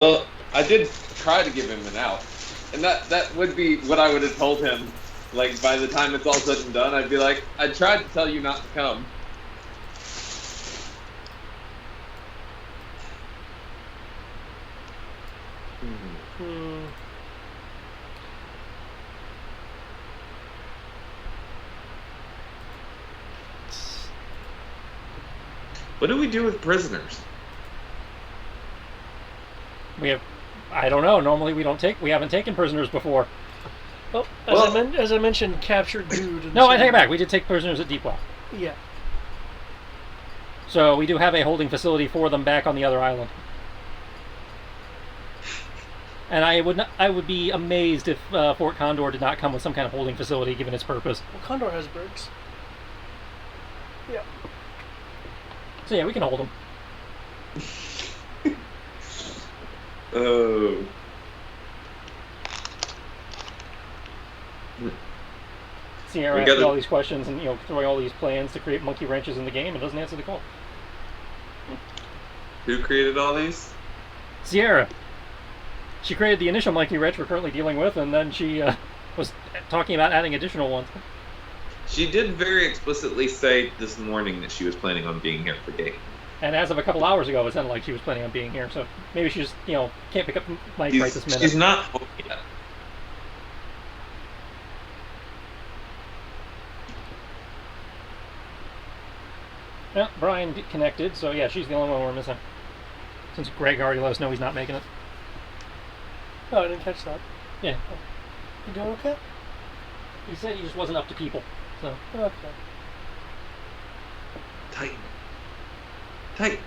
Well, I did try to give him an out, and that would be what I would have told him. Like, by the time it's all said and done, I'd be like, I tried to tell you not to come. What do we do with prisoners? I don't know. Normally we haven't taken prisoners before. Well, as I mentioned, captured dude. No, I take it back. We did take prisoners at Deepwell. Yeah. So we do have a holding facility for them back on the other island. And I would be amazed if Fort Condor did not come with some kind of holding facility, given its purpose. Well, Condor has birds. Yeah. So yeah, we can hold them. Oh. Sierra asking all these questions and throwing all these plans to create monkey wrenches in the game and doesn't answer the call. Who created all these? Sierra. She created the initial monkey wrench we're currently dealing with, and then she was talking about adding additional ones. She did very explicitly say this morning that she was planning on being here for Gaiden. And as of a couple hours ago, it sounded like she was planning on being here, so maybe she just, can't pick up Mike right this minute. She's not home yet. Yeah, Brian connected, so yeah, she's the only one we're missing. Since Greg already let us know he's not making it. Oh, I didn't catch that. Yeah. You doing okay? He said he just wasn't up to people, so. Okay. Tighten. Tighten.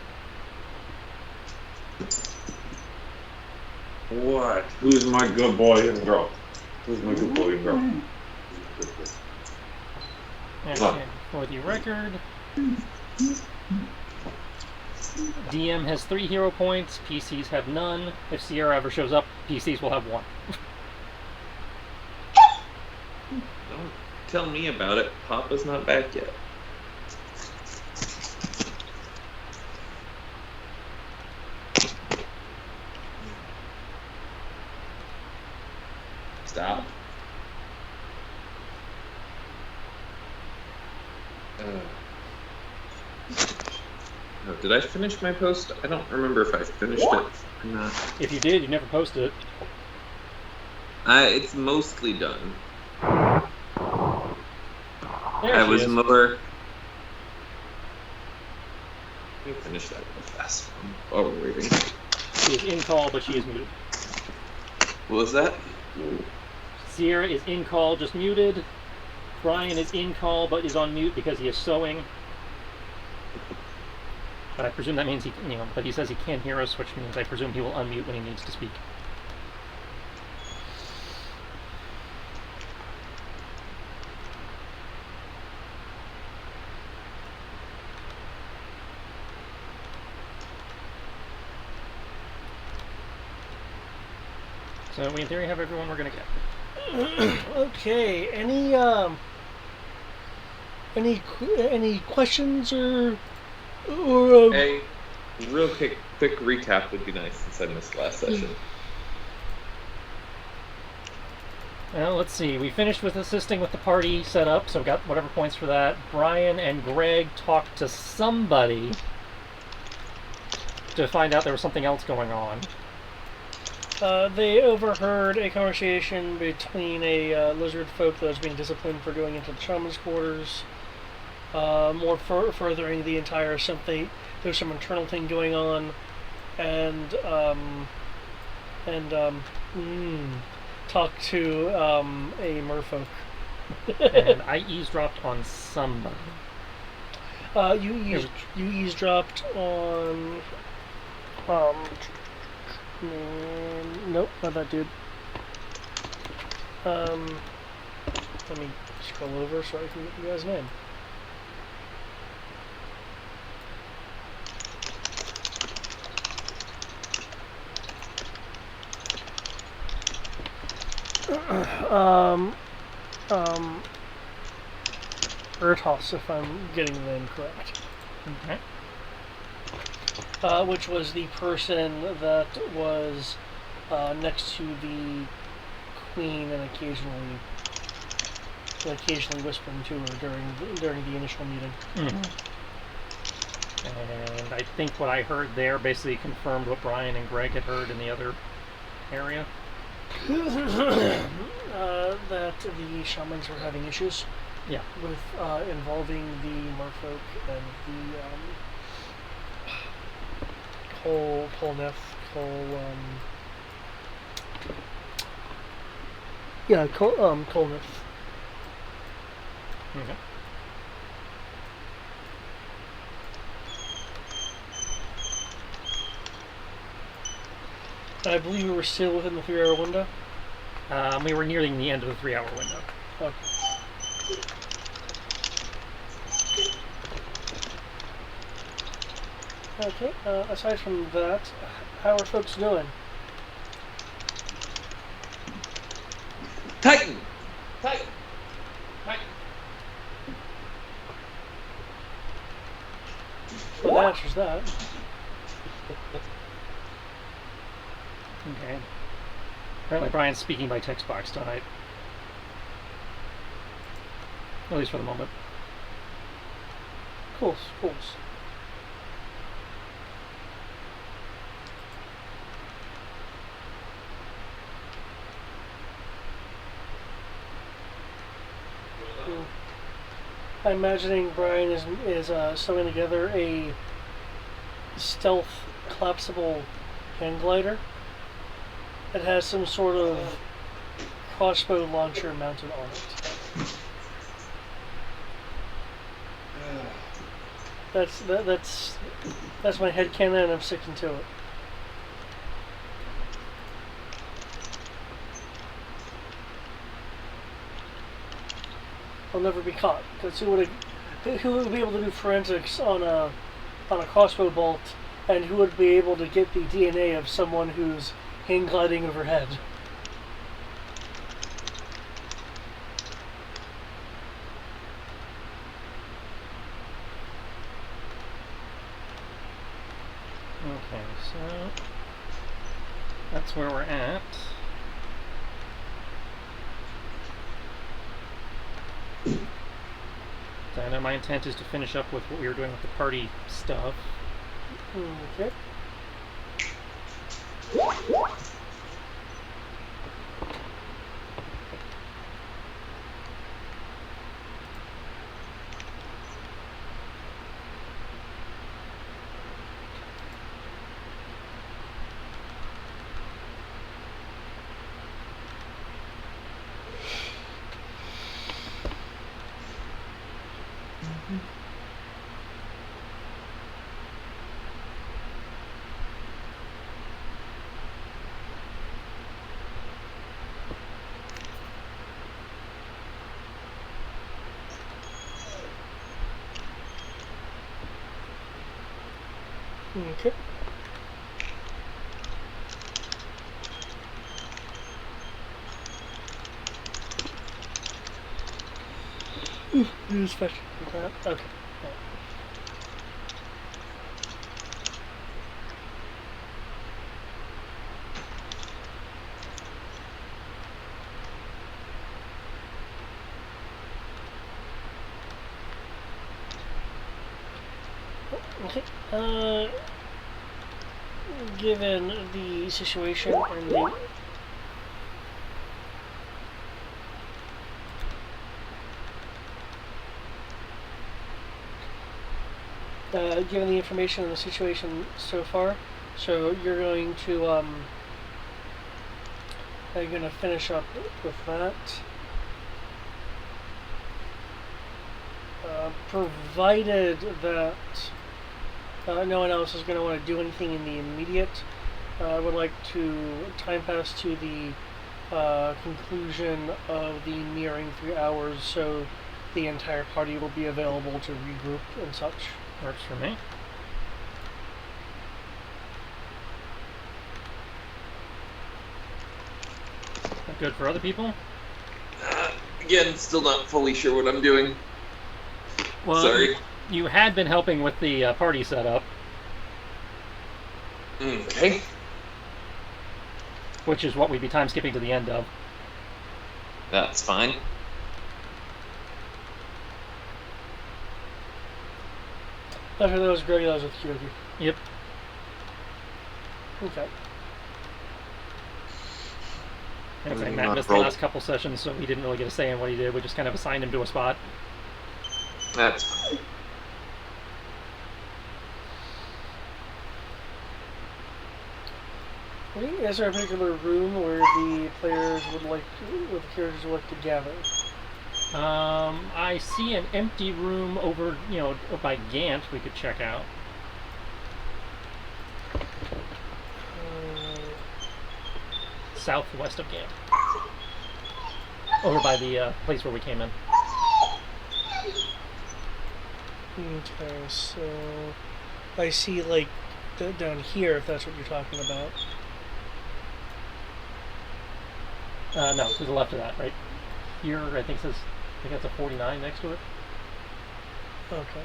What? Who's my good boy and girl? Who's my good boy and girl? Okay, for the record, DM has 3 hero points, PCs have none. If Sierra ever shows up, PCs will have 1. Don't tell me about it. Papa's not back yet. Stop. Oh, did I finish my post? I don't remember if I finished it or not. If you did, you never posted it. It's mostly done. There I was is. more. Let me finish that real fast while we're waiting. She is in call, but she is muted. What was that? Sierra is in call, just muted. Brian is in call, but is on mute because he is sewing. But I presume that means but he says he can hear us, which means I presume he will unmute when he needs to speak. So we in theory have everyone we're gonna get. Okay. Any questions or Hey, real quick recap would be nice since I missed last session. Well, let's see. We finished with assisting with the party setup, so got whatever points for that. Brian and Greg talked to somebody to find out there was something else going on. They overheard a conversation between a lizard folk that was being disciplined for going into the shaman's quarters. Furthering the entire something. There's some internal thing going on, and talk to a merfolk. And I eavesdropped on somebody. You eavesdropped on. Nope, not that dude. Let me scroll over so I can get you guys' name. Ertos, if I'm getting the name correct. Okay. which was the person that was next to the queen and occasionally whispering to her during the initial meeting. Mm-hmm. And I think what I heard there basically confirmed what Brian and Greg had heard in the other area. That the shamans were having issues. Yeah. With involving the merfolk and the Kolneth. Okay. I believe we were still within the 3-hour window. We were nearing the end of the 3-hour window. Okay. Aside from that, how are folks doing? Titan! Titan! Titan! Well, that answers that. Okay. Apparently Brian's speaking by text box tonight. At least for the moment. Cool. I'm imagining Brian is sewing together a stealth collapsible hand glider. It has some sort of crossbow launcher mounted on it. That's my headcanon, and I'm sticking to it. I'll never be caught, because who would be able to do forensics on a crossbow bolt, and who would be able to get the DNA of someone who's hang gliding overhead? Okay, so that's where we're at. So I know my intent is to finish up with what we were doing with the party stuff. Okay. Okay. Use fetch. Okay. Okay. Given the situation and given the information and the situation so far, so you're going to finish up with that. Provided that no one else is going to want to do anything in the immediate, I would like to time pass to the conclusion of the nearing 3 hours, so the entire party will be available to regroup and such. Works for me. That good for other people? Again, still not fully sure what I'm doing. Well, Sorry. You had been helping with the party setup. Okay. Which is what we'd be time skipping to the end of. That's fine. After that was Greg, that was with Kyogi. Yep. Okay. And it's like Matt missed the last couple sessions, so we didn't really get a say in what he did. We just kind of assigned him to a spot. That's fine. Is there a particular room where the players would like to, where the characters would like to gather? I see an empty room over, by Gant we could check out. Southwest of Gant. Over by the place where we came in. Okay, so I see like down here, if that's what you're talking about. No, to the left of that, right here. I think that's a 49 next to it. Okay.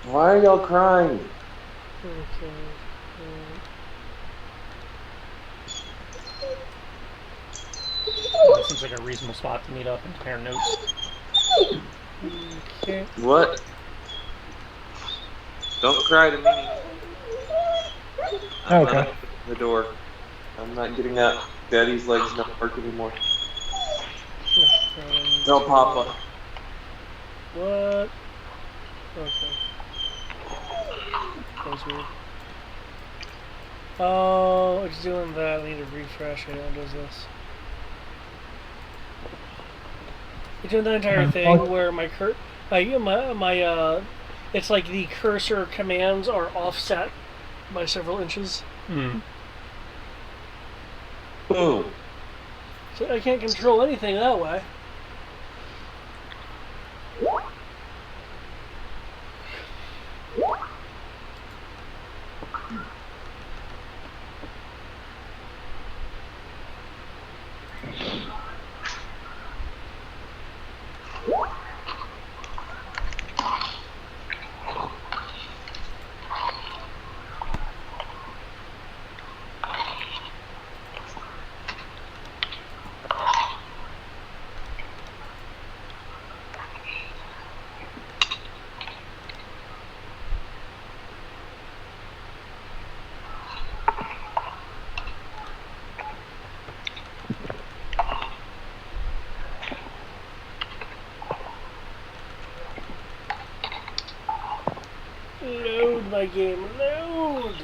Why are y'all crying? Okay. That seems like a reasonable spot to meet up and compare notes. Okay. What? Don't cry to me. I'm not opening the door. I'm not getting up. Daddy's legs don't work anymore. Tell Papa. What? Okay. That was weird. Oh, it's doing that. I need to refresh it. How does this? It's doing the entire thing where it's like the cursor commands are offset by several inches. Hmm. Boom. So I can't control anything that way. Load my game, load!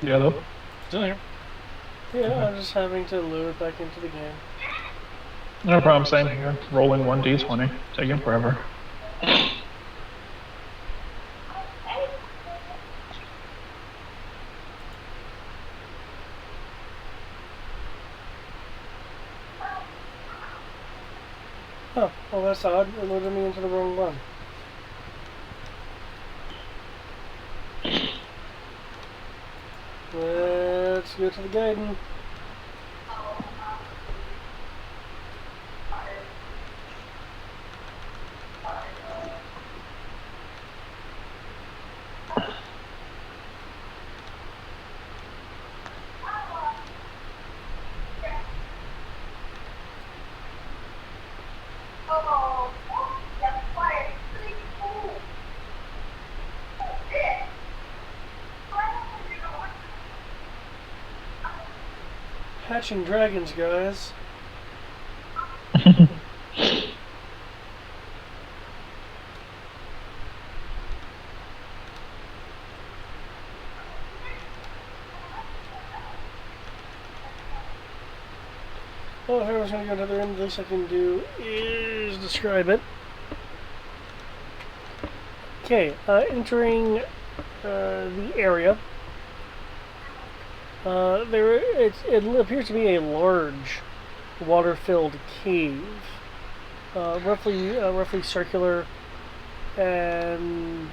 Yeah, though. Still here. Yeah, I'm just having to load back into the game. No problem, same here. Rolling 1d20. Taking forever. Oh, well that's odd. It loaded me into the wrong one. Let's go to the Gaiden. Hatching dragons, guys. Well, if I was going to go to the other end, the least I can do is describe it. Okay, entering the area. It appears to be a large, water-filled cave, roughly circular, and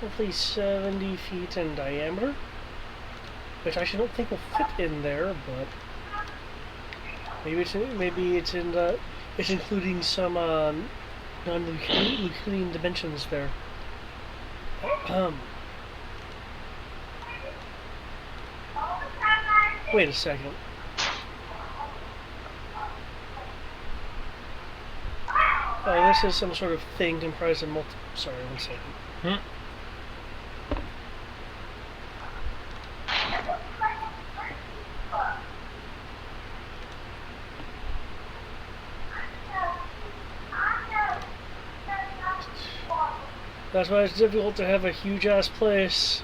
roughly 70 feet in diameter, which I actually don't think will fit in there, but maybe it's including some non-Euclidean dimensions there. Wait a second. Oh, this is some sort of thing comprised of Sorry, 1 second. That's why it's difficult to have a huge-ass place.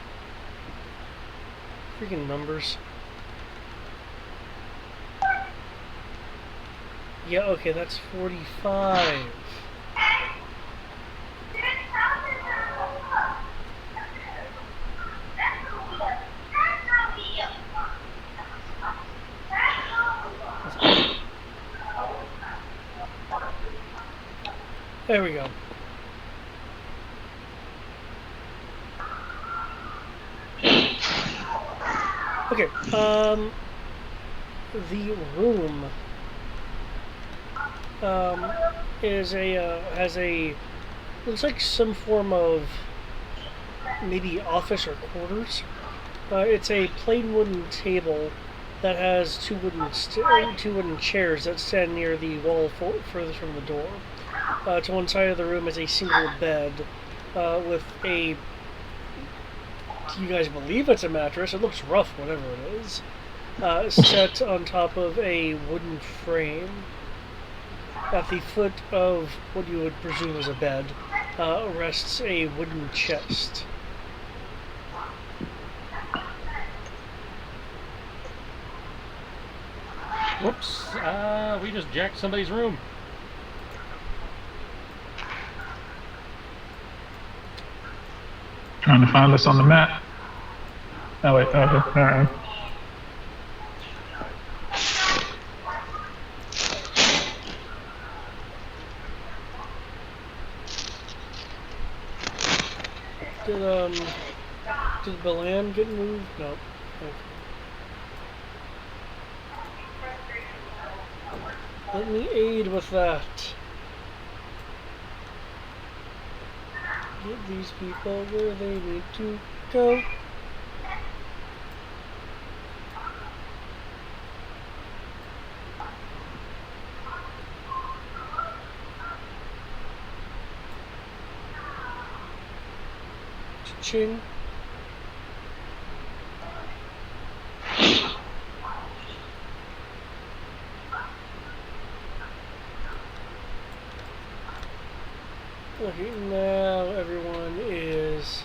Freaking numbers. Yeah, okay, that's 45. There we go. Okay, the room looks like some form of maybe office or quarters. It's a plain wooden table that has two wooden chairs that stand near the wall furthest from the door. To one side of the room is a single bed with a. Do you guys believe it's a mattress? It looks rough, whatever it is. Set on top of a wooden frame. At the foot of what you would presume is a bed rests a wooden chest. Whoops, we just jacked somebody's room. Trying to find this on the map. Oh wait, okay, alright. Did Balan get moved? No. Okay. Let me aid with that. Get these people where they need to go. Cha-ching. Okay, now everyone is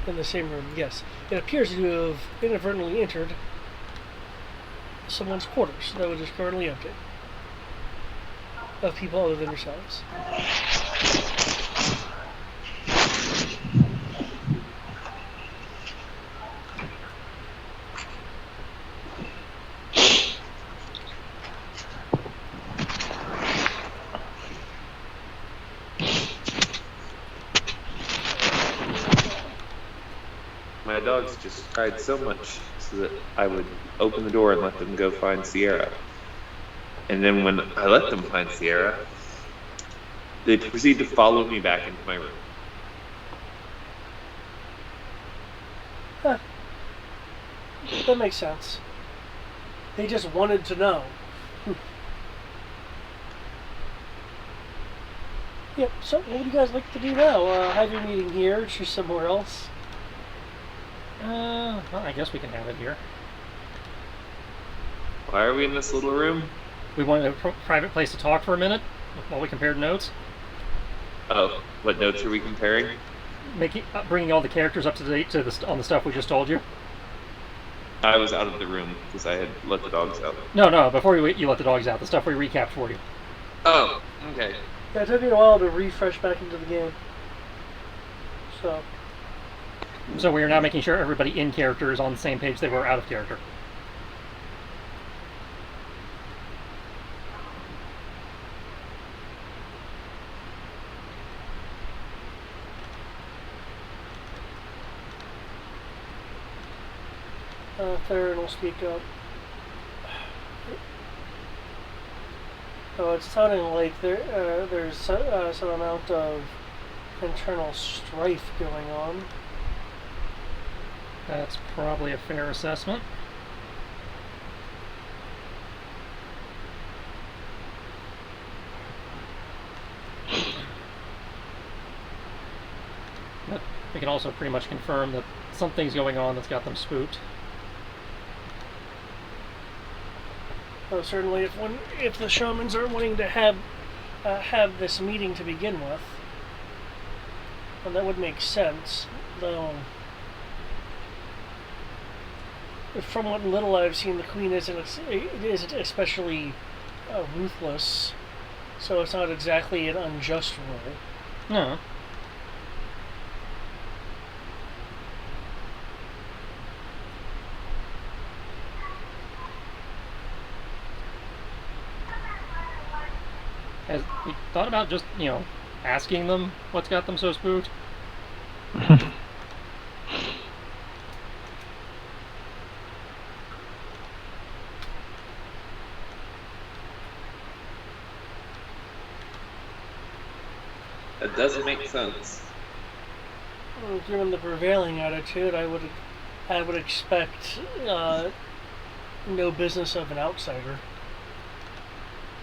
in the same room, yes. It appears to have inadvertently entered someone's quarters that was just currently empty of people other than yourselves. My dogs just cried so much so that I would open the door and let them go find Sierra. And then when I let them find Sierra, they proceed to follow me back into my room. Huh. That makes sense. They just wanted to know. Yep, so what would you guys like to do now? Have your meeting here, choose somewhere else? Well, I guess we can have it here. Why are we in this little room? We wanted a private place to talk for a minute while we compared notes. Oh, what notes are we comparing? Bringing all the characters up to date on the stuff we just told you. I was out of the room because I had let the dogs out. No, before you let the dogs out, the stuff we recapped for you. Oh, okay. Yeah, it took me a while to refresh back into the game. So we are now making sure everybody in character is on the same page they were out of character. Theron will speak up. Oh, it's sounding like there's some amount of internal strife going on. That's probably a fair assessment. But we can also pretty much confirm that something's going on that's got them spooked. Well, certainly, if the shamans are wanting to have this meeting to begin with, well, that would make sense. Though, from what little I've seen, the queen isn't especially ruthless, so it's not exactly an unjust rule. No. Has you thought about just, asking them what's got them so spooked? That doesn't make sense. Well, given the prevailing attitude, I would expect no business of an outsider.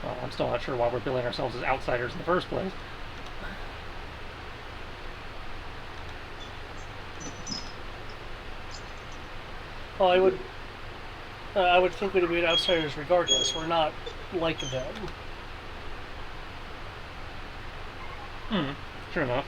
Well, I'm still not sure why we're billing ourselves as outsiders in the first place. Well, I would think we'd be outsiders regardless. We're not like them. Sure enough.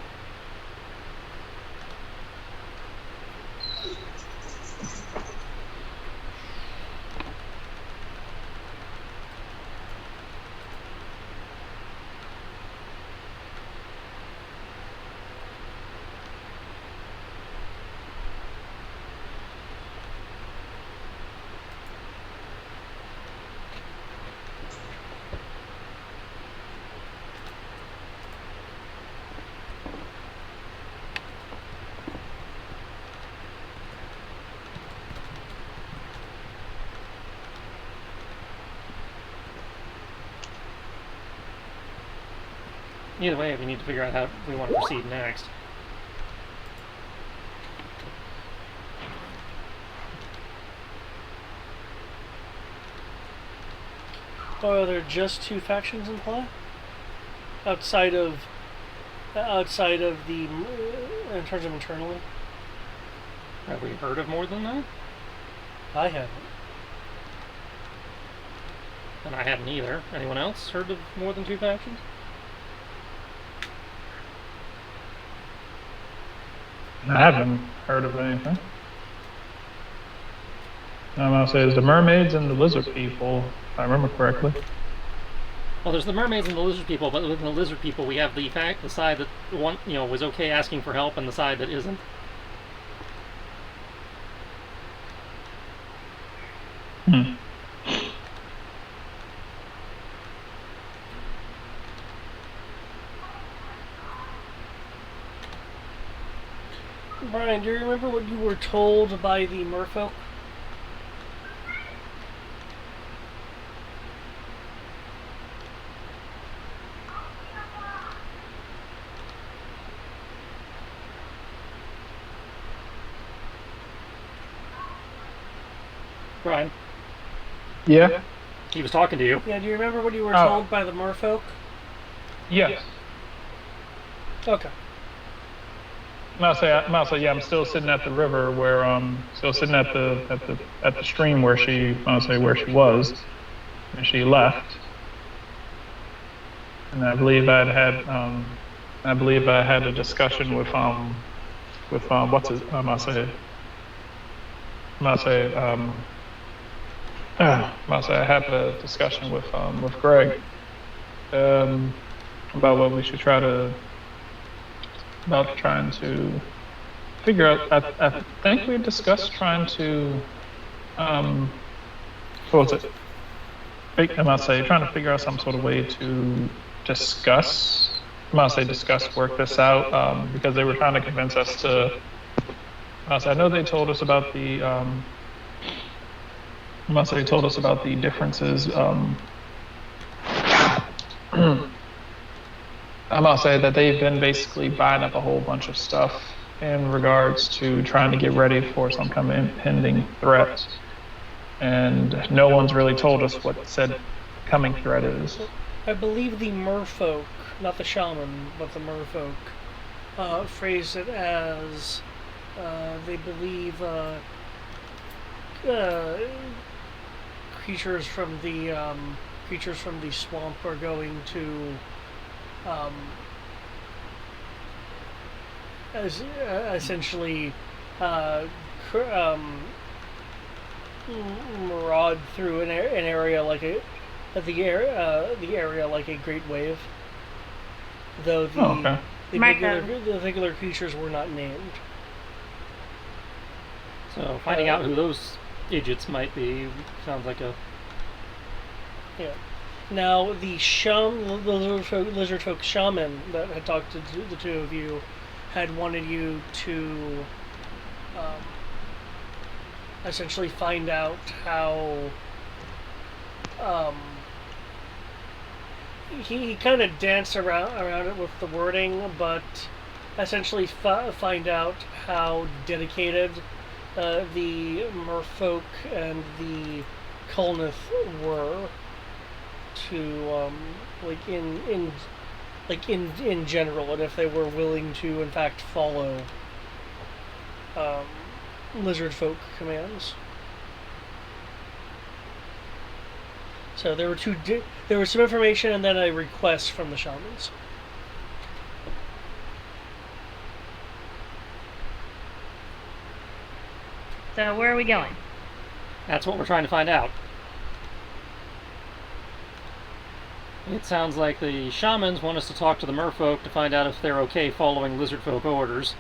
Either way, we need to figure out how we want to proceed next. Or are there just two factions in play? Outside of the, in terms of internally? Have we heard of more than that? I haven't. And I hadn't either. Anyone else heard of more than two factions? I haven't heard of anything. I'm gonna say it's the mermaids and the lizard people, if I remember correctly. Well, there's the mermaids and the lizard people, but within the lizard people, we have the side that was okay asking for help, and the side that isn't. Hmm. Brian, do you remember what you were told by the merfolk? Brian, Yeah. he was talking to you. Yeah, do you remember what you were Oh. told by the merfolk? Yes. Okay. I'm still sitting at the river where still sitting at the stream where she where she was when she left. And I believe I had a discussion with what's his I had a discussion with Greg about what we should trying to figure out. I think we discussed trying to what was it? Trying to figure out some sort of way to discuss. Work this out because they were trying to convince us to. I know they told us about the. They told us about the differences. I must say that they've been basically buying up a whole bunch of stuff in regards to trying to get ready for some kind of impending threat. And no one's really told us what said coming threat is. I believe the merfolk, not the shaman, but the merfolk, phrased it as they believe creatures from the swamp are going to essentially maraud through an area like the area like a great wave. Though the regular creatures were not named. So finding out who those idiots might be sounds like a... Yeah. Now, the lizard folk shaman that had talked to the two of you had wanted you to essentially find out how he kind of danced around it with the wording, but essentially find out how dedicated the merfolk and the Kulnith were to in general, and if they were willing to in fact follow lizard folk commands. So there were there was some information and then a request from the shamans. So where are we going? That's what we're trying to find out. It sounds like the shamans want us to talk to the merfolk to find out if they're okay following lizard folk orders.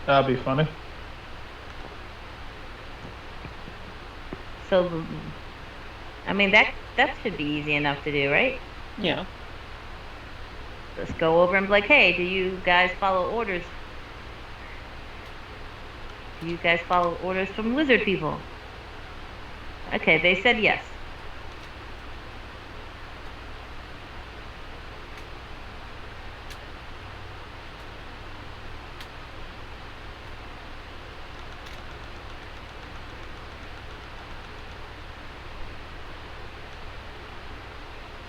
That'd be funny. So, I mean, that should be easy enough to do, right? Yeah. Let's go over and be like, hey, do you guys follow orders? Do you guys follow orders from lizard people? Okay, they said yes.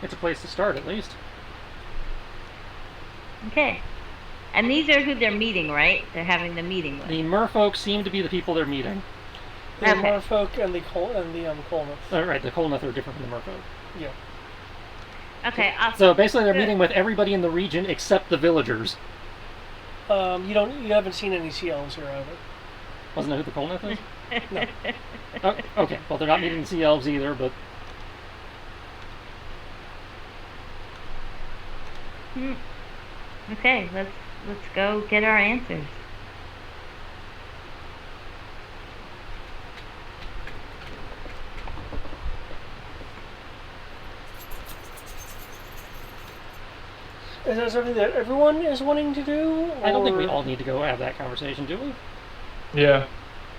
It's a place to start, at least. Okay. And these are who they're meeting, right? They're having the meeting with. The merfolk seem to be the people they're meeting. The Okay. merfolk and the Kulnith. Right, the Kulnith are different from the merfolk. Yeah. Okay, awesome. So basically, they're meeting with everybody in the region except the villagers. You haven't seen any sea elves here either. Wasn't that who the Kolnath is? No. Oh, okay, well, they're not meeting sea elves either, but Okay, let's go get our answers. Is that something that everyone is wanting to do? I don't think we or- all need to go have that conversation, do we? Yeah.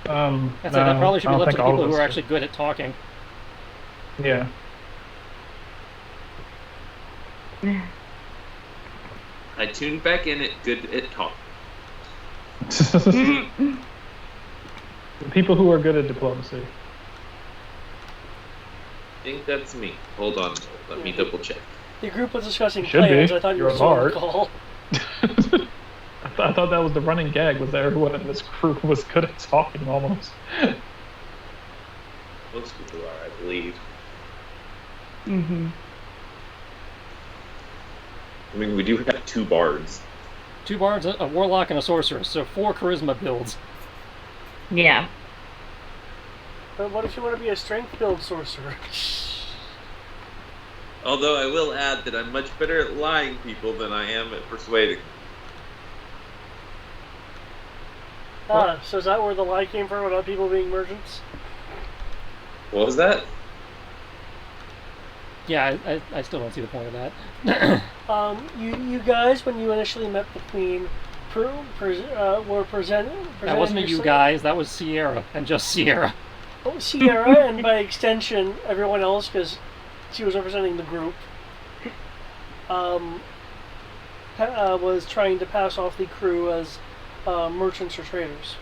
I'd say that probably should be left to the all people of who us are do. actually good at talking. Yeah. I tuned back in at good at talk. People who are good at diplomacy. I think that's me. Hold on, let me double check. The group was discussing Should be. plans. I thought you You're were a still on the bard. call. I thought that was the running gag, was that everyone in this group was good at talking almost. Most people are, I believe. Mm-hmm. I mean, we do have 2 bards. 2 bards, a warlock, and a sorceress, so 4 charisma builds. Yeah. But what if you want to be a strength build sorcerer? Although I will add that I'm much better at lying people than I am at persuading. So is that where the lie came from about people being merchants? What was that? Yeah, I still don't see the point of that. You guys, when you initially met the queen, were presenting. That wasn't a you guys, that was Sierra, and just Sierra. Oh, Sierra, and by extension, everyone else, because she was representing the group, was trying to pass off the crew as merchants or traders.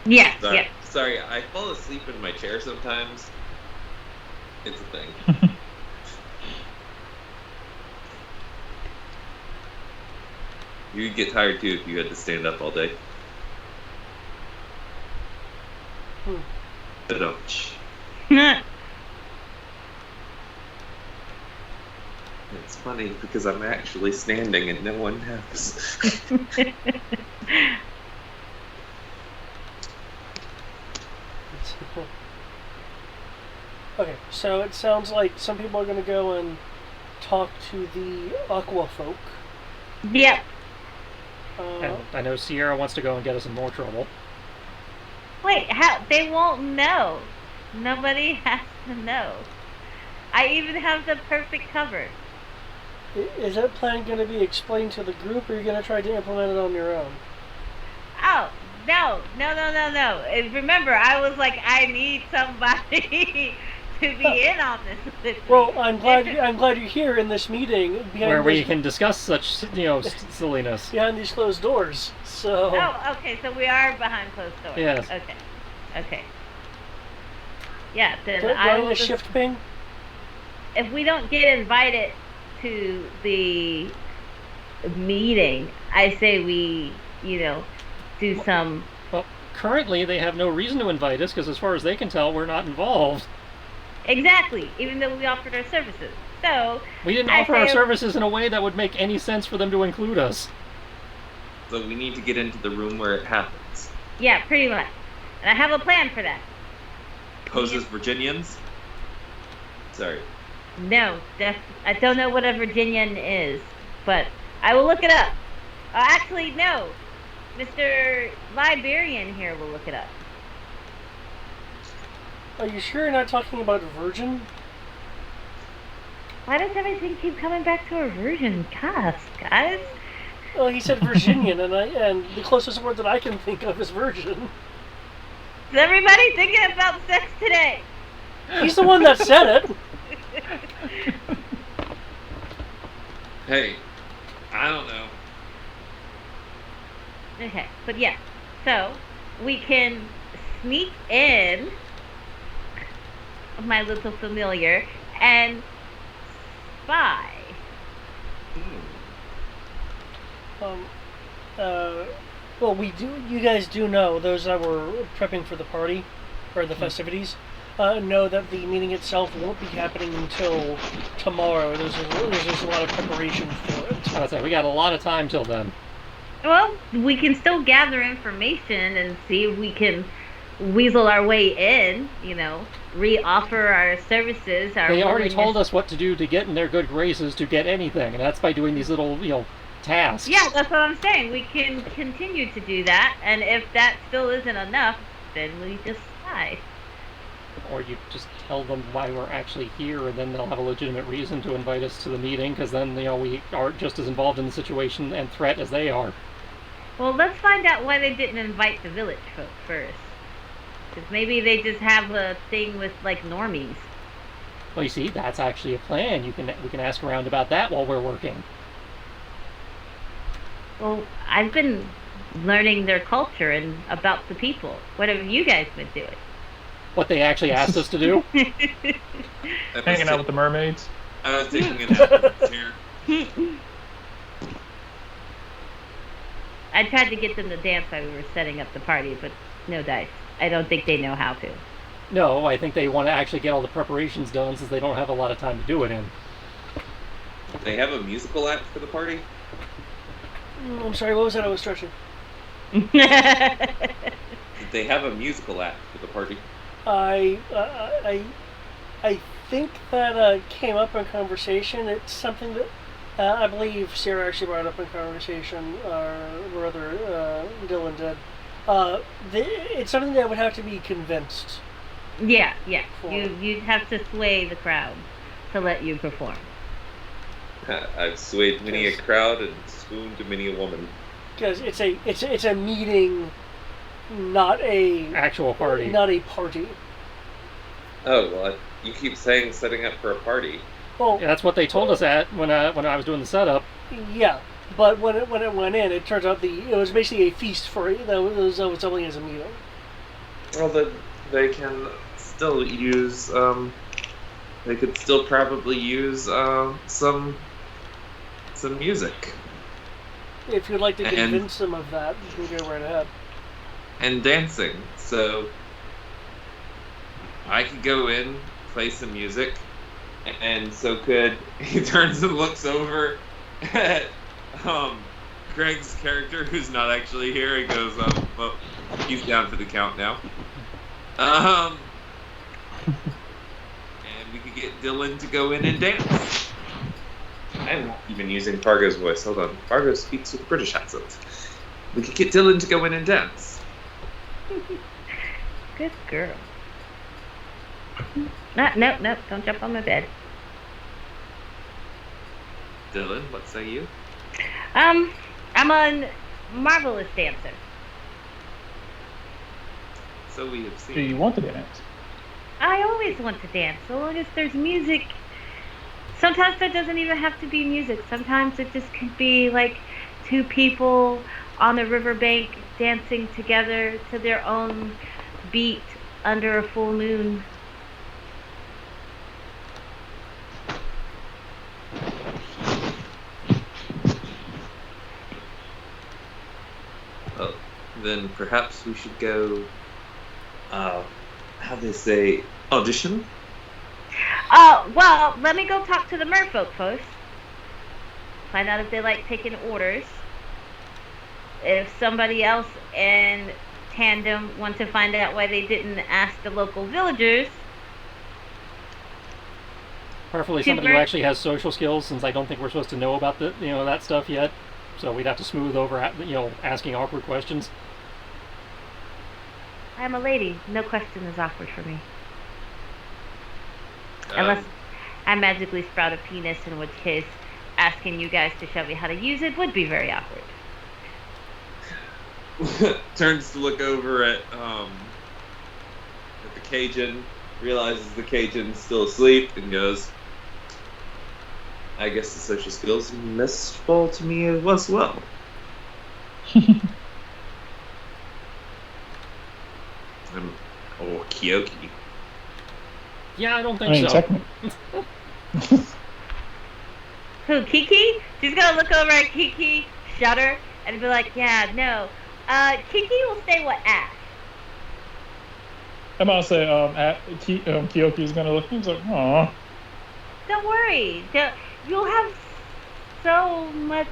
Yeah. Sorry, Yeah. sorry, I fall asleep in my chair sometimes. It's a thing. You'd get tired too if you had to stand up all day. Ba-dum-tsh. It's funny because I'm actually standing and no one knows. Okay, so it sounds like some people are going to go and talk to the Aqua folk. Yep. And I know Sierra wants to go and get us in more trouble. Wait, how? They won't know. Nobody has to know. I even have the perfect cover. Is that plan going to be explained to the group, or are you going to try to implement it on your own? Oh, no. Remember, I was like, I need somebody to be in on this with me. Well, I'm glad you're here in this meeting Where we can discuss such, silliness. behind these closed doors. So Oh, okay, so we are behind closed doors. Yes. Okay. Yeah, then do I I will need a just, shift ping? if we don't get invited to the meeting, I say we, do some. Well, currently they have no reason to invite us, because as far as they can tell, we're not involved. Exactly, even though we offered our services. So We didn't I offer our say- services in a way that would make any sense for them to include us. So we need to get into the room where it happens. Yeah, pretty much. And I have a plan for that. Pose as Virginians? Sorry. No, I don't know what a Virginian is, but I will look it up. Actually, no. Mr. Liberian here will look it up. Are you sure you're not talking about virgin? Why does everything keep coming back to a virgin cast, guys? Well, he said Virginian, and the closest word that I can think of is virgin. Is everybody thinking about sex today? He's the one that said it. Hey, I don't know. Okay, but yeah. So, we can sneak in my little familiar and spy. Well, we do. You guys do know, those that were prepping for the party or the festivities, know that the meeting itself won't be happening until tomorrow. There's just a lot of preparation for it. I would say we got a lot of time till then. Well, we can still gather information and see if we can weasel our way in, re-offer our services. They already told us what to do to get in their good graces to get anything, and that's by doing these little, tasks. Yeah, that's what I'm saying. We can continue to do that, and if that still isn't enough, then we just die. Or you just tell them why we're actually here, and then they'll have a legitimate reason to invite us to the meeting, because then, we are just as involved in the situation and threat as they are. Well, let's find out why they didn't invite the village folk first. Because maybe they just have a thing with, normies. Well, you see, that's actually a plan. We can ask around about that while we're working. Well, I've been learning their culture and about the people. What have you guys been doing? What they actually asked us to do? Hanging out with the mermaids. I was taking a nap here. I tried to get them to dance while we were setting up the party, but no dice. I don't think they know how to. No, I think they want to actually get all the preparations done since they don't have a lot of time to do it in. They have a musical act for the party? I'm sorry, what was that I was stretching? Did they have a musical act for the party? I think that came up in conversation. It's something that I believe Sarah actually brought up in conversation, or rather Dylan did. It's something that would have to be convinced. Yeah. You'd have to sway the crowd to let you perform. I've swayed many a crowd and swooned many a woman. Because it's a meeting, not a actual party. Not a party. Oh well, you keep saying setting up for a party. Well, yeah, that's what they told us when I was doing the setup. Yeah, but when it went in, it turns out it was basically a feast for it. That was something as a meal. Well, they can still use. They could still probably use some music. If you'd like to convince them of that, you can go right ahead. And dancing. So I could go in, play some music. And so could he turns and looks over at Greg's character, who's not actually here, and goes, well, he's down for the count now. And we could get Dylan to go in and dance. I'm not even using Fargo's voice. Hold on. Fargo speaks with British accent. We could get Dylan to go in and dance. Good girl. No, don't jump on my bed. Dylan, what say you? I'm a marvelous dancer. So we have seen. Do you want to dance? I always want to dance, so long as there's music. Sometimes there doesn't even have to be music. Sometimes it just could be like two people on a riverbank dancing together to their own beat under a full moon. Well, then perhaps we should go, how they say, audition? Well, let me go talk to the merfolk first. Find out if they like taking orders. If somebody else in tandem wants to find out why they didn't ask the local villagers. Preferably somebody who actually has social skills, since I don't think we're supposed to know about that stuff yet. So we'd have to smooth over, asking awkward questions. I'm a lady. No question is awkward for me. Unless I magically sprout a penis, in which case asking you guys to show me how to use it would be very awkward. Turns to look over at the Cajun, realizes the Cajun's still asleep, and goes, I guess the social skills must fall to me as well. Or Kyoki. Yeah, I don't think so. Technically. Who, Kiki? She's gonna look over at Kiki, shudder, and be like, yeah, no. Kiki will say what Ash. I'm gonna say, Kyoki's gonna look. He's like, "Aw." Don't worry. You'll have so much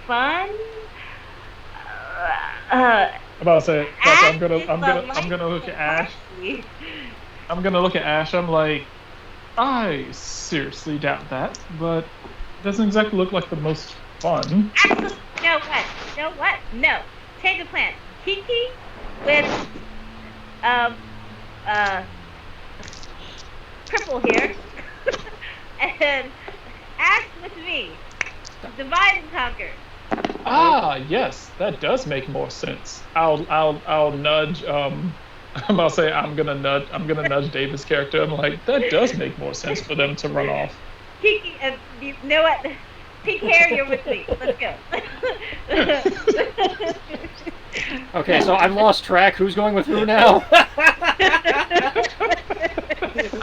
fun. I'm about to say, Ash I'm gonna is look at Ash. party. I'm gonna look at Ash. I'm like, I seriously doubt that, but it doesn't exactly look like the most fun. Absolutely. No what? No. Change the plan. Kiki with Cripple here, and Ash with me. Divide and conquer. Ah, yes, that does make more sense. I'll nudge. I'm about to say I'm gonna nudge David's character. I'm like, that does make more sense for them to run off. Kiki, you know what? Pink hair, you're with me. Let's go. Okay, so I've lost track. Who's going with who now?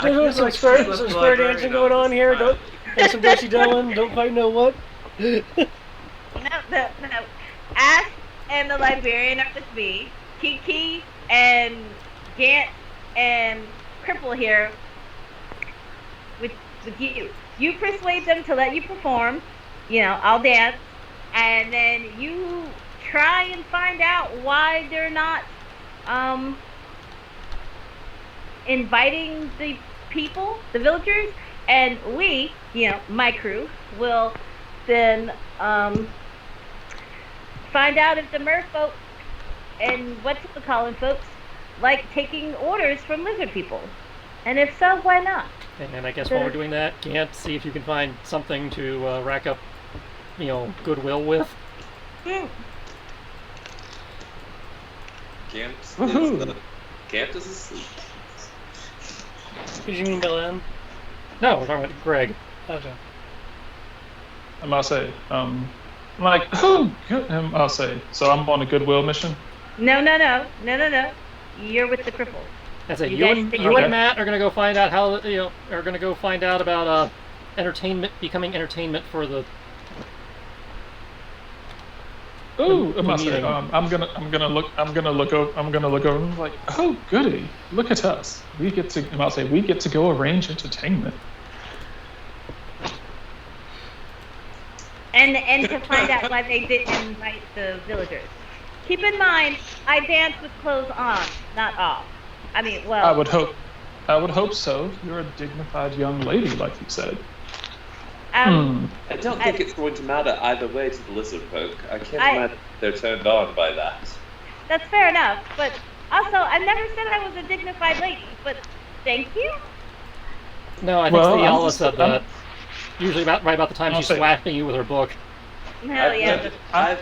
There's some square dancing going on here. And some Dutchy Dylan. Don't quite know what. No. Ash and the Liberian are with me. Kiki and Gant and Cripple here with you. You persuade them to let you perform. I'll dance. And then you try and find out why they're not inviting the people, the villagers. And we, my crew, will then find out if the merfolk and whatchamacallit folks like taking orders from lizard people. And if so, why not? And I guess while we're doing that, Gant, see if you can find something to rack up, goodwill with. Gant is asleep. What do you mean by that? No, we're talking about Greg. Okay. I'm gonna say, like, oh, good. I'll say, so I'm on a goodwill mission. No. You're with the cripple. That's it. You You, guys and, take you it. and Matt are gonna go find out how are gonna go find out about entertainment becoming entertainment for the. Ooh, I'm gonna say, meeting. I'm gonna look over. And like, oh, goody! Look at us. We get to go arrange entertainment. And to find out why they didn't invite the villagers. Keep in mind, I dance with clothes on, not off. I mean, well. I would hope so. You're a dignified young lady, like you said. I don't think it's going to matter either way to the lizard folk. I can't imagine they're turned on by that. That's fair enough, but also, I never said I was a dignified lady, but thank you. No, I think Ciala said that. Usually right about the time she's slapping you with her book. Hell yeah. I've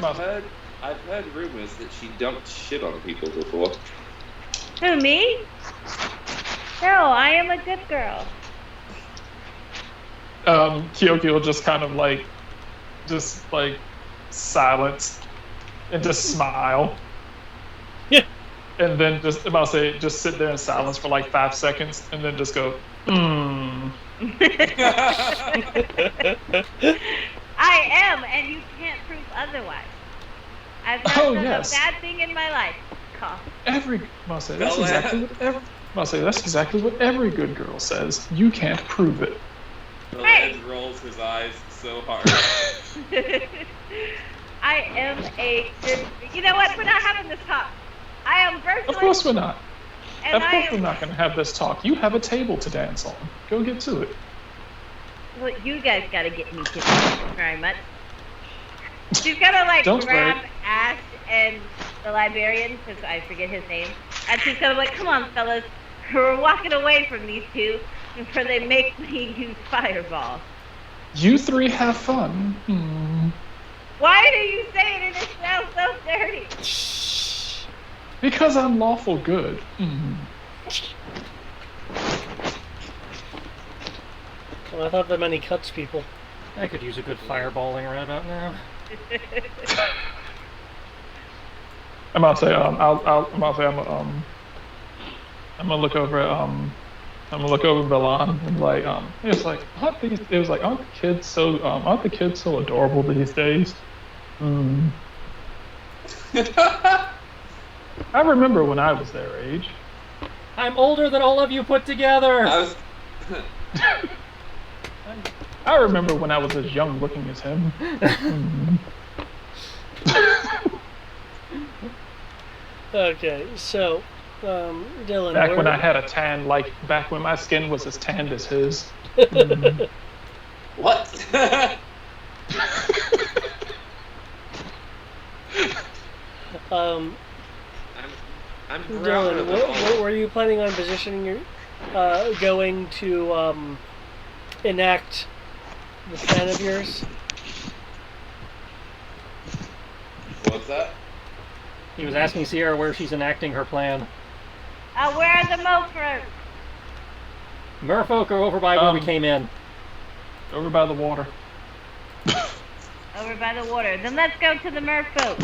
heard rumors that she dumped shit on people before. Who, me? No, I am a good girl. Kyoki will just kind of silence and just smile. Yeah. And then just sit there in silence for like 5 seconds and then just go, I am, and you can't prove otherwise. I've not done a bad thing in my life. Cough. That's exactly what every good girl says. You can't prove it. The Ed rolls his eyes so hard. I am a good. You know what? We're not having this talk. I am virtually. Of course we're not. And Of course we're not going to have this talk. You have a table to dance on. Go get to it. Well, you guys got to get me to very much. She's gonna Don't grab worry. Ash and the Liberian, because I forget his name, and she's gonna come on, fellas, we're walking away from these two before they make me use Fireball. You three have fun. Why do you say it and it sounds so dirty? Because I'm lawful good. Well, I thought that meant he cuts people. I could use a good fireballing right about now. I'm about to say, I'm gonna look over at Milan and aren't the kids so adorable these days? I remember when I was their age. I'm older than all of you put together. I remember when I was as young looking as him. Okay, so, Dylan. Back when I had a tan, back when my skin was as tanned as his. What? I'm Dylan, what were you planning on positioning your, going to enact the plan of yours? What's that? He was asking Sierra where she's enacting her plan. Where are the mofos? Merfolk are over by where we came in. Over by the water. Over by the water. Then let's go to the merfolk.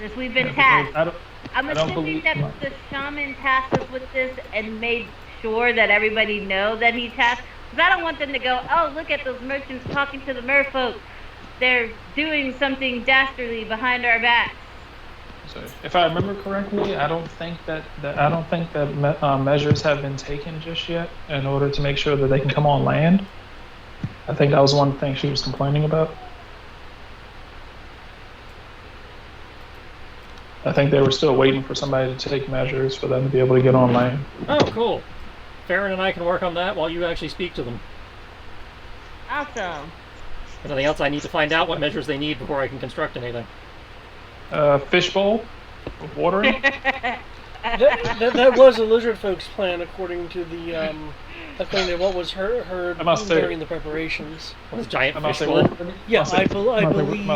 As we've been tasked. I'm assuming that the shaman tasked us with this and made sure that everybody know that he tasked. Because I don't want them to go, oh, look at those merchants talking to the merfolk. They're doing something dastardly behind our backs. So, if I remember correctly, I don't think that measures have been taken just yet in order to make sure that they can come on land. I think that was one thing she was complaining about. I think they were still waiting for somebody to take measures for them to be able to get on land. Oh, cool. Farron and I can work on that while you actually speak to them. Awesome. Anything else I need to find out what measures they need before I can construct anything? Fishbowl with watering. that was a lizard folk's plan, according to the according to what was heard during the preparations. What is giant fishbowl? Yeah, I believe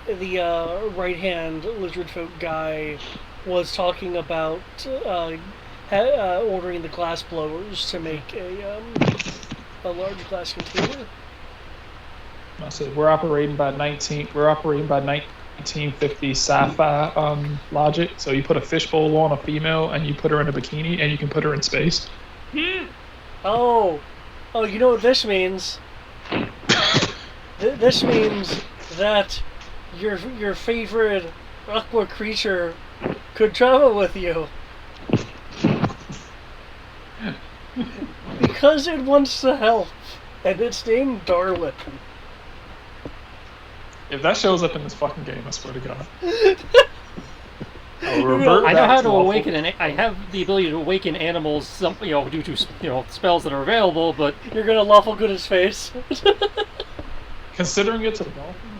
the right hand lizard folk guy was talking about ordering the glass blowers to make a large glass container. I said we're operating by 1950 sci-fi logic. So you put a fishbowl on a female and you put her in a bikini and you can put her in space. Oh, you know what this means? This means that your favorite aqua creature could travel with you. Because it wants to help. And it's named Darwin. If that shows up in this fucking game, I swear to God. I know how to awaken, and I have the ability to awaken animals, due to spells that are available. But you're gonna lawful good his face. Considering it's a dolphin,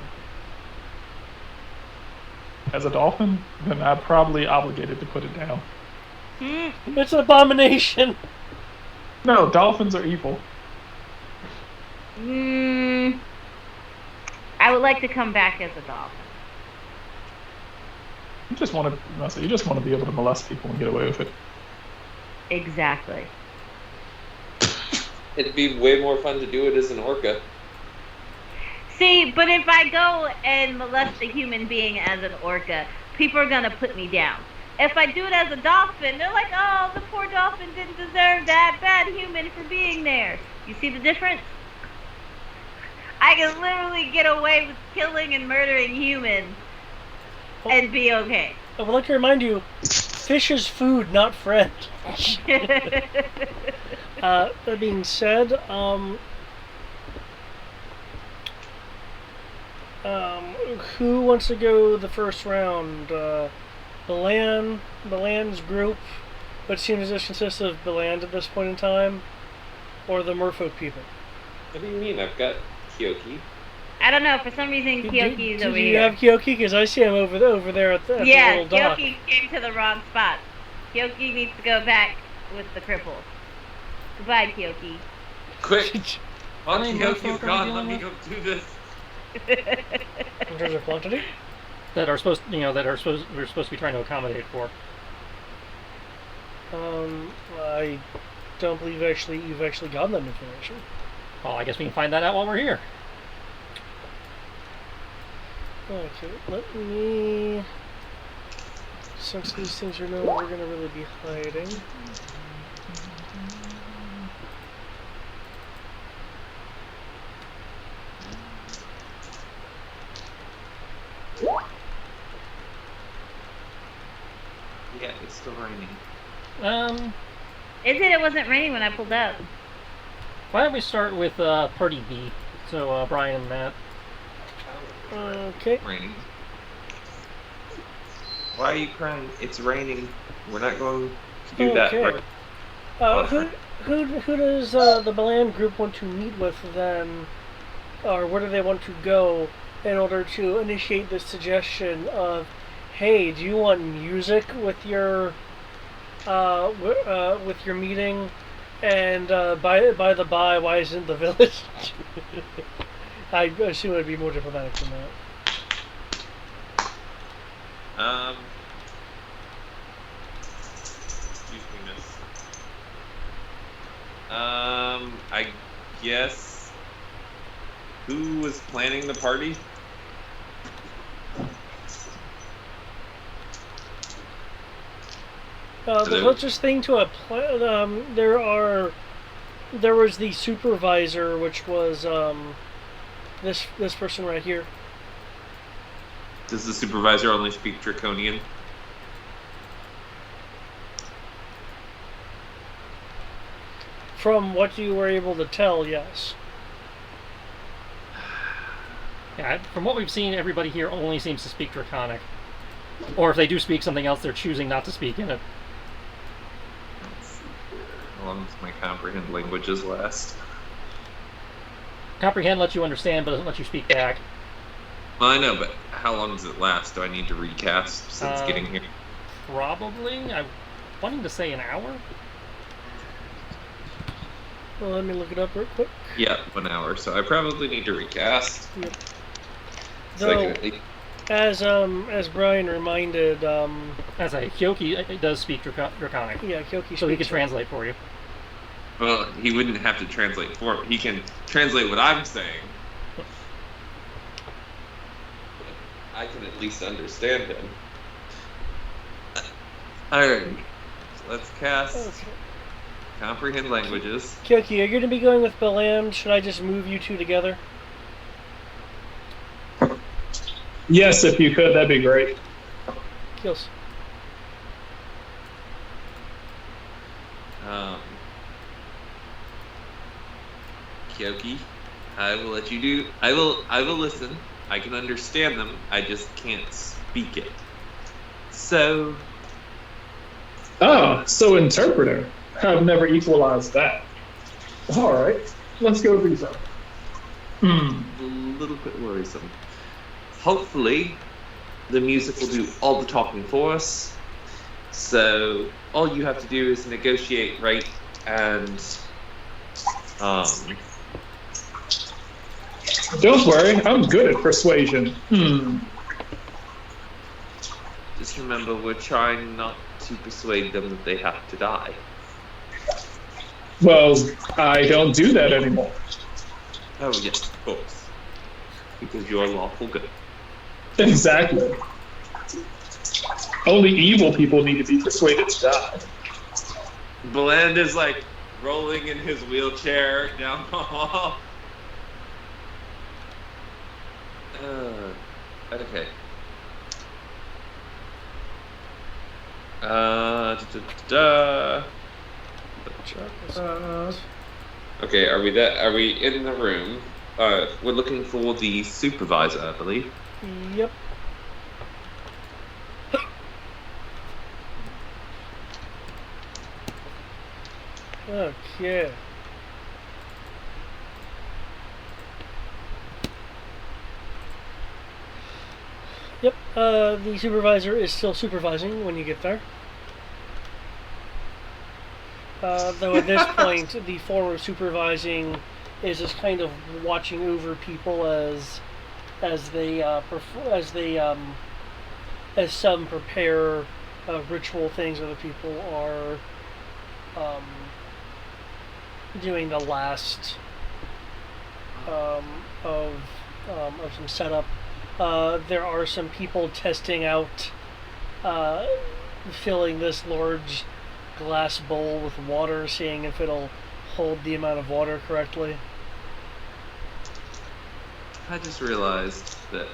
as a dolphin, then I'm probably obligated to put it down. It's an abomination. No, dolphins are evil. I would like to come back as a dolphin. You just want to be able to molest people and get away with it. Exactly. It'd be way more fun to do it as an orca. See, but if I go and molest a human being as an orca, people are gonna put me down. If I do it as a dolphin, they're like, oh, the poor dolphin didn't deserve that bad human for being there. You see the difference? I can literally get away with killing and murdering humans and be okay. I would like to remind you, fish is food, not friend. That being said, who wants to go the first round? Beland's group, which seems to consist of Beland at this point in time, or the merfolk people? What do you mean? I've got Kyoki. I don't know. For some reason, Kyoki's over here. Do you have Kyoki? Because I see him over there at the little dock. Kyoki came to the wrong spot. Kyoki needs to go back with the cripples. Goodbye, Kyoki. Quick! While Kyoki's gone, let me go do this. In terms of quantity? We're supposed to be trying to accommodate for. I don't believe you've actually gotten that information. Well, I guess we can find that out while we're here. Okay, let me... Since these things are no longer going to really be hiding... Yeah, it's still raining. It wasn't raining when I pulled up. Why don't we start with Party B? So Brian and Matt. Okay. Raining. Why are you crying? It's raining. We're not going to do that. Okay. Who does the Balan group want to meet with then, or where do they want to go in order to initiate this suggestion of, hey, do you want music with your meeting? And by the by, why isn't the village? I assume it would be more diplomatic than that. Excuse me, miss. I guess. Who was planning the party? The closest thing to a there was the supervisor, which was this person right here. Does the supervisor only speak Draconian? From what you were able to tell, yes. Yeah, from what we've seen, everybody here only seems to speak Draconic. Or if they do speak something else, they're choosing not to speak in it. Let's see here. How long does my comprehend languages last? Comprehend lets you understand, but doesn't let you speak back. Well, I know, but how long does it last? Do I need to recast since getting here? Probably. I'm wanting to say an hour. Well, let me look it up real quick. Yeah, 1 hour. So I probably need to recast. Yep. So I can at least... As Brian reminded, As a Kyoki does speak Draconic. yeah, Kyoki. So he can translate for you. Well, he wouldn't have to translate for me. He can translate what I'm saying. I can at least understand him. Alright. So let's cast comprehend languages. Kyoki, are you going to be going with Balam? Should I just move you two together? Yes, if you could, that'd be great. Kills. Kyoki, I will let you do. I will listen. I can understand them. I just can't speak it. So. So interpreter. I've never equalized that. All right, let's go through some. A little bit worrisome. Hopefully, the music will do all the talking for us. So all you have to do is negotiate, right? And Don't worry, I'm good at persuasion. Just remember, we're trying not to persuade them that they have to die. Well, I don't do that anymore. Oh yes, of course. Because you're lawful good. Exactly. Only evil people need to be persuaded to die. Bland is like rolling in his wheelchair down the hall. Okay. Okay, are we in the room? We're looking for the supervisor, I believe. Yep. Okay. Yep, the supervisor is still supervising when you get there. Though at this point, the former supervising is just kind of watching over people as some prepare ritual things, other people are doing the last of some setup. There are some people testing out filling this large glass bowl with water, seeing if it'll hold the amount of water correctly. I just realized that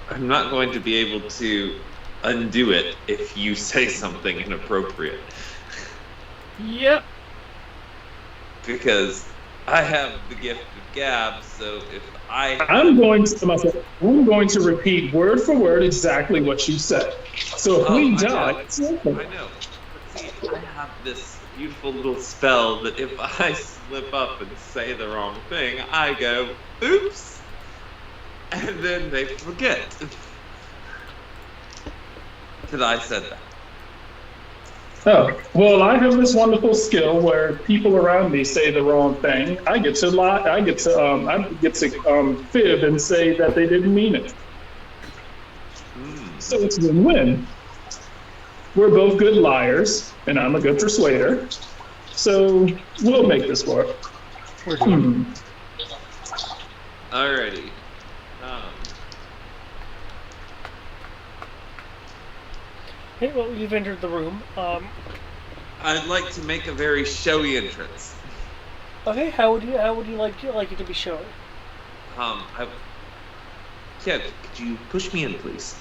I'm not going to be able to undo it if you say something inappropriate. Yep. Because I have the gift of gab, so if I'm going to repeat word for word exactly what you said. So if we die, I know. But see, I have this beautiful little spell that if I slip up and say the wrong thing, I go, oops, and then they forget that I said that. Oh, well, I have this wonderful skill where people around me say the wrong thing. I get to lie. I get to fib and say that they didn't mean it. So it's win-win. We're both good liars, and I'm a good persuader. So we'll make this work. We're doing Alrighty. Okay, well, you've entered the room. I'd like to make a very showy entrance. Okay, how would you like it to be shown? Kid, could you push me in, please?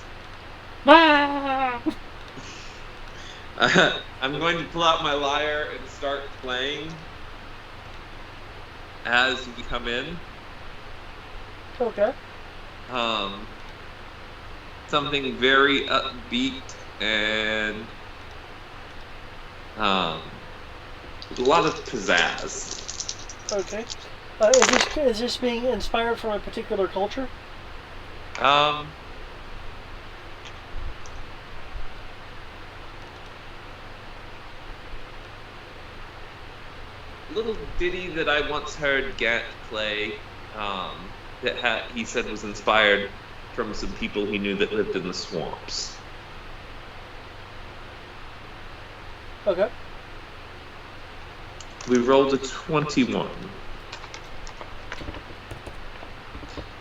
Ah! I'm going to pull out my lyre and start playing as we come in. Okay. Something very upbeat and a lot of pizzazz. Okay. Is this being inspired from a particular culture? Little ditty that I once heard Gant play that he said was inspired from some people he knew that lived in the swamps. Okay. We rolled a 21.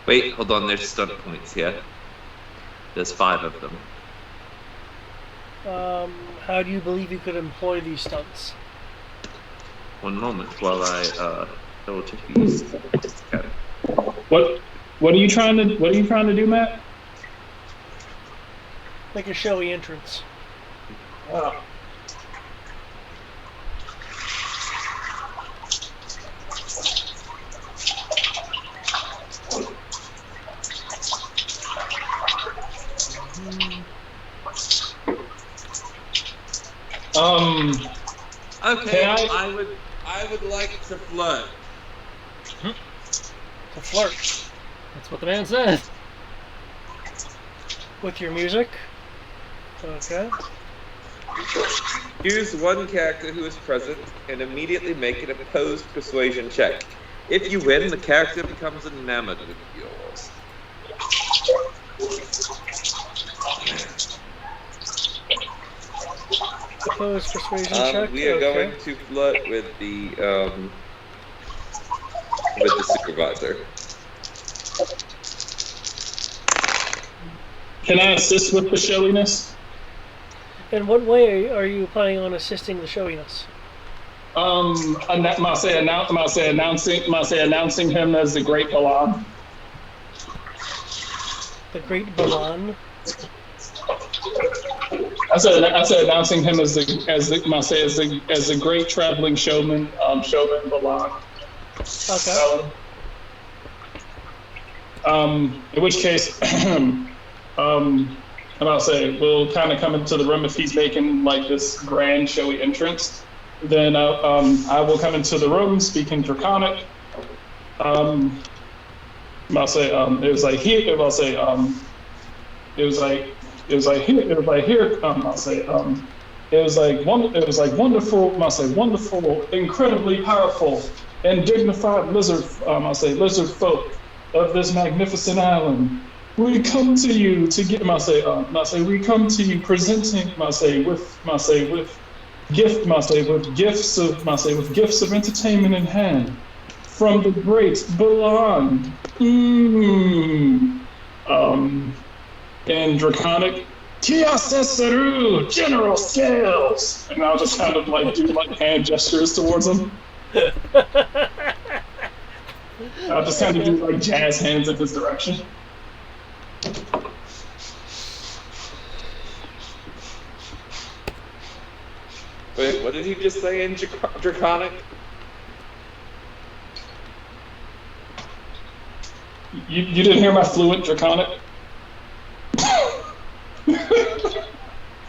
Wait, hold on, there's stunt points here. There's 5 of them. How do you believe you could employ these stunts? One moment while I double check these. Okay. What are you trying to do, Matt? Like a showy entrance. Okay, I would like to flirt. To flirt. That's what the man said. With your music? Okay. Choose one character who is present and immediately make an opposed persuasion check. If you win, the character becomes enamored with yours. Opposed persuasion check? We are going to flirt with the supervisor. Can I assist with the showiness? In what way are you planning on assisting the showiness? Might say announcing him as the Great Balan. The Great Balan? I said announcing him as the great traveling showman, showman Balan. Okay. In which case, I'll say we'll kind of come into the room if he's making like this grand showy entrance. Then I will come into the room speaking Draconic. I'll say it was like here. I'll say it was like here. I'll say it was like wonderful. I'll say wonderful, incredibly powerful and dignified lizard. I'll say lizard folk of this magnificent island. We come to you to get. We come to you presenting. With gifts of entertainment in hand from the great Balan. In Draconic, Tia Seseru, General Scales, and I'll just kind of like do like hand gestures towards him. I'll just kind of do like jazz hands in his direction. Wait, what did he just say in Draconic? You didn't hear my fluent Draconic?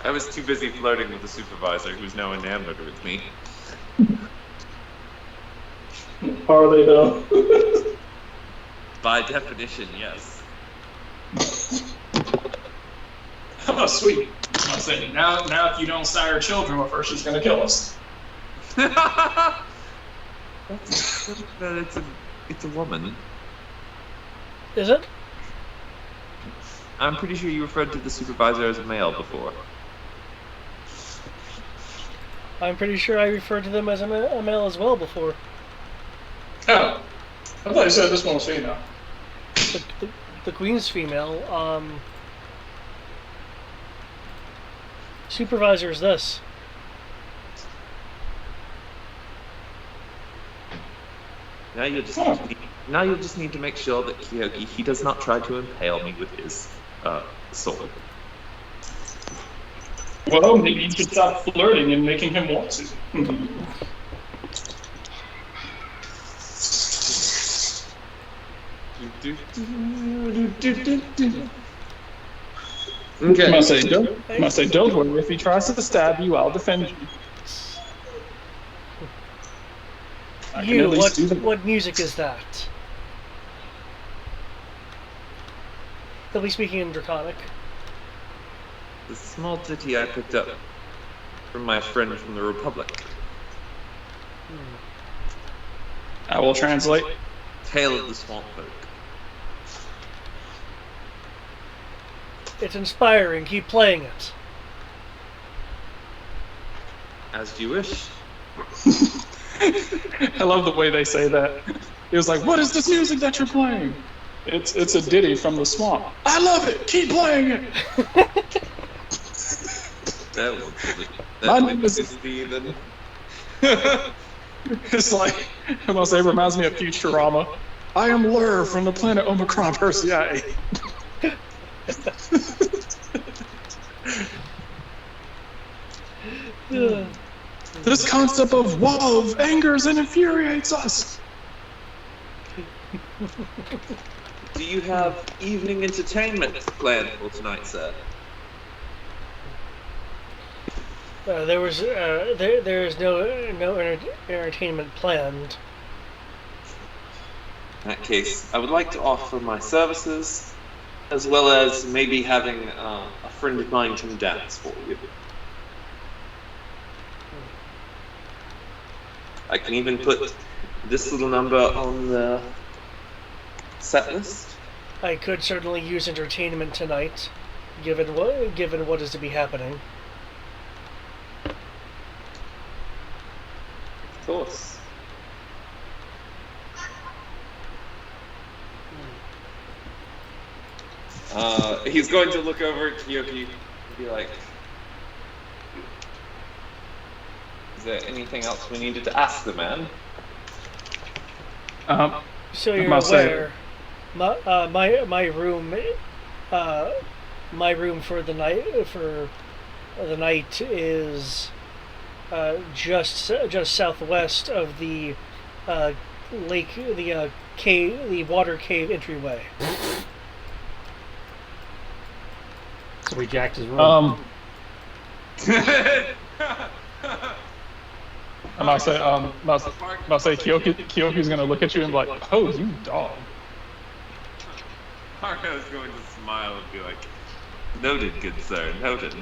I was too busy flirting with the supervisor, who's now enamored with me. Are they though? By definition, yes. Oh, sweet. I say now if you don't sire children, well, first she's gonna kill us. It's a woman. Is it? I'm pretty sure you referred to the supervisor as a male before. I'm pretty sure I referred to them as a male as well before. Oh, I thought you said this one was female. The queen's female. Supervisor is this. Now you'll just need to make sure that Kyoki, he does not try to impale me with his sword. Well, maybe you should stop flirting and making him want to. Okay. Must say, don't worry. If he tries to stab you, I'll defend you. I can at least do that. What music is that? They'll be speaking in Draconic. The small ditty I picked up from my friend from the Republic. I will translate. Tale of the Swamp Folk. It's inspiring. Keep playing it. As you wish. I love the way they say that. It was like, what is this music that you're playing? It's a ditty from the swamp. I love it. Keep playing it. That was Steven. It's like, I must say, it reminds me of Futurama. I am Lur from the planet Omicron Persei. This concept of love angers and infuriates us. Do you have evening entertainment planned for tonight, sir? There is no entertainment planned. In that case, I would like to offer my services, as well as maybe having a friend of mine come dance for you. I can even put this little number on the set list. I could certainly use entertainment tonight, given what is to be happening. Of course. He's going to look over at Kyoki and be like, is there anything else we needed to ask the man? So you're aware, my room for the night is just southwest of the lake, the cave, the water cave entryway. So we jacked his room. I'm about to say Kyoki's gonna look at you and be like, oh, you dog. Marco's going to smile and be like, noted, good sir, noted.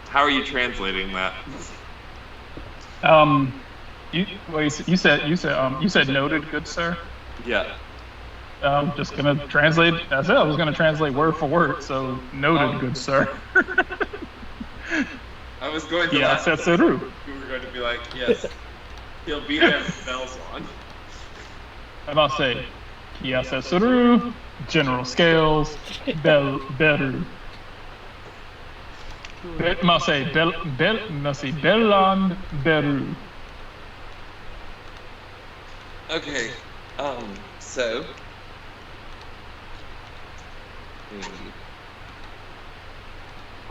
How are you translating that? You said noted, good sir. Yeah. I'm just gonna translate. I said I was gonna translate word for word. So noted, good sir. I was going to. Yeah, that's true. You were going to be like, yes, he'll be there with bells on. I'm about to say, Kiasetsu, general scales, better. Must say Belland Beru. Okay, so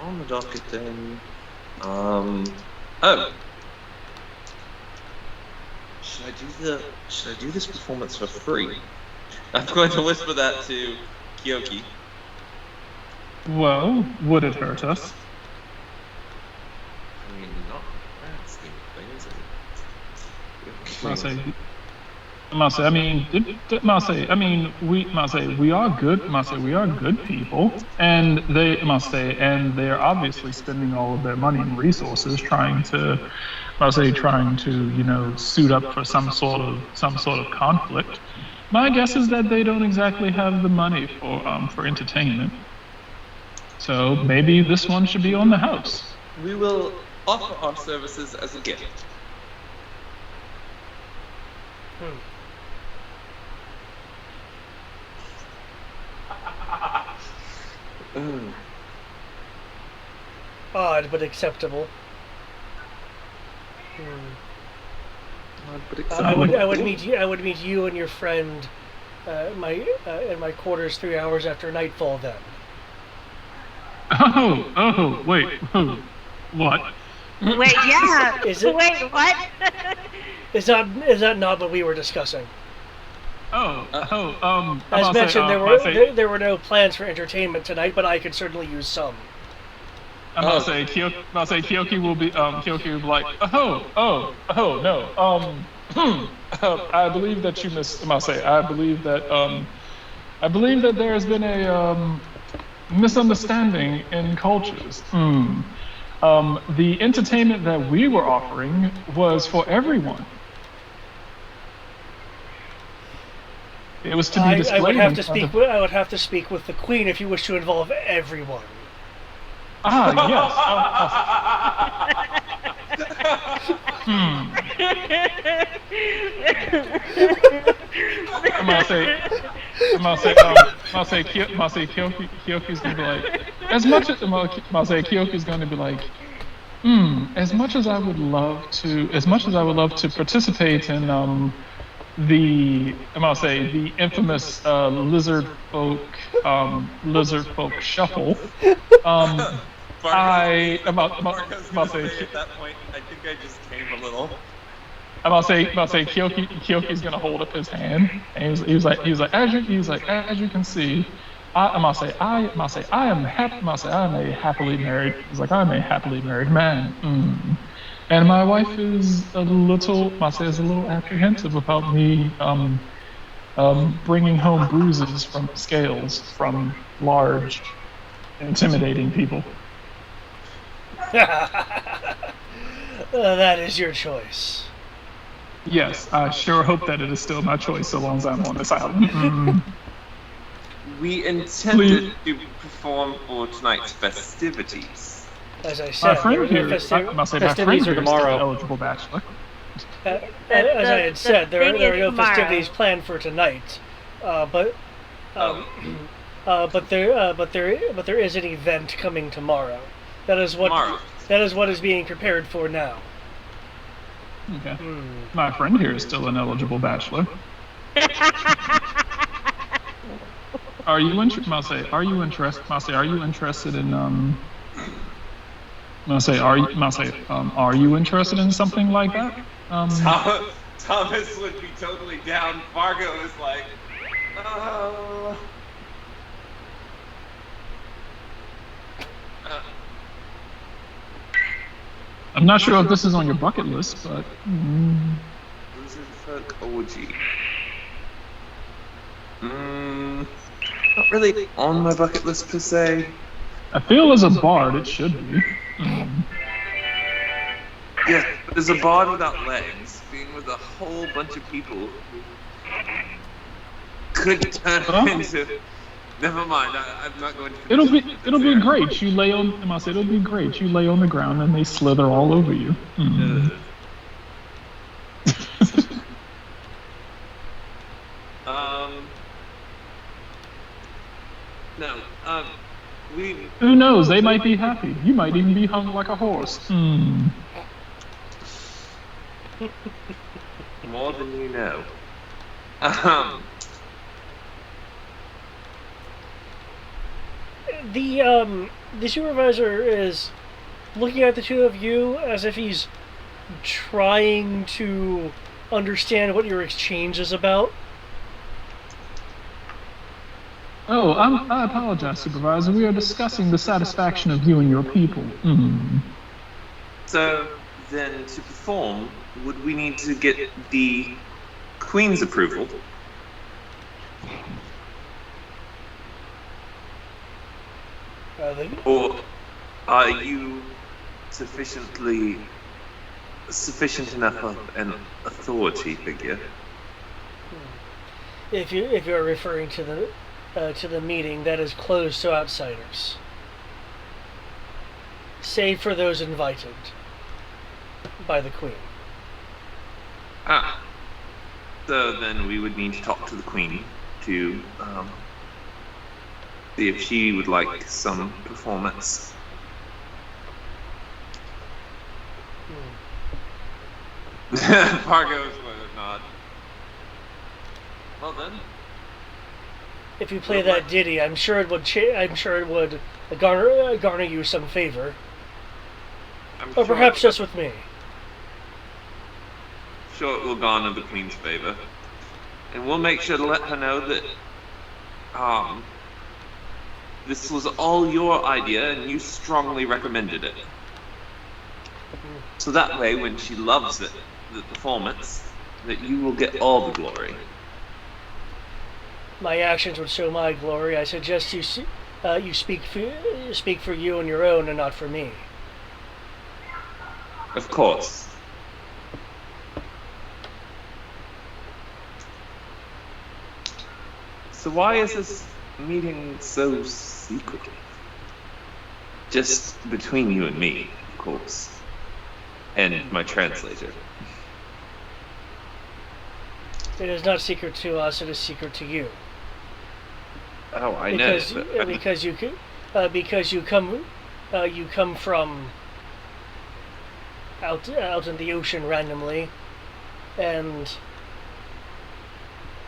on the docket then. Should I do this performance for free? I'm going to whisper that to Kyoki. Well, would it hurt us? I mean, not that scheme of things. We are good. We are good people, and they are obviously spending all of their money and resources trying to, suit up for some sort of conflict. My guess is that they don't exactly have the money for entertainment. So maybe this one should be on the house. We will offer our services as a gift. Odd but acceptable. Odd but I would acceptable. I would meet you and your friend in my quarters 3 hours after nightfall then. Wait, what? Wait, yeah. Is it- Wait, what? Is that not what we were discussing? As mentioned, there were no plans for entertainment tonight, but I could certainly use some. Kyoki will be like, no. I believe that you missed. I believe that there has been a misunderstanding in cultures. The entertainment that we were offering was for everyone. It was to be displayed. I would have to speak with the queen if you wish to involve everyone. Yes. Kyoki's gonna be like, as much as Kyoki's gonna be like, as much as I would love to participate in the infamous lizard folk shuffle. Marco's gonna say at that point, I think I just came a little. Kyoki's gonna hold up his hand, and he was like, as you can see, I am a happily married. He's like, I'm a happily married man. And my wife is a little apprehensive about me bringing home bruises from scales from large, intimidating people. That is your choice. Yes, I sure hope that it is still my choice so long as I'm on this island. We intended to perform for tonight's festivities. As I My said, friend here, festivities are tomorrow. Eligible bachelor. as I had said, there thing are is no tomorrow. festivities planned for tonight, but there is an event coming tomorrow. That is what is being prepared for now. Okay. My friend here is still an eligible bachelor. Are you interested in are you interested in something like that? Thomas would be totally down. Fargo is like, I'm not sure if this is on your bucket list, but Lizard Folk orgy. Not really on my bucket list per se. I feel as a bard it should be. Yeah, but as a bard without legs, being with a whole bunch of people could turn into. Never mind. I'm not going to. It'll be great. You lay on. It'll be great. You lay on the ground and they slither all over you. No. Who knows? They might be happy. You might even be hung like a horse. More than you know. the supervisor is looking at the two of you as if he's trying to understand what your exchange is about. Oh, I apologize, Supervisor. We are discussing the satisfaction of you and your people. So then, to perform, would we need to get the Queen's approval? Or are you sufficient enough of an authority figure? If you're referring to the meeting, that is closed to outsiders, save for those invited by the Queen. So then we would need to talk to the Queen to see if she would like some performance. Fargo's nod. Well then. If you play that ditty, I'm sure it would garner you some favor, or perhaps just with me. Sure, it will garner the Queen's favor, and we'll make sure to let her know that this was all your idea and you strongly recommended it. So that way, when she loves it, the performance, that you will get all the glory. My actions would show my glory. I suggest you speak for you and your own, and not for me. Of course. So why is this meeting so secretive? Just between you and me, of course. And my translator. It is not secret to us, it is secret to you. Oh, I know. Because you come from out in the ocean randomly, and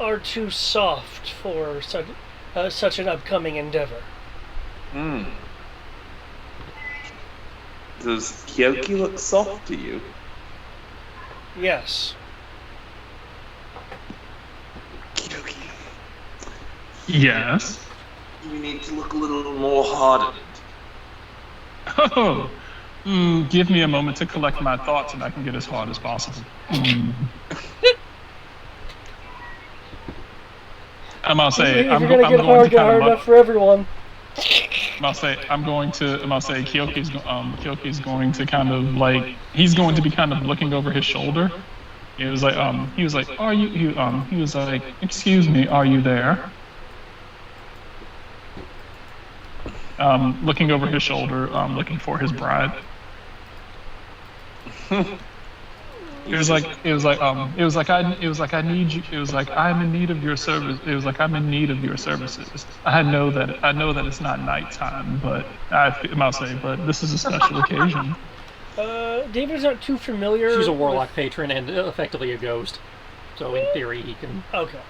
are too soft for such an upcoming endeavor. Does Kyoki look soft to you? Yes. Kyoki, Yes. you need to look a little more hardened. Oh, give me a moment to collect my thoughts, and I can get as hard as possible. I'm gonna say, If you're gonna get hard enough for everyone. I'm gonna say, Kyoki's going to kind of like, he's going to be kind of looking over his shoulder. He was like, are you? He was like, excuse me, are you there? Looking over his shoulder, looking for his bride. It was like I need you. It was like I'm in need of your service. It was like I'm in need of your services. I know that it's not nighttime, but but this is a special occasion. David's not too familiar. She's a warlock patron and effectively a ghost, so in theory he can. Okay.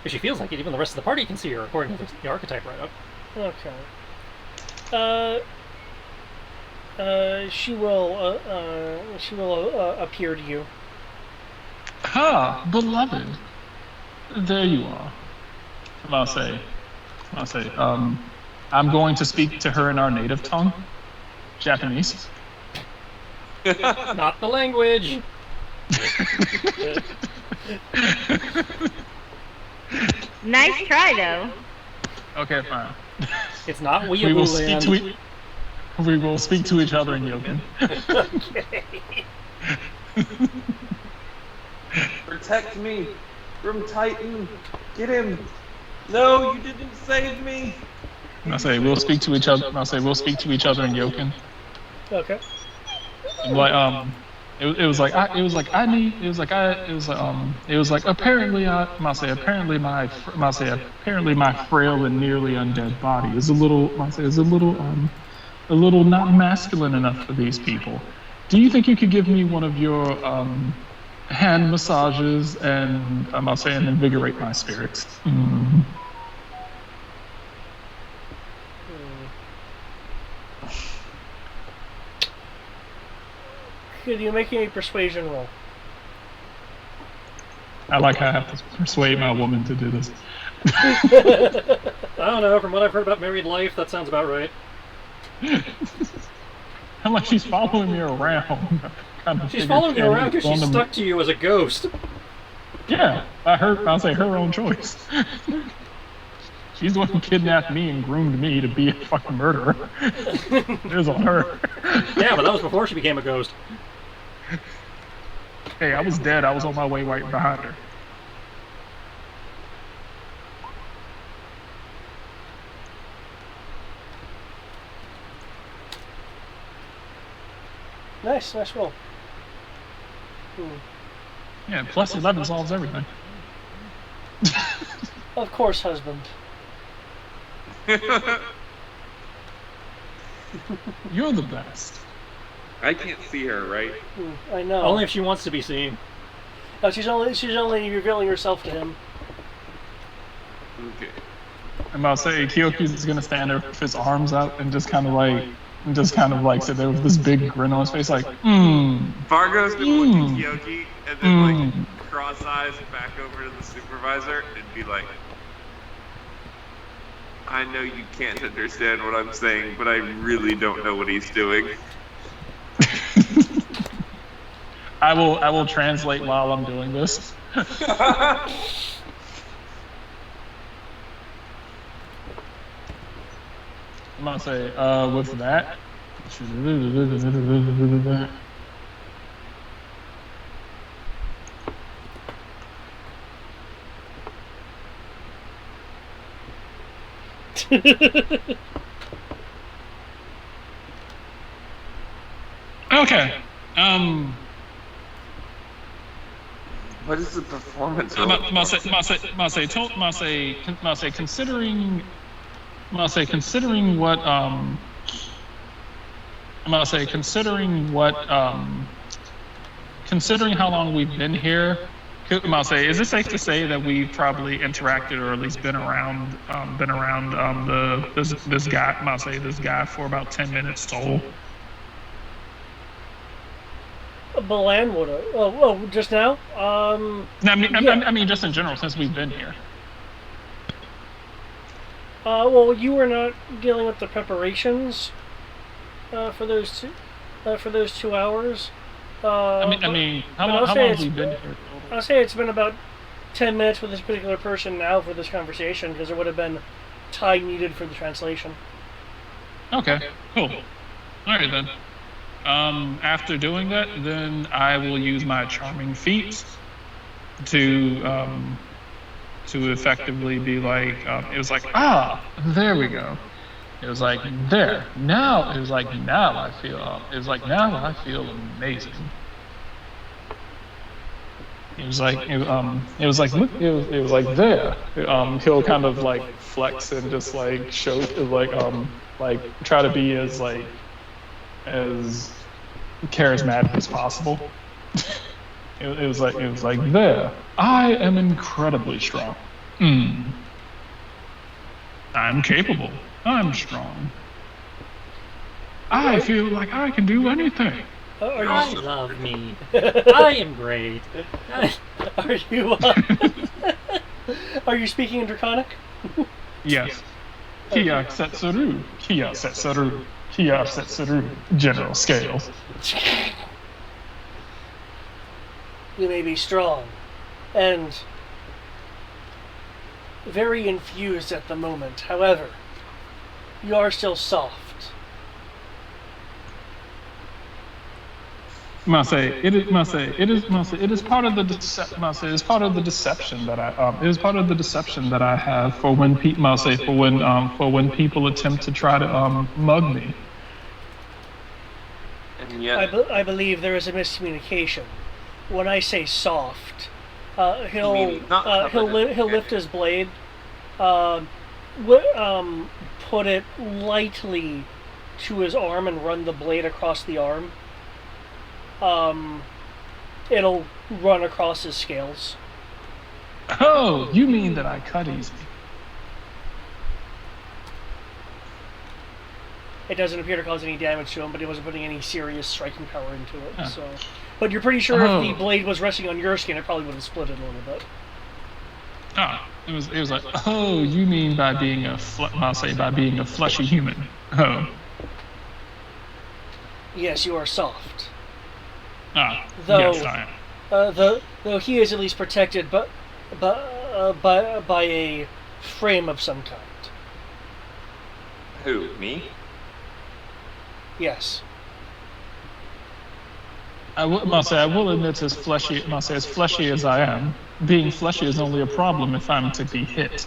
If she feels like it, even the rest of the party can see her, according to the archetype write-up. Okay. She will appear to you. Ah, beloved. There you are. I'll say, I'm going to speak to her in our native tongue, Japanese. Not the language. Nice try, though. Okay, fine. It's not We will speak to each other in Yokin. Protect me from Titan. Get him. No, you didn't save me. I'll say we'll speak to each other. I'll say we'll speak to each other in Yokin. Okay. Like apparently my frail and nearly undead body is a little not masculine enough for these people. Do you think you could give me one of your hand massages and invigorate my spirits? Could you make a persuasion roll? I like how I have to persuade my woman to do this. I don't know. From what I've heard about married life, that sounds about right. I'm like, she's following me around. She's following you around because she's stuck to you as a ghost. Yeah, I'll say her own choice. She's the one who kidnapped me and groomed me to be a fucking murderer. It was on her. Yeah, but that was before she became a ghost. Hey, I was dead. I was on my way right behind her. Nice roll. Yeah, plus 11 solves everything. Of course, husband. You're the best. I can't see her, right? I know. Only if she wants to be seen. No, she's only revealing herself to him. Okay. I'm about to say, Kyoku's gonna stand there with his arms out and just kind of like sit there with this big grin on his face, like, Fargo's gonna look at Kyoki and then like cross eyes back over to the supervisor and be like, I know you can't understand what I'm saying, but I really don't know what he's doing. I will translate while I'm doing this. I'm gonna say, with that. Okay. What is the performance? Considering how long we've been here, is it safe to say that we've probably interacted or at least been around this guy for about 10 minutes total? Balan would have. Oh, just now? I mean, just in general, since we've been here. Well, you were not dealing with the preparations for those 2 hours. How long have we been here? I'll say it's been about 10 minutes with this particular person now for this conversation, because there would have been time needed for the translation. Okay, cool. All right then. After doing that, then I will use my charming feat to effectively be like, it was like, there we go. It was like, there. Now, it was like, now I feel amazing. It was like, there. He'll kind of like flex and just like show, like try to be as charismatic as possible. It was like there. I am incredibly strong. I'm capable. I'm strong. I feel like I can do anything. I love me. I am great. Are you speaking in Draconic? Yes. Kia Setsuru. Kia Setsuru. Kia Setsuru. General scales. You may be strong and very infused at the moment. However, you are still soft. It is part of the deception that I have for when people attempt to try to mug me. And yet, I believe there is a miscommunication. When I say soft, he'll lift his blade, put it lightly to his arm and run the blade across the arm. It'll run across his scales. Oh, you mean that I cut easy? it doesn't appear to cause any damage to him, but he wasn't putting any serious striking power into it. Huh. So, but you're pretty sure Oh. if the blade was resting on your skin, it probably would have split it a little bit. Ah, it was like, oh, you mean by being I'll say by being a fleshy human. Oh. Yes, you are soft. Ah, Though- yes, I am. Though he is at least protected, by a frame of some kind. Who? Me? Yes. I will admit, as fleshy as I am, being fleshy is only a problem if I'm to be hit.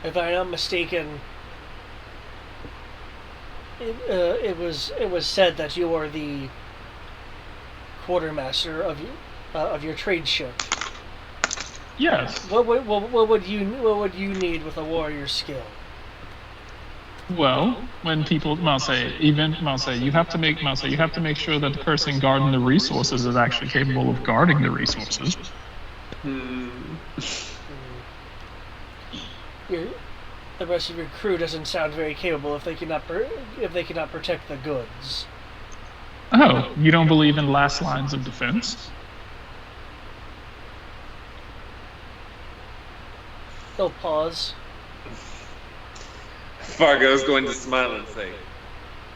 If I'm not mistaken, it was said that you are the quartermaster of your trade ship. Yes. What would you need with a warrior skill? Well, when people, you have to make sure that the person guarding the resources is actually capable of guarding the resources. The rest of your crew doesn't sound very capable if they cannot protect the goods. Oh, you don't believe in last lines of defense? They'll pause. Fargo's going to smile and say,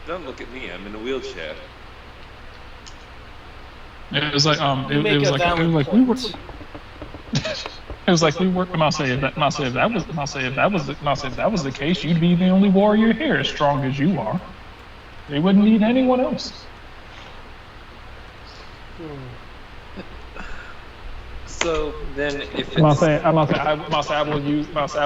"Don't look at me. I'm in a wheelchair." It was like You make a valid we were. point. It was like we worked. If that was the case, you'd be the only warrior here, as strong as you are. They wouldn't need anyone else. So then, if it's... I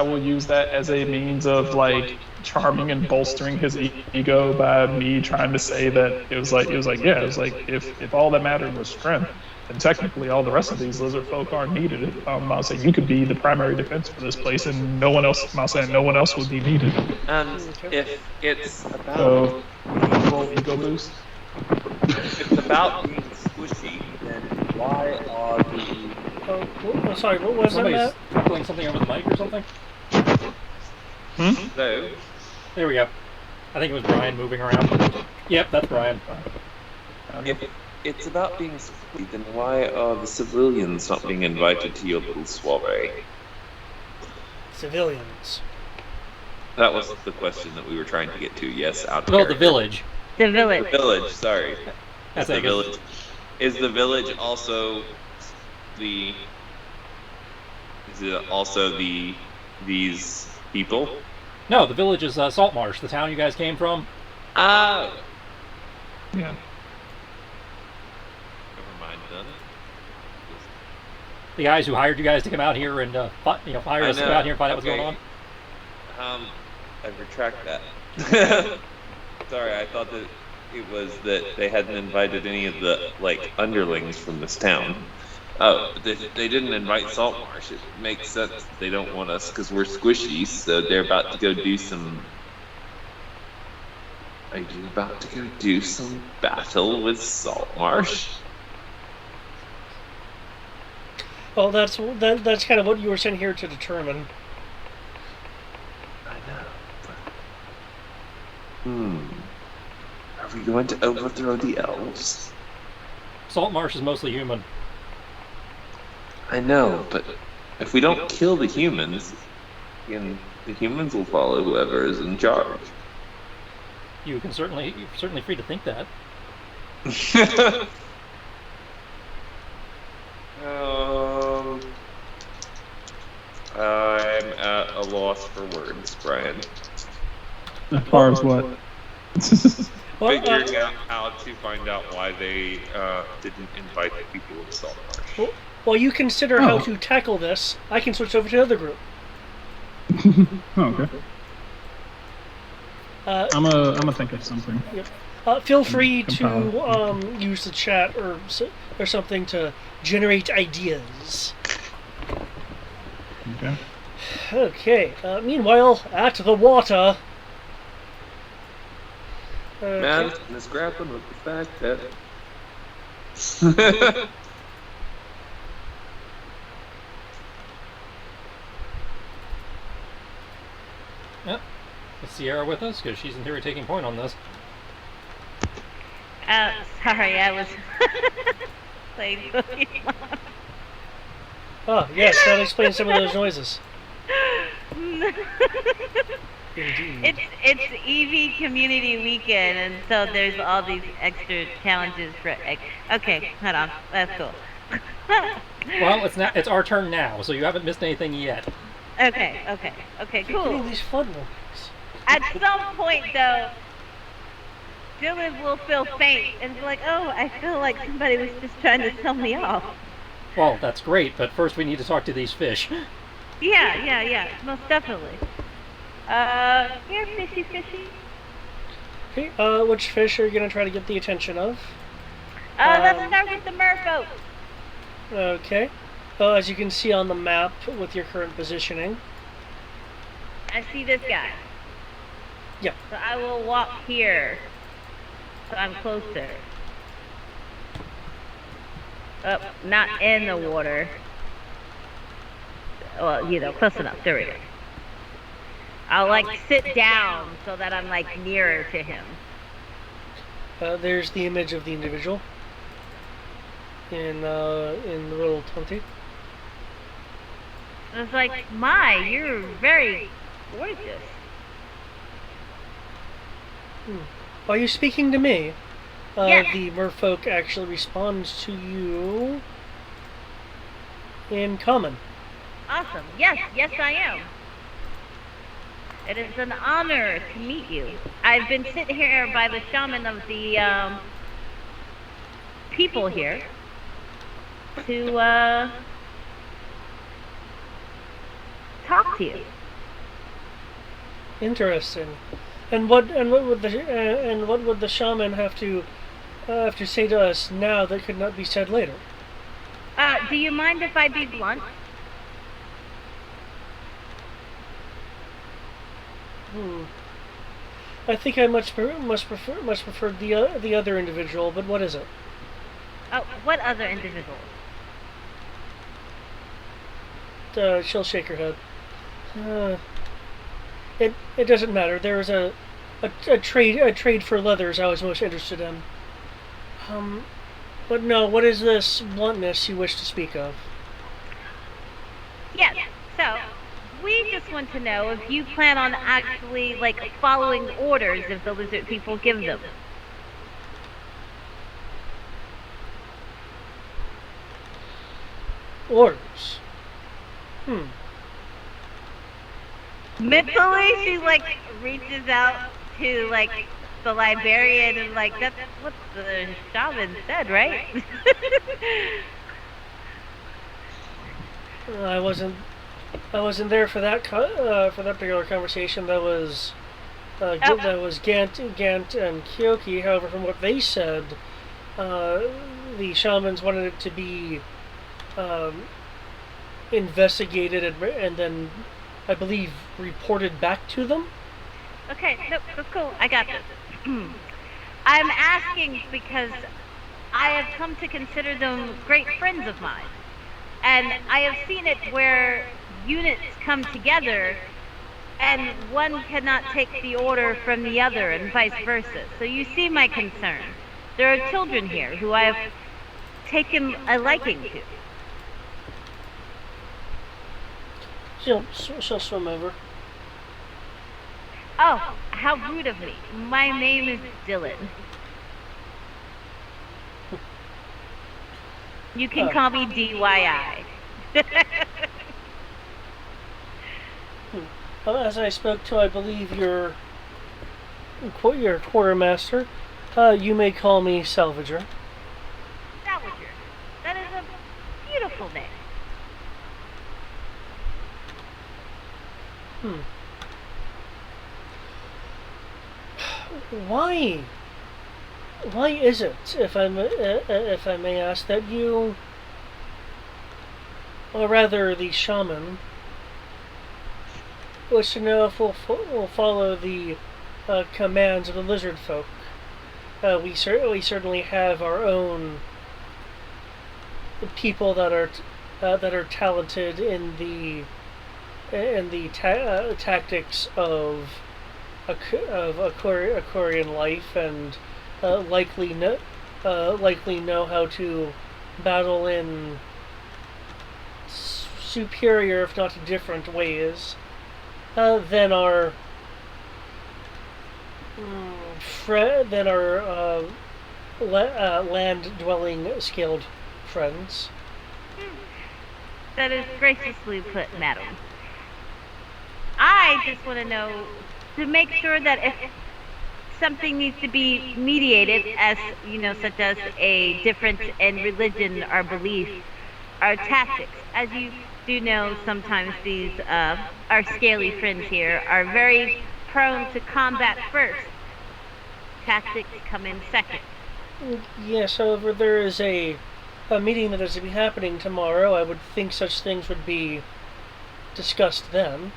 will use that as a means of like charming and bolstering his ego by me trying to say that if all that mattered was strength, then technically all the rest of these lizard folk aren't needed. I'll say you could be the primary defense for this place, and no one else would be needed. And if it's about... So, roll ego boost. If it's about being squishy, then why are the... Oh, sorry, what was Somebody's that? crackling something over the mic or something? So, There we go. I think it was Brian moving around. Yep, that's Brian. if it's about being squishy, then why are the civilians not being invited to your little soiree? Civilians. That was the question that we were trying to get to. Yes, out of Well, the character. village. The village. Village, sorry. That's the it. village. Is the village also the... Is it also these people? No, the village is Saltmarsh, the town you guys came from. Ah! Yeah. Never mind then. The guys who hired you guys to come out here and hire us to come out here and find out what's going on. I retract that. Sorry, I thought that it was that they hadn't invited any of the underlings from this town. Oh, but they didn't invite Saltmarsh. It makes sense that they don't want us because we're squishy, so they're about to go do some... Are you about to go do some battle with Saltmarsh? Well, that's kind of what you were sent here to determine. I know, but... Are we going to overthrow the elves? Saltmarsh is mostly human. I know, but if we don't kill the humans, then the humans will follow whoever is in charge. You're certainly free to think that. I'm at a loss for words, Brian. As far as what? Well, Figuring out how to find out why they didn't invite the people of Saltmarsh. while you consider how to tackle this, I can switch over to the other group. Okay. I'm gonna think of something. Feel free Compile. to use the chat or something to generate ideas. Okay. Okay. Meanwhile, at the water. Man, let's grappling with the fact that Yep. Is Sierra with us? Because she's in theory taking point on this. Sorry, I was playing Pokemon. Oh, yes, that explains some of those noises. Indeed. It's EV Community Weekend, and so there's all these extra challenges for. Okay, hold on, that's cool. Well, it's our turn now, so you haven't missed anything yet. Okay, Keep cool. getting these flood warnings. At some point, though, Dylan will feel faint and be like, "Oh, I feel like somebody was just trying to tell me off." Well, that's great, but first we need to talk to these fish. Yeah, most definitely. Here, fishy. Okay, which fish are you going to try to get the attention of? Let's start with the merfolk. Okay. As you can see on the map with your current positioning. I see this guy. Yeah. So I will walk here. So I'm closer. Oh, not in the water. Well, close enough. There we go. I'll sit down so that I'm nearer to him. There's the image of the individual in the little 20. It's you're very gorgeous. Are you speaking to me? Yes. The merfolk actually responds to you in common. Awesome. Yes, I am. It is an honor to meet you. I've been sitting here by the shaman of the people here to talk to you. Interesting. And what would the shaman have to say to us now that could not be said later? Do you mind if I be blunt? I think I much prefer the other individual, but what is it? Oh, what other individual? She'll shake her head. It doesn't matter. There was a trade for leathers I was most interested in. But no, what is this bluntness you wish to speak of? Yes. So, we just want to know if you plan on actually following orders if the lizard people give them. Orders. Mentally, she reaches out to the librarian and that's what the shaman said, right? I wasn't there for that particular conversation. That was that was Gant and Kyoki. However, from what they said, the shamans wanted it to be investigated and then, I believe, reported back to them. Okay, nope, that's cool. I got this. I'm asking because I have come to consider them great friends of mine. And I have seen it where units come together and one cannot take the order from the other and vice versa. So you see my concern. There are children here who I have taken a liking to. She'll swim over. Oh, how rude of me. My name is Dylan. You can call me DYI. As I spoke to, I believe, your quartermaster, you may call me Salvager. Salvager. That is a beautiful name. Why is it, if I may ask, that you, or rather the shaman, wish to know if we'll follow the commands of the lizard folk? We certainly have our own people that are talented in the tactics of Aquarian life, and likely know how to battle in superior, if not different, ways than our land-dwelling scaled friends. That is graciously put, madam. I just want to know, to make sure that if something needs to be mediated, as such as a difference in religion or belief, or tactics, as you do know, sometimes these our scaly friends here are very prone to combat first. Tactics come in second. Yes, however, there is a meeting that is to be happening tomorrow. I would think such things would be discussed then,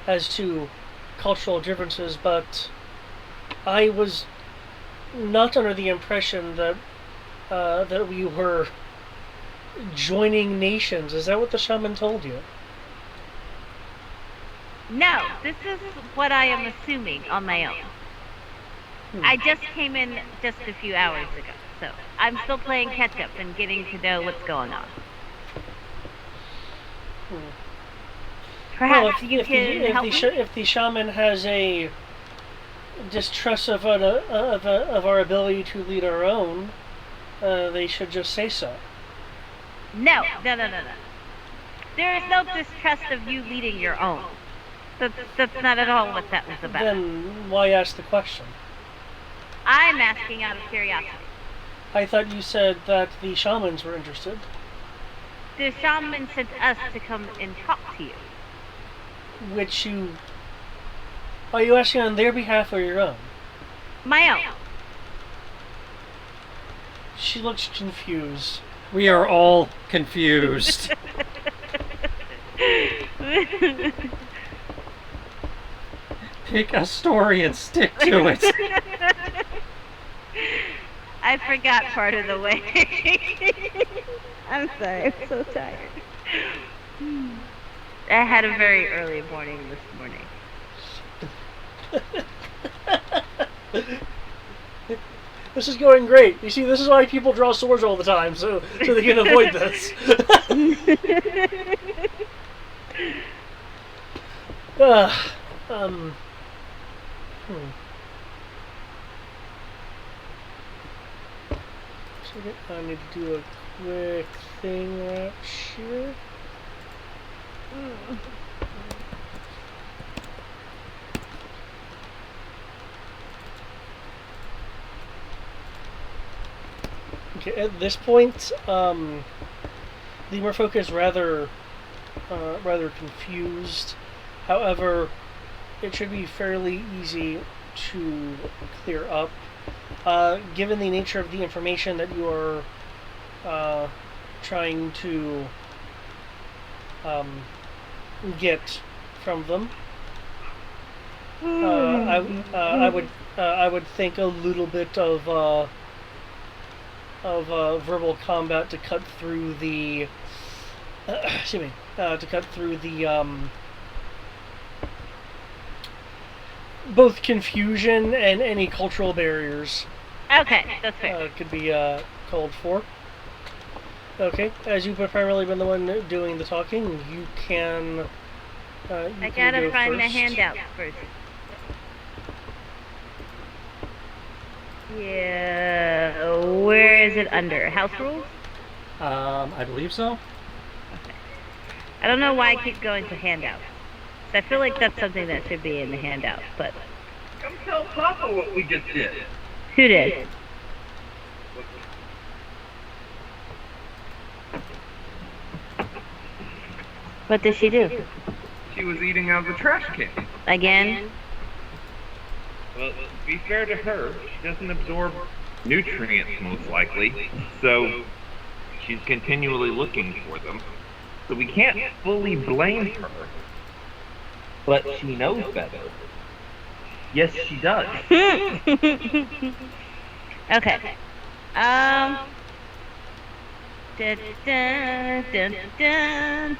as to cultural differences, but I was not under the impression that that we were joining nations. Is that what the shaman told you? No, this is what I am assuming on my own. I just came in just a few hours ago, so I'm still playing catch up and getting to know what's going on. Perhaps you can help me? If the shaman has a distrust of our ability to lead our own, they should just say so. No. There is no distrust of you leading your own. That's not at all what that was about. Then why ask the question? I'm asking out of curiosity. I thought you said that the shamans were interested. The shaman sent us to come and talk to you. Which you... Are you asking on their behalf or your own? My own. She looks confused. We are all confused. Pick a story and stick to it. I forgot part of the way. I'm sorry, I'm so tired. I had a very early morning this morning. This is going great. You see, this is why people draw swords all the time, so they can avoid this. So I need to do a quick thing right here. Okay, at this point, the Merfolk is rather confused. However, it should be fairly easy to clear up, given the nature of the information that you are trying to get from them. I would think a little bit of verbal combat to cut through the both confusion and any cultural barriers. Okay, that's fair. Could be called for. Okay, as you've primarily been the one doing the talking, you can. I gotta find the handouts first. Yeah, where is it under? House rules? I believe so. Okay. I don't know why I keep going to handouts. I feel like that's something that should be in the handout, but... Come tell Papa what we just did. Who did? What did she do? She was eating out of the trash can. Again? Well, to be fair to her, she doesn't absorb nutrients most likely, so she's continually looking for them. So we can't fully blame her. But she knows better. Yes, she does. Okay. Dun, dun, dun, dun,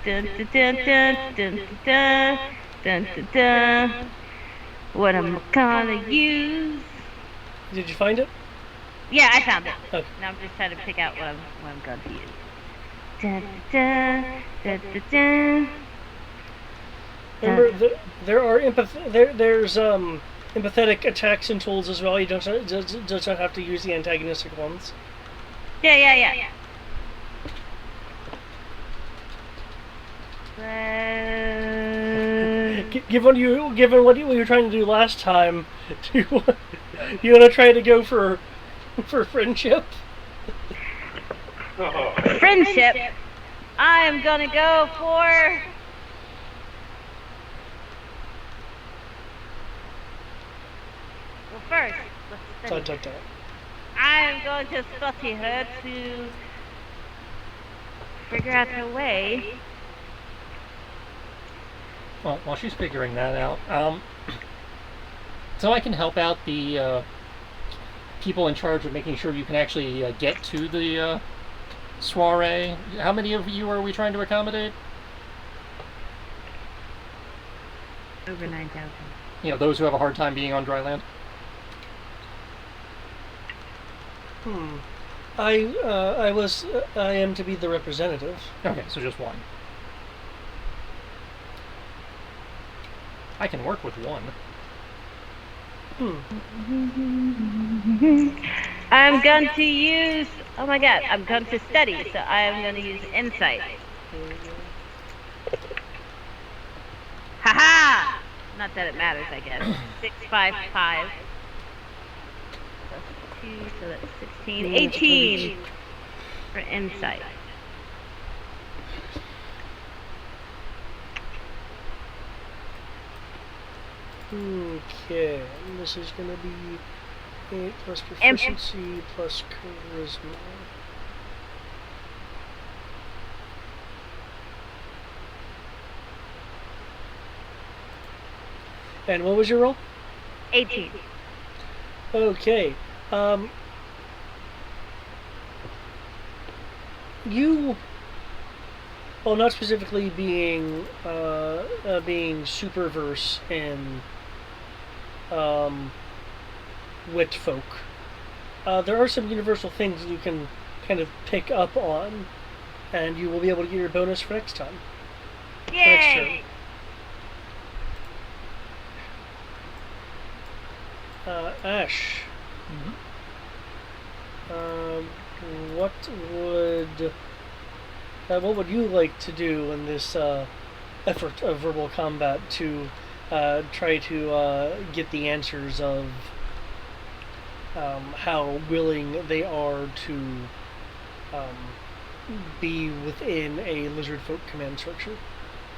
dun, dun, dun, dun, dun, dun, dun, dun, dun. What am I gonna use? Did you find it? Yeah, I found it. Okay. Now I'm just trying to pick out what I'm going to use. Dun, dun, dun, dun, dun. Remember, there are there's empathetic attacks and tools as well. You don't have to use the antagonistic ones. Yeah. Given what you were trying to do last time, do you want to try to go for friendship? Friendship. I'm gonna go for. Well, first, let's study. I'm going to study her to figure out her way. Well, while she's figuring that out, so I can help out the people in charge of making sure you can actually get to the soiree. How many of you are we trying to accommodate? Over 9,000. You know, those who have a hard time being on dry land. I am to be the representative. Okay, so just one. I can work with one. I'm going to use. Oh my god, I'm going to study, so I am going to use insight. Haha! Not that it matters, I guess. 655 plus 2, so that's 16. 18 for insight. Okay, this is going to be 8 plus proficiency plus charisma. And what was your roll? 18. Okay. You, well, not specifically being super verse in wit folk. There are some universal things you can kind of pick up on, and you will be able to get your bonus for next time. Next turn. Yay! Ash. What would you like to do in this effort of verbal combat to try to get the answers of how willing they are to be within a lizard folk command structure?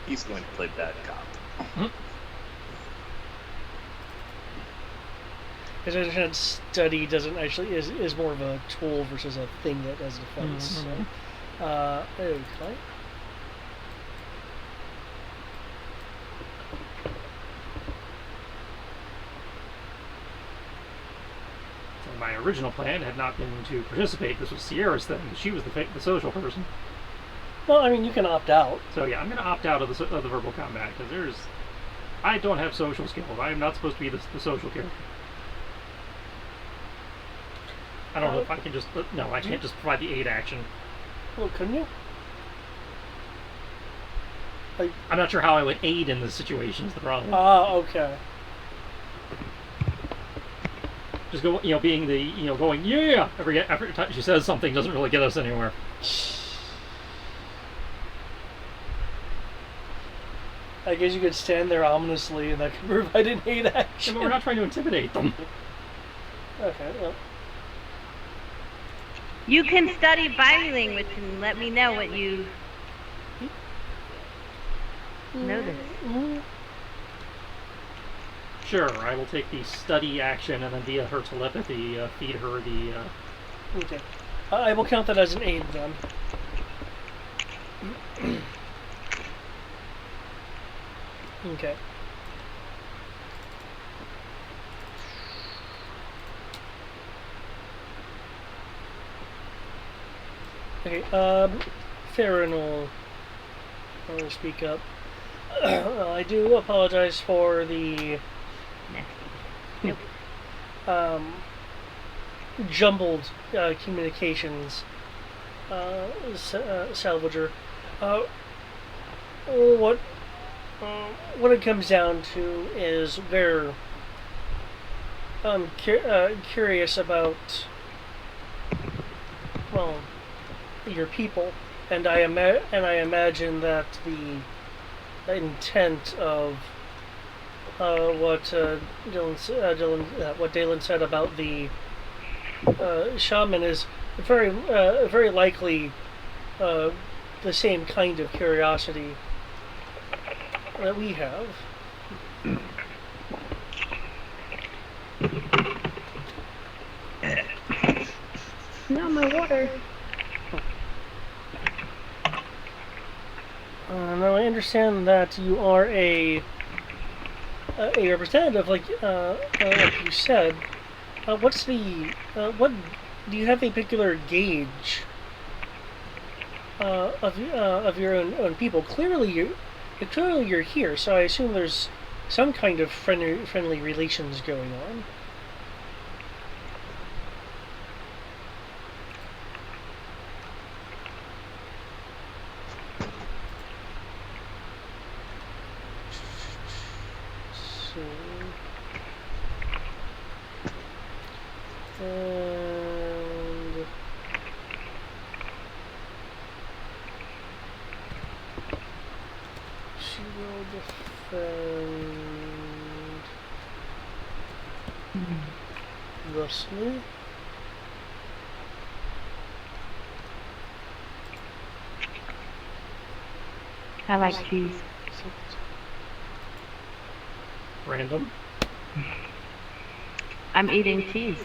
He's going to play bad cop. Because study doesn't actually is more of a tool versus a thing that has defense. So, okay. So my original plan had not been to participate. This was Sierra's thing. She was the social person. Well, I mean, you can opt out. So yeah, I'm going to opt out of the verbal combat because I don't have social skills. I am not supposed to be the social character. I don't know if I can just... No, I can't just provide the aid action. Well, couldn't you? I'm not sure how I would aid in this situation is the problem. Okay. Just go, being the, going, yeah! Every time she says something doesn't really get us anywhere. I guess you could stand there ominously and that could provide an aid action. Yeah, but we're not trying to intimidate them. Okay, well. You can study body language and let me know what you notice. Sure, I will take the study action and then via her telepathy feed her the... Okay. I will count that as an aid then. Okay. Okay, Farron will speak up. I do apologize for the Nope. jumbled communications, Salvager. What it comes down to is we're curious about, well, your people, and I imagine that the intent of what what Dalen said about the shaman is very likely the same kind of curiosity that we have. No, my water. Now I understand that you are a representative, like you said. What's the what? Do you have a particular gauge of your own people? Clearly, you're here, so I assume there's some kind of friendly relations going on. So, and she will defend thusly. I like cheese. Random. I'm eating cheese.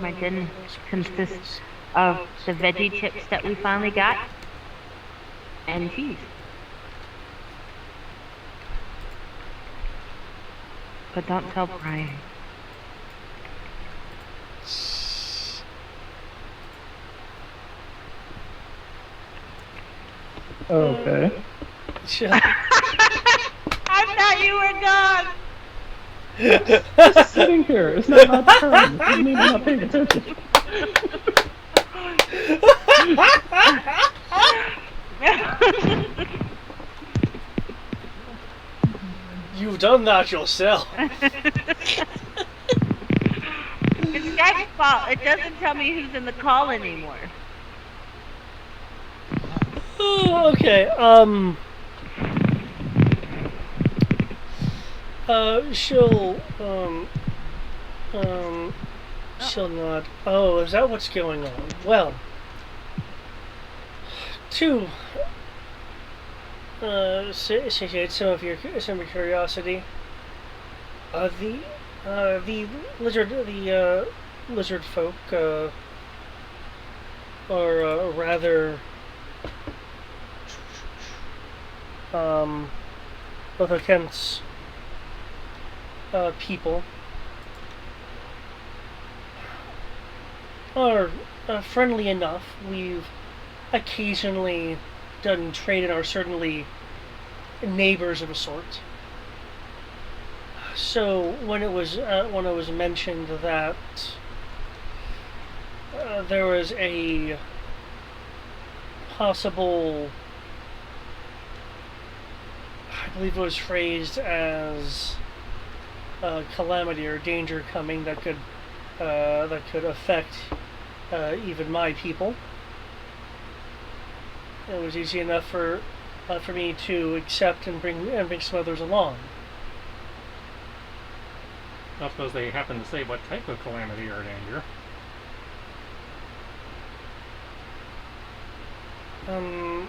My dinner consists of the veggie chips that we finally got and cheese. But don't tell Brian. Okay. I thought you were gone. Just sitting here. It's not my turn. What do you mean I'm not paying attention? You've done that yourself. It's Skype's fault. It doesn't tell me who's in the call anymore. Okay, she'll nod. Oh, is that what's going on? Well, to satiate some of your curiosity, the lizard folk are rather both against people are friendly enough. We've occasionally done trade and are certainly neighbors of a sort. So when it was mentioned that there was a possible, I believe it was phrased as calamity or danger coming that could affect even my people, it was easy enough for me to accept and bring some others along. I suppose they happen to say what type of calamity or danger.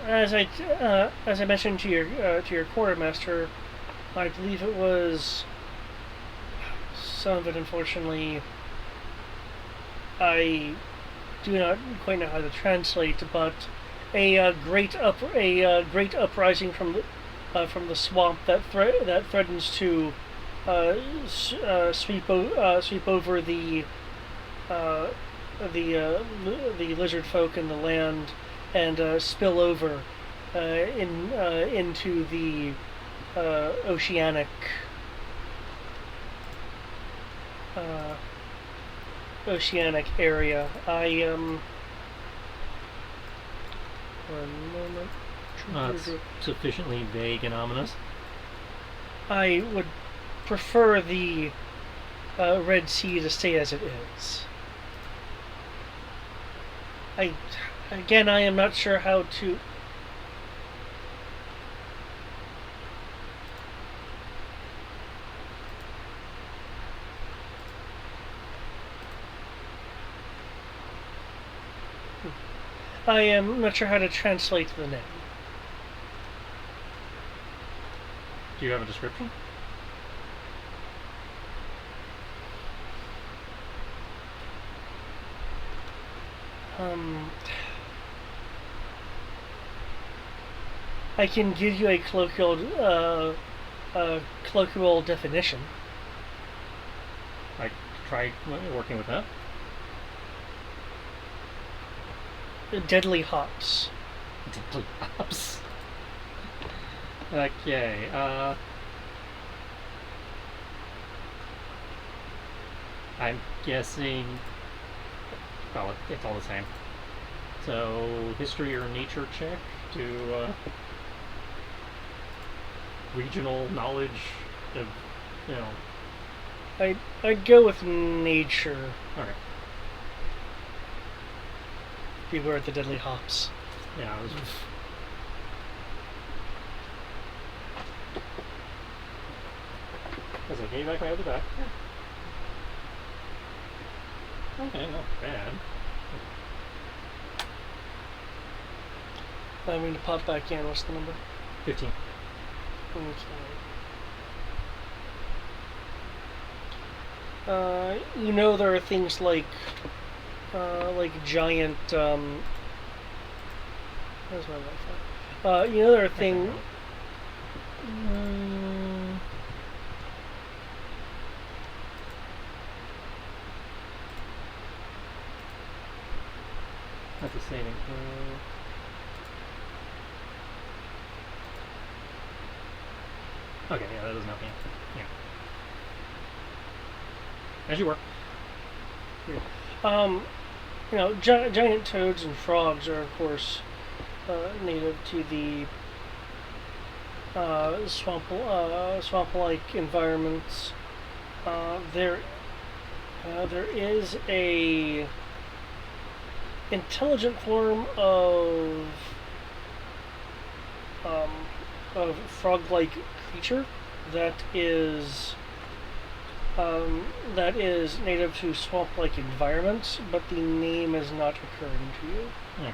As I mentioned to your quartermaster, I believe it was, some of it unfortunately I do not quite know how to translate, but a great uprising from the swamp that threatens to sweep over the lizard folk and the land, and spill over into the oceanic area. One moment. It's sufficiently vague and ominous. I would prefer the Red Sea to stay as it is. I am not sure how to. I am not sure how to translate the name. Do you have a description? I can give you a colloquial definition. I try working with that. Deadly hops. Deadly hops. Okay. I'm guessing. Well, it's all the same. So, history or nature check to regional knowledge of, you know. I'd go with nature. All right. Beware the deadly hops. Yeah. That's okay. You back my other back. Okay, not bad. I mean to pop back in. What's the number? 15. Okay. You know there are things like giant. Where's my Wi-Fi? You know there are things. That's a saving throw. Okay, yeah, that doesn't help me. Yeah. As you were. You know, giant toads and frogs are, of course, native to the swamp-like environments. There is a intelligent form of frog-like creature that is native to swamp-like environments, but the name is not occurring to you. Okay.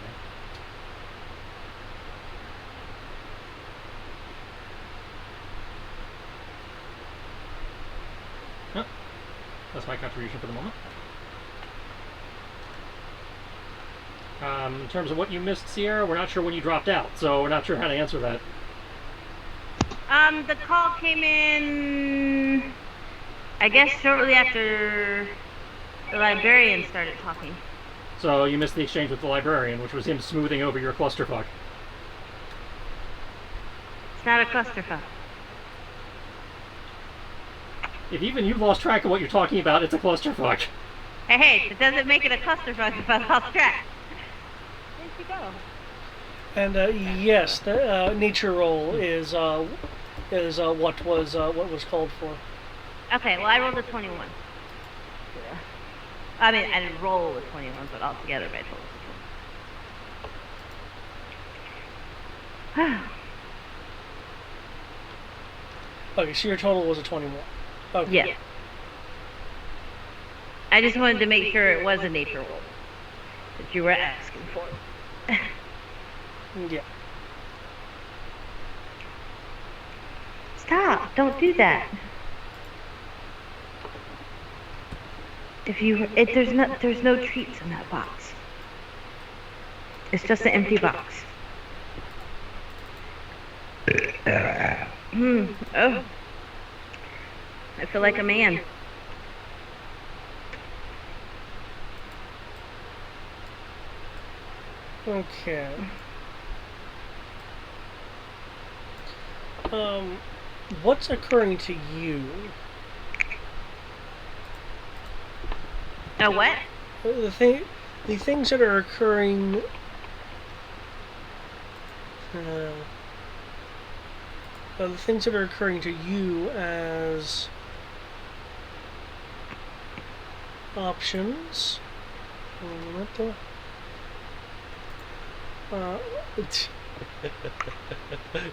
Yep. That's my contribution for the moment. In terms of what you missed, Sierra, we're not sure when you dropped out, so we're not sure how to answer that. The call came in, I guess, shortly after the librarian started talking. So you missed the exchange with the librarian, which was him smoothing over your clusterfuck. It's not a clusterfuck. If even you've lost track of what you're talking about, it's a clusterfuck. Hey, it doesn't make it a clusterfuck if I lost track. Where'd you go? And yes, the nature roll is what was called for. Okay, well, I rolled a 21. I mean, I didn't roll a 21, but altogether my total was 20. Okay, so your total was a 21. Okay. Yeah. I just wanted to make sure it was a nature roll that you were asking for. Yeah. Stop! Don't do that. There's no treats in that box. It's just an empty box. Oh. I feel like a man. Okay. What's occurring to you? A what? The things that are occurring. The things that are occurring to you as options.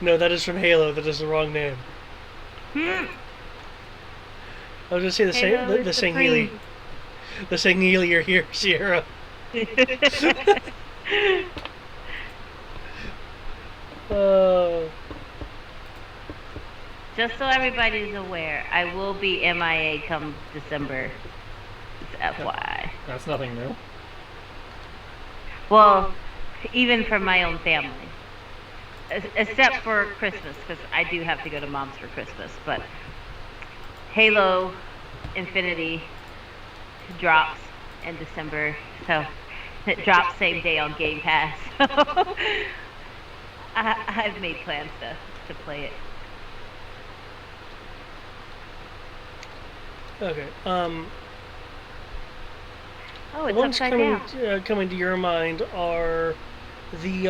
No, that is from Halo. That is the wrong name. I was gonna say the Sangheili. The Sangheili are here, Sierra. Just so everybody's aware, I will be MIA come December. It's FYI. That's nothing new. Well, even for my own family. Except for Christmas, because I do have to go to Mom's for Christmas. But Halo Infinity drops in December, so it drops same day on Game Pass. So I've made plans to play it. Okay. Oh, it's Ones upside down. coming to your mind are the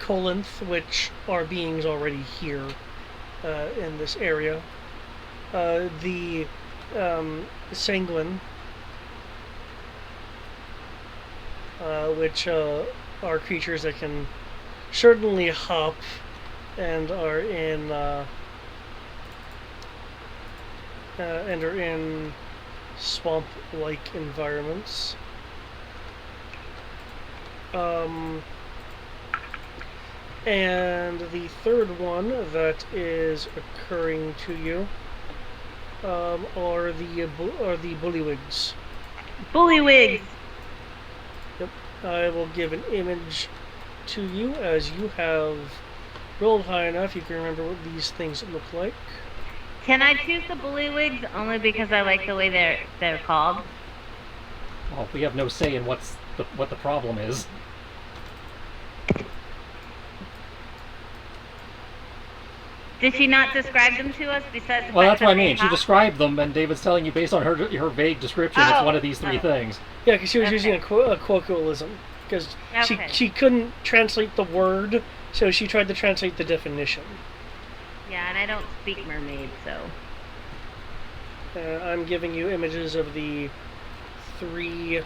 Colinth, which are beings already here in this area. The Sanguine, which are creatures that can certainly hop and are in swamp-like environments. And the third one that is occurring to you are the bullywugs. Bullywugs. Yep. I will give an image to you as you have rolled high enough. You can remember what these things look like. Can I choose the bullywugs only because I like the way they're called? Well, we have no say in what the problem is. Did she not describe them to us besides the Well, fact that's what I that they mean. She hop? described them, and David's telling you based on her vague description, it's one of these three things. Yeah, because she was Okay. using a colloquialism. Because Okay. she couldn't translate the word, so she tried to translate the definition. Yeah, and I don't speak mermaid, so. I'm giving you images of the three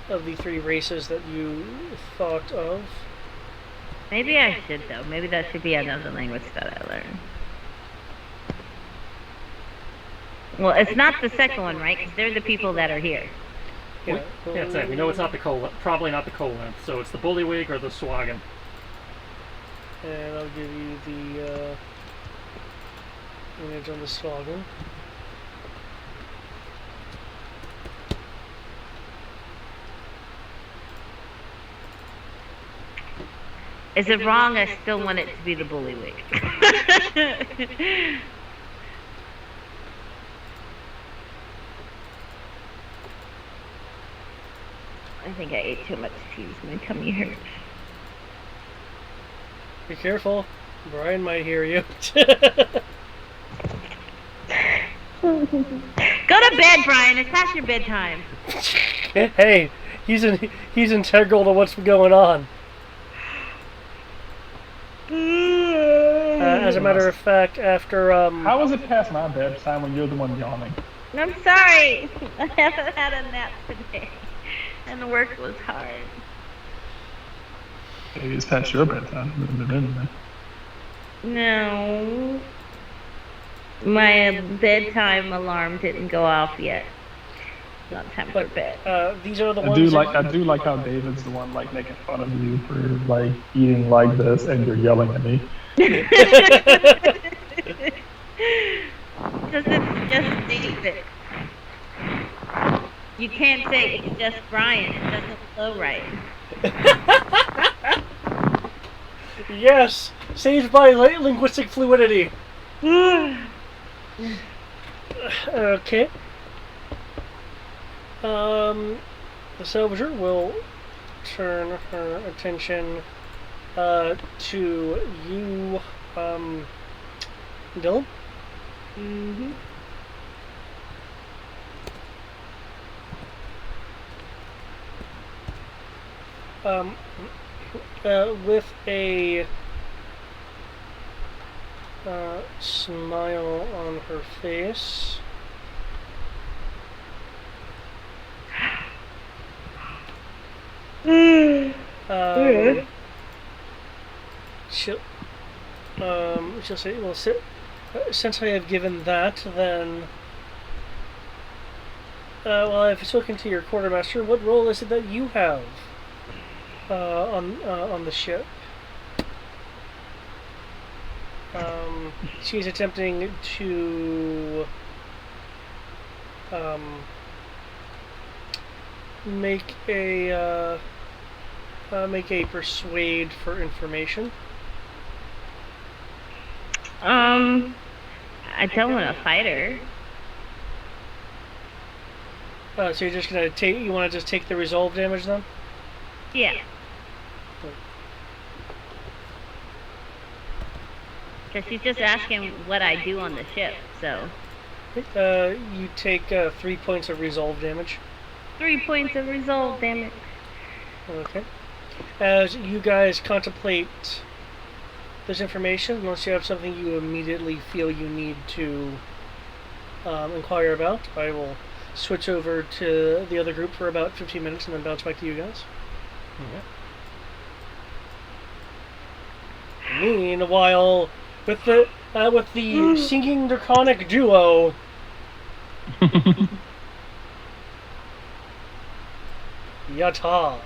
races that you thought of. Maybe I should, though. Maybe that should be another language that I learn. Well, it's not the second one, right? Because they're the people that are here. Yeah, Yeah, it's that. We know it's not the probably not the Colinth, so it's the Bullywug or the Swagan. And I'll give you the image on the Swagan. Is it wrong? I still want it to be the bullywug. I think I ate too much cheese. My tummy hurts. Be careful. Brian might hear you. Go to bed, Brian. It's past your bedtime. Hey, he's integral to what's going on. As a matter of fact, after How is it past my bedtime when you're the one yawning? I'm sorry. I haven't had a nap today. And the work was hard. Maybe it's past your bedtime. No. My bedtime alarm didn't go off yet. It's not time for bed. these are the I ones. do like how David's the one like making fun of you for like eating like this, and you're yelling at me. Because it's just David. You can't say it's just Brian. It doesn't flow right. Yes, saved by linguistic fluidity. Okay. The salvager will turn her attention to you, Dylan. Mm-hmm. With a smile on her face. She'll, she'll say, well, since I have given that, then, well, I've spoken to your quartermaster. What role is it that you have on the ship? She's attempting to make a persuade for information. I don't want to fight her. So you're just gonna take? You want to just take the resolve damage then? Yeah. Because she's just asking what I do on the ship, so. You take 3 points of resolve damage. 3 points of resolve damage. Okay. As you guys contemplate this information, unless you have something you immediately feel you need to inquire about, I will switch over to the other group for about 15 minutes and then bounce back to you guys. Okay. Meanwhile, with the singing draconic duo. Yata.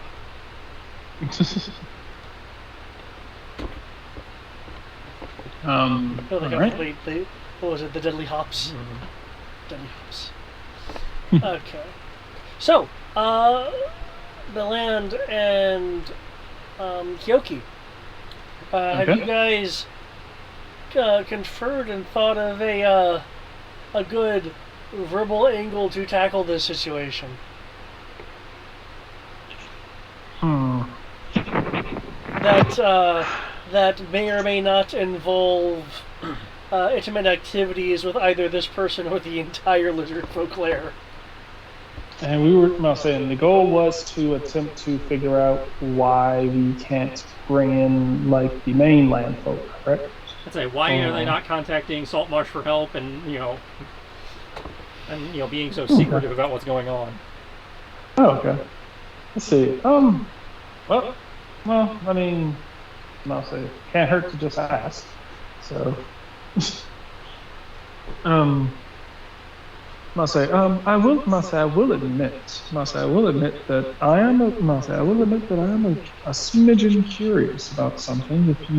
Alright. What was it? The Deadly Hops. Deadly Hops. Okay. So, Meland and Kyoki, have you guys conferred and thought of a good verbal angle to tackle this situation? That may or may not involve intimate activities with either this person or the entire lizard folk lair. And we were saying the goal was to attempt to figure out why we can't bring in like the mainland folk, correct? I'd say, why are they not contacting Saltmarsh for help and being so secretive about what's going on? Oh, okay. Let's see. Well, I mean, I'll say can't hurt to just ask. So, I will admit that I am a smidgen curious about something. If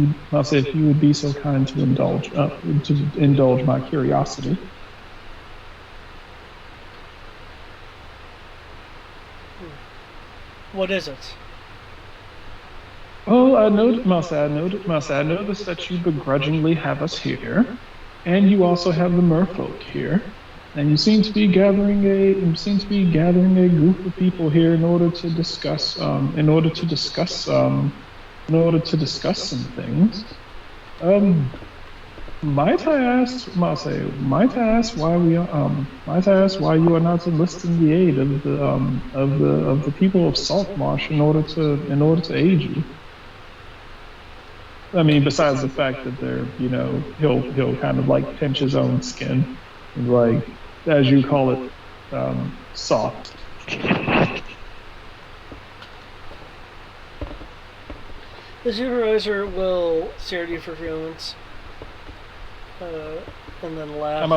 you would be so kind to indulge my curiosity. What is it? Oh, I noticed that you begrudgingly have us here, and you also have the merfolk here. And you seem to be gathering a group of people here in order to discuss some things. Might I ask why you are not enlisting the aid of the people of Saltmarsh in order to aid you? I mean, besides the fact that they're, he'll kind of like pinch his own skin, like, as you call it, soft. The supervisor will stare at you for a few moments, and then laugh.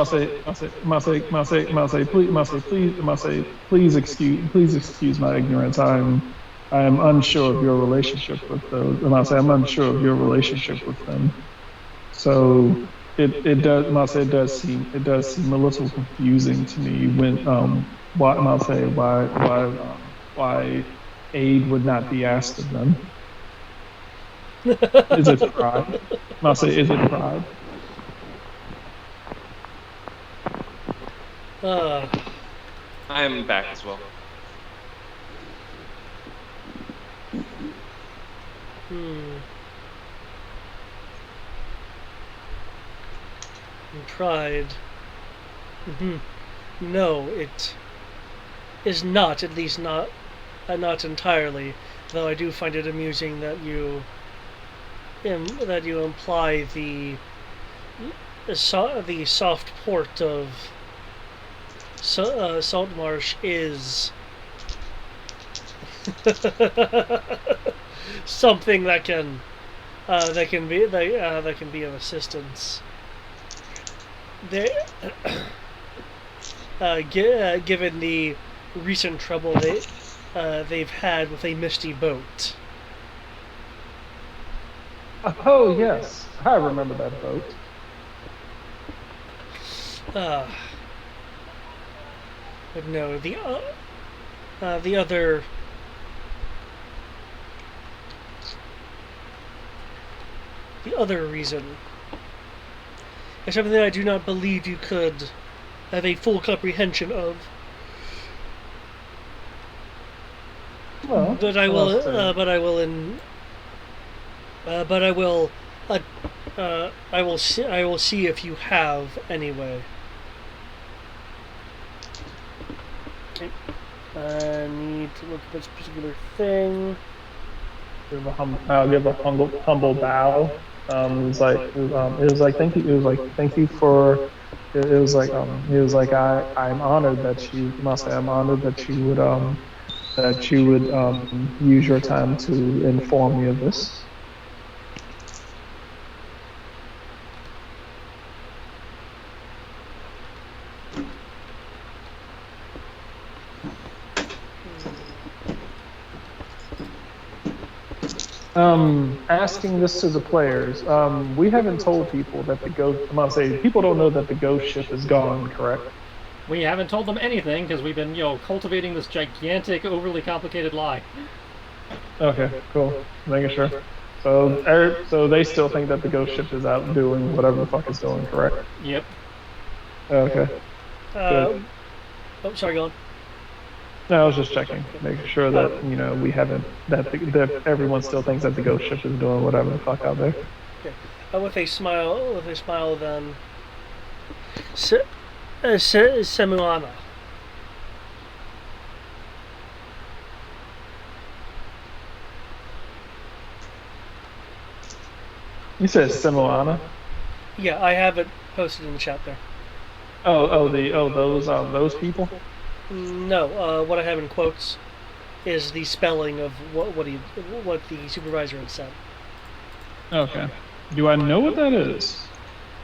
Please excuse my ignorance. I am unsure of your relationship with those. I'm unsure of your relationship with them. So it does seem a little confusing to me when why aid would not be asked of them. Is it pride? Is it pride? Uh, I am back as well. Pride. No, it is not. At least not entirely. Though I do find it amusing that you imply the soft port of Saltmarsh is something that can be of assistance. They, given the recent trouble they've had with a misty boat. Oh yes, I remember that boat. But no, the other. The other reason is something that I do not believe you could have a full comprehension of. Well, But I will. But I will. But I will. I will see. I will see if you have anyway. Okay. I need to look at this particular thing. I'll give a humble bow. It was like thank you. It was like thank you for. It was like I'm honored that you must say I'm honored that you would use your time to inform me of this. Asking this to the players, we haven't told people that the ghost. I'm gonna say people don't know that the ghost ship is gone, correct? We haven't told them anything because we've been, cultivating this gigantic, overly complicated lie. Okay, cool. Making sure. So they still think that the ghost ship is out doing whatever the fuck it's doing, correct? Yep. Okay. Oh, sorry, go on. No, I was just checking, making sure that we haven't that everyone still thinks that the ghost ship is doing whatever the fuck out there. Okay. With a smile, then. Semuana. You said Simoana? Yeah, I have it posted in the chat there. Those people? No, what I have in quotes is the spelling of what the supervisor had said. Okay. Do I know what that is?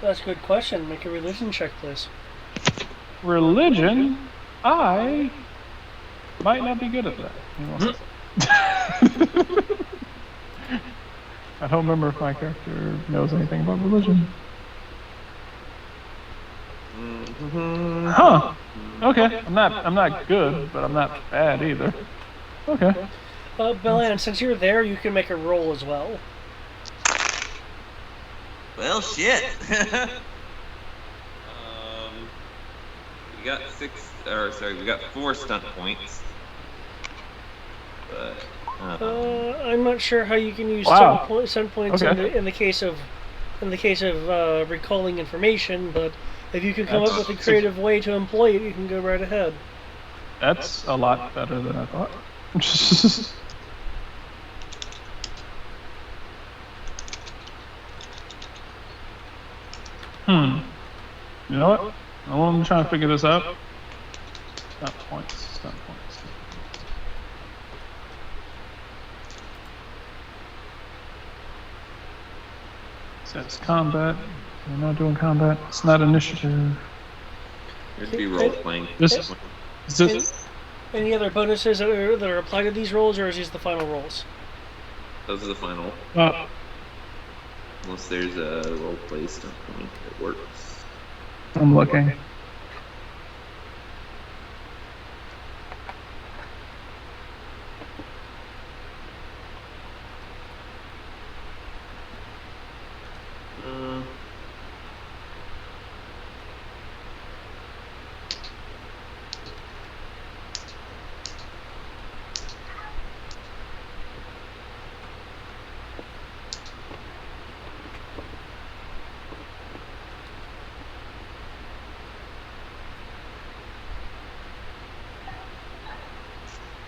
That's a good question. Make a religion check, please. Religion? I might not be good at that. I don't remember if my character knows anything about religion. Huh. Okay. I'm not good, but I'm not bad either. Okay. Bellan, since you're there, you can make a roll as well. Well, shit. we got 4 stunt points. But I'm not sure how you can use stunt points in the case of recalling information, but if you can come up with a creative way to employ it, you can go right ahead. That's a lot better than I thought. You know what? I'm trying to figure this out. Stunt points. That's combat. We're not doing combat. It's not initiative. It'd be role playing. Any other bonuses that are applied to these rolls, or is these the final rolls? Those are the final. Unless there's a role play stunt point that works. I'm looking.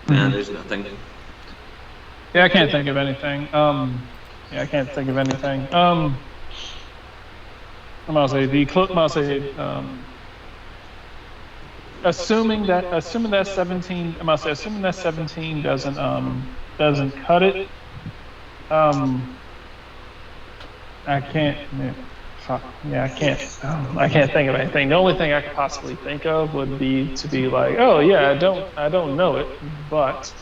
Nah, there's nothing. Yeah, I can't think of anything. Yeah, I can't think of anything. I'm gonna say assuming that 17, assuming that 17 doesn't cut it. I can't. Yeah, fuck. Yeah, I can't think of anything. The only thing I could possibly think of would be to be like, oh yeah, I don't know it, but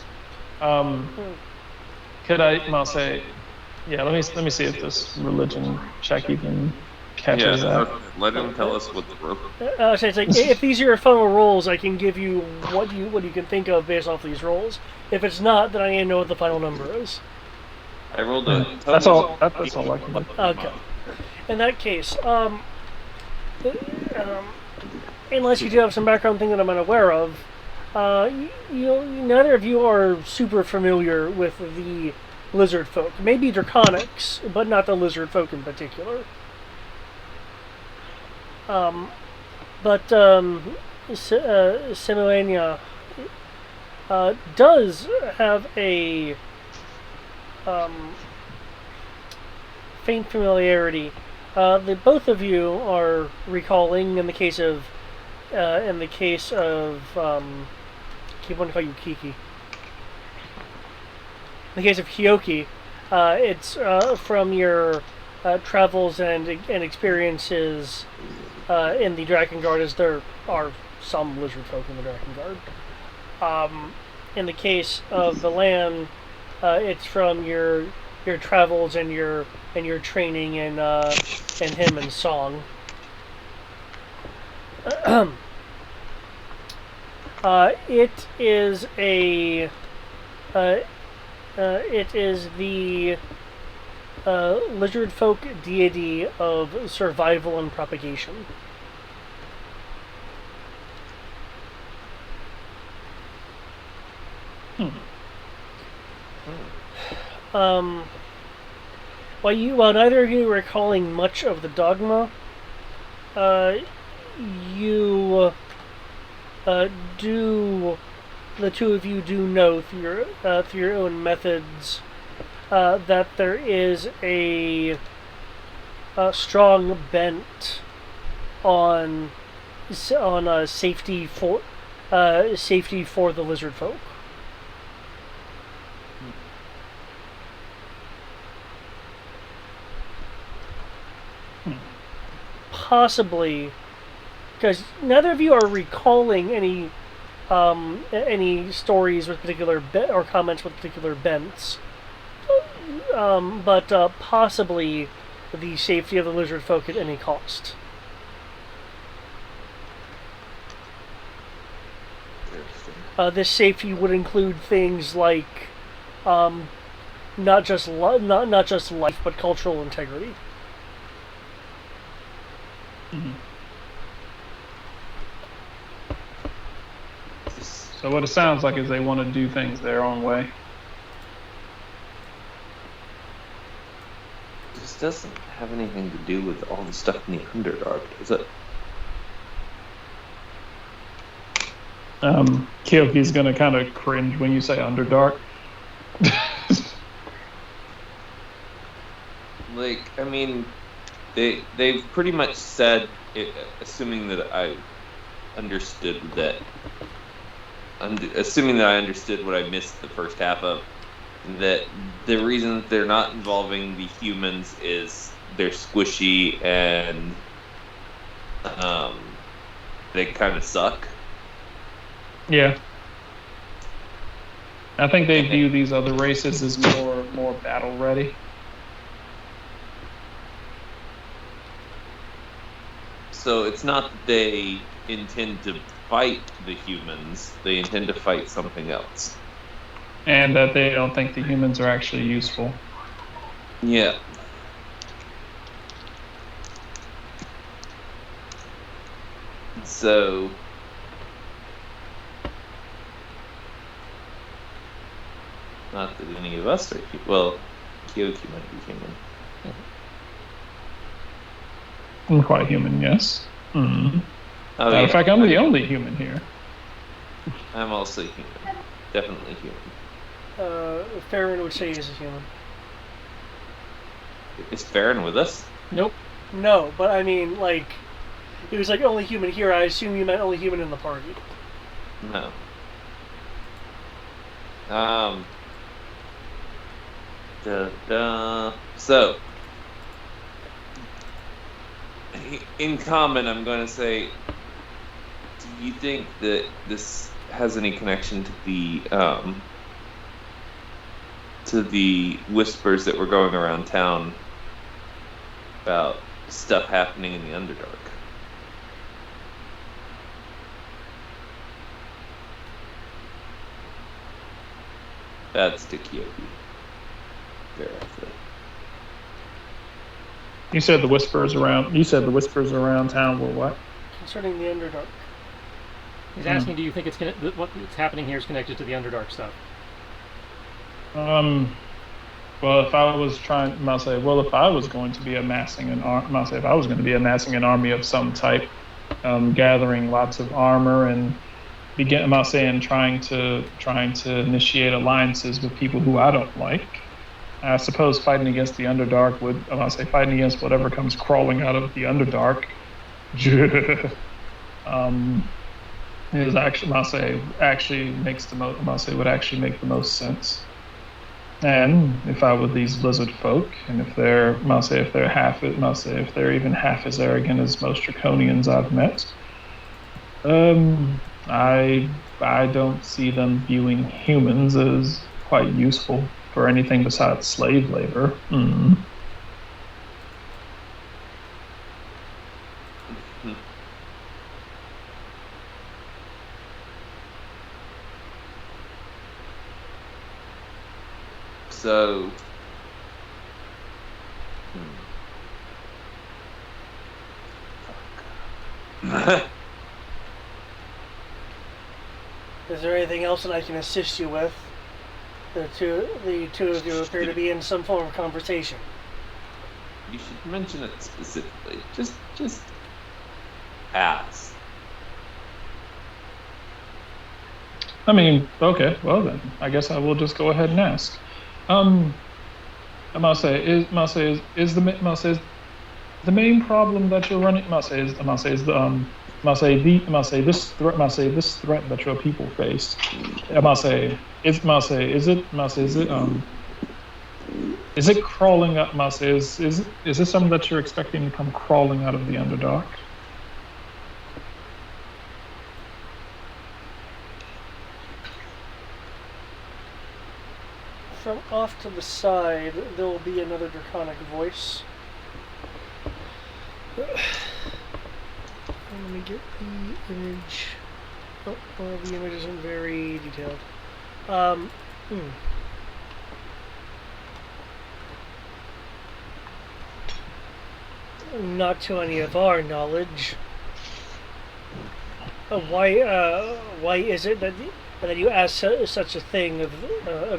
could I'll say, yeah. Let me see if this religion check even catches that. Let him tell us what the rope. So it's like if these are your final rolls, I can give you what you can think of based off these rolls. If it's not, then I need to know what the final number is. I rolled a. That's all. That's all I can do. Okay. In that case, unless you do have some background thing that I'm unaware of, neither of you are super familiar with the lizard folk. Maybe draconics, but not the lizard folk in particular. Simuania does have a faint familiarity. The both of you are recalling in the case of I keep wanting to call you Kiki. In the case of Hioki, it's from your travels and experiences in the Dragon Guard, as there are some lizard folk in the Dragon Guard. In the case of the land, it's from your travels and your training in hymn and song. It is the lizard folk deity of survival and propagation. While neither of you are recalling much of the dogma, the two of you do know through your own methods that there is a strong bent on safety for the lizard folk. Possibly, because neither of you are recalling any stories with particular or comments with particular bents, but possibly the safety of the lizard folk at any cost. This safety would include things like not just life, but cultural integrity. Mm-hmm. So what it sounds like is they want to do things their own way. This doesn't have anything to do with all the stuff in the Underdark, does it? Kyoki's gonna kind of cringe when you say Underdark. Like, I mean, they've pretty much said, assuming that I understood what I missed the first half of, that the reason that they're not involving the humans is they're squishy and they kind of suck. Yeah. I think they view these other races as more battle ready. So it's not that they intend to fight the humans, they intend to fight something else. And that they don't think the humans are actually useful. Yeah. So not that any of us are well, Kyoki might be human. I'm quite human, yes. Mm-hmm. Oh, Matter of fact, I'm the only human here. I'm also human. definitely human. Farron would say he's a human. Is Farron with us? Nope. No, but I mean, like, he was like only human here. I assume you meant only human in the party. No. So, in common, I'm going to say, do you think that this has any connection to the whispers that were going around town about stuff happening in the Underdark? That's to Kyobi. Verify. You said the whispers around town were what? Concerning the Underdark. He's asking, do you think what's happening here is connected to the Underdark stuff? Well, if I was if I was going to be amassing an army of some type, gathering lots of armor and trying to initiate alliances with people who I don't like. I suppose fighting against the Underdark fighting against whatever comes crawling out of the Underdark, is actually would actually make the most sense. And if I were these lizard folk, and if they're even half as arrogant as most draconians I've met, I don't see them viewing humans as quite useful for anything besides slave labor. So, Is there anything else that I can assist you with? The two of you appear to be in some form of conversation. you should mention it specifically. Just ask. I mean, okay, well then, I guess I will just go ahead and ask. The main problem that you're running? This threat that your people face. Is it crawling up? Is this something that you're expecting to come crawling out of the Underdark? From off to the side, there will be another draconic voice. Let me get the image. Oh, well, the image isn't very detailed. Not to any of our knowledge. Why is it that you ask such a thing of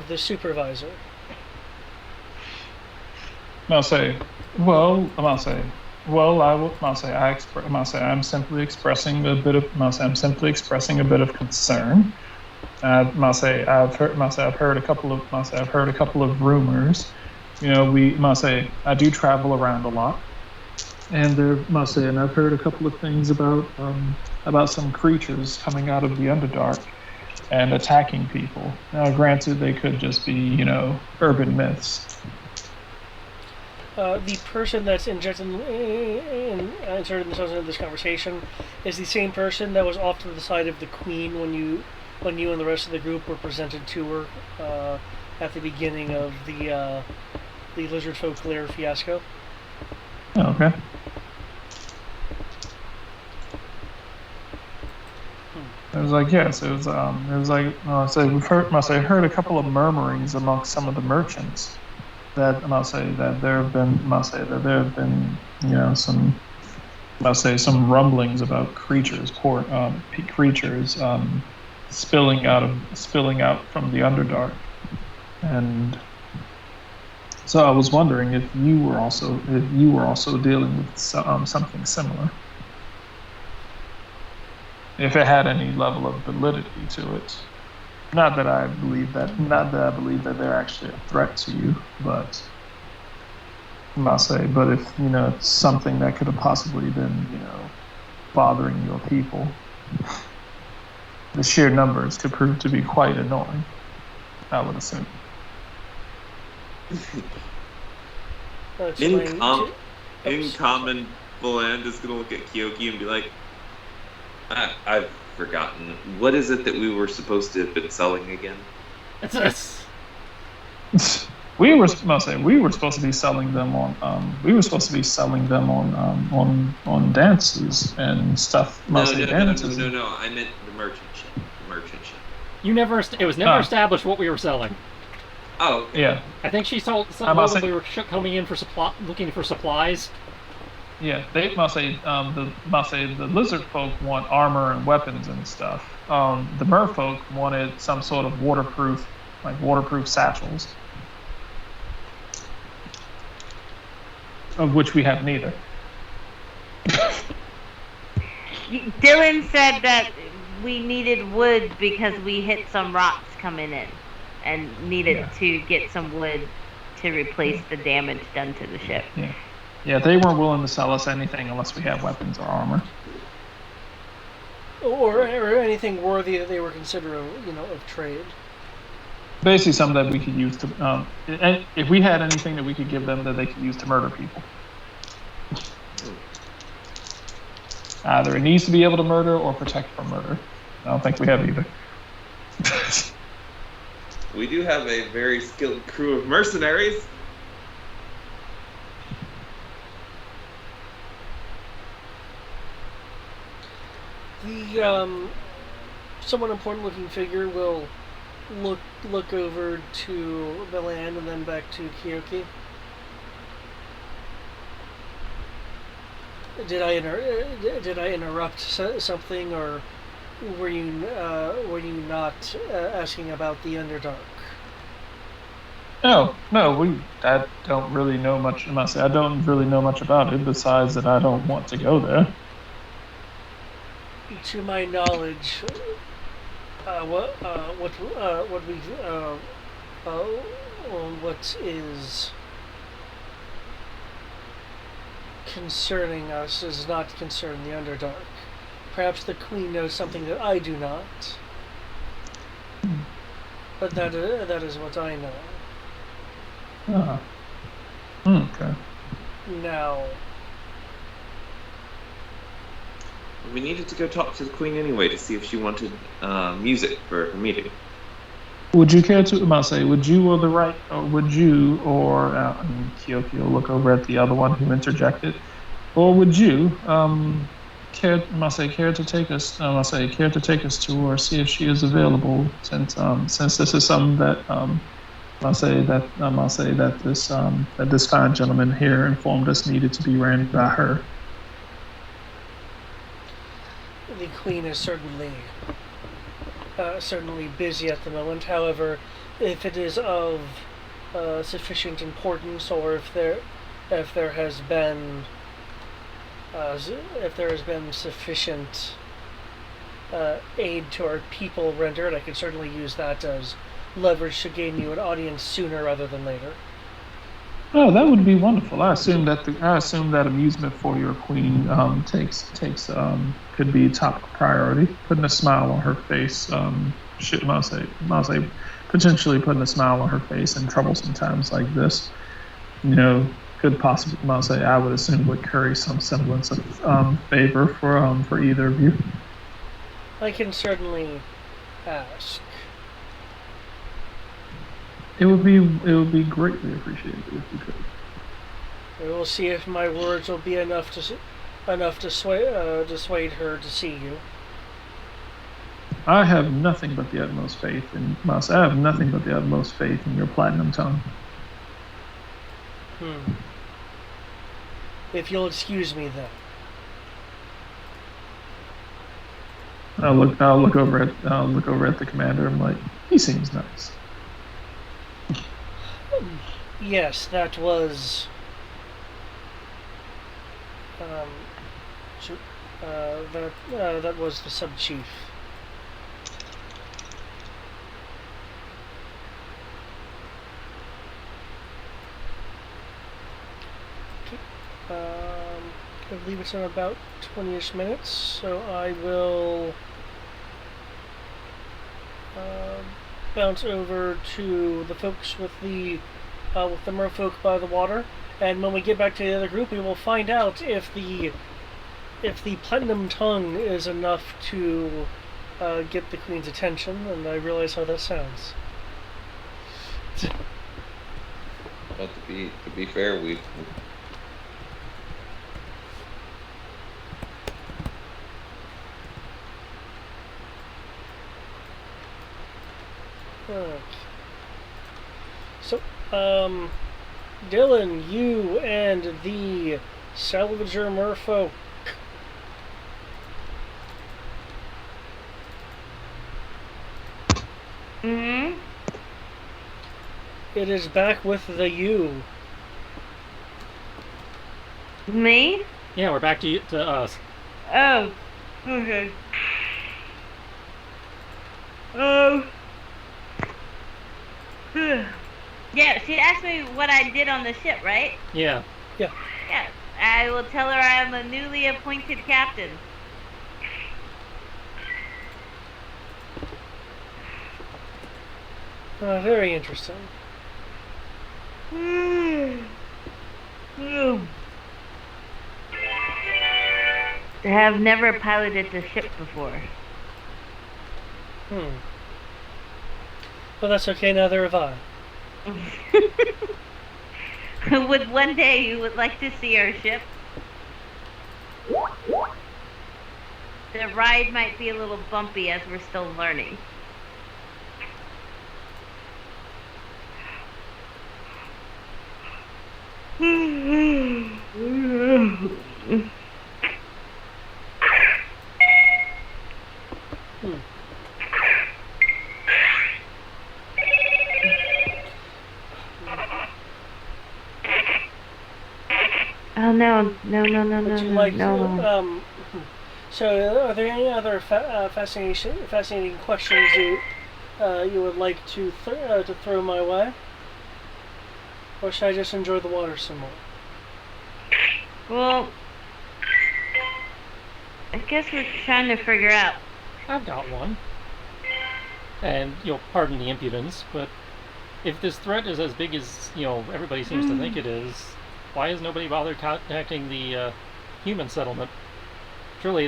the supervisor? I'm simply expressing a bit of concern. I've heard a couple of rumors. You know, I do travel around a lot, and I've heard a couple of things about some creatures coming out of the Underdark and attacking people. Now, granted, they could just be, urban myths. The person that's inserted themselves into this conversation is the same person that was off to the side of the Queen when you and the rest of the group were presented to her at the beginning of the Lizard Folk Lair fiasco. Oh, okay. It was like, yes, it was like, we've heard a couple of murmurings amongst some of the merchants that there have been some rumblings about creatures spilling out from the Underdark, and so I was wondering if you were also dealing with something similar, if it had any level of validity to it. Not that I believe that. Not that I believe that they're actually a threat to you, but I'll say. But if it's something that could have possibly been bothering your people, the sheer numbers could prove to be quite annoying. I would assume. In common, Voland is gonna look at Kyoki and be like, I've forgotten. What is it that we were supposed to have been selling again? We were supposed to be selling them on on dances and stuff. No. I meant the merchant ship. It was never established what we were selling. Oh, okay. Yeah. I think she told we were coming in for looking for supplies. Yeah, they must say the lizard folk want armor and weapons and stuff. The merfolk wanted some sort of waterproof satchels, of which we have neither. Dylan said that we needed wood because we hit some rocks coming in and needed to get some wood to replace the damage done to the ship. Yeah, they weren't willing to sell us anything unless we have weapons or armor. Or anything worthy that they were considering, of trade. Basically, something that we could use to, if we had anything that we could give them that they could use to murder people. Either it needs to be able to murder or protect from murder. I don't think we have either. We do have a very skilled crew of mercenaries. The somewhat important-looking figure will look over to the land and then back to Kyoki. Did I interrupt something, or were you not asking about the Underdark? No. I don't really know much. I don't really know much about it besides that I don't want to go there. To my knowledge, what is concerning us does not concern the Underdark. Perhaps the Queen knows something that I do not, but that is what I know. Okay. Now, we needed to go talk to the Queen anyway to see if she wanted music for her meeting. Would you care to? Would you or Kyoki will look over at the other one who interjected, or would you care to take us? Care to take us to her, see if she is available, since this is something that that this fine gentleman here informed us needed to be ran by her. the Queen is certainly busy at the moment. However, if it is of sufficient importance, or if there has been sufficient aid to our people rendered, I could certainly use that as leverage to gain you an audience sooner rather than later. Oh, that would be wonderful. I assume that amusement for your queen could be top priority. Putting a smile on her face, potentially putting a smile on her face in troublesome times like this, could possibly, I would assume, would carry some semblance of favor for either of you. I can certainly ask. It would be greatly appreciated if you could. We will see if my words will be enough to dissuade her to see you. I have nothing but the utmost faith in your platinum tongue. If you'll excuse me, then. I'll look over at the commander. I'm like, he seems nice. Yes, that was. That was the sub-chief. I believe it's in about 20-ish minutes, so I will bounce over to the folks with the merfolk by the water, and when we get back to the other group, we will find out if the platinum tongue is enough to get the queen's attention. And I realize how that sounds. Well, to be fair, we Okay. So, Dylan, you and the salvager merfolk. Mm-hmm. It is back with the you. Me? Yeah, we're back to us. Oh. Okay. Oh. Yeah, she asked me what I did on the ship, right? Yeah. Yeah. Yeah. I will tell her I am a newly appointed captain. Very interesting. I have never piloted the ship before. Well, that's okay, neither have I. Would one day you would like to see our ship? The ride might be a little bumpy as we're still learning. Oh no! Would you like no. to, so, are there any other fascinating questions you would like to throw my way, or should I just enjoy the water some more? Well, I guess we're trying to figure out. I've got one. And you'll pardon the impudence, but if this threat is as big as everybody seems to think it is, why has nobody bothered contacting the human settlement? Surely,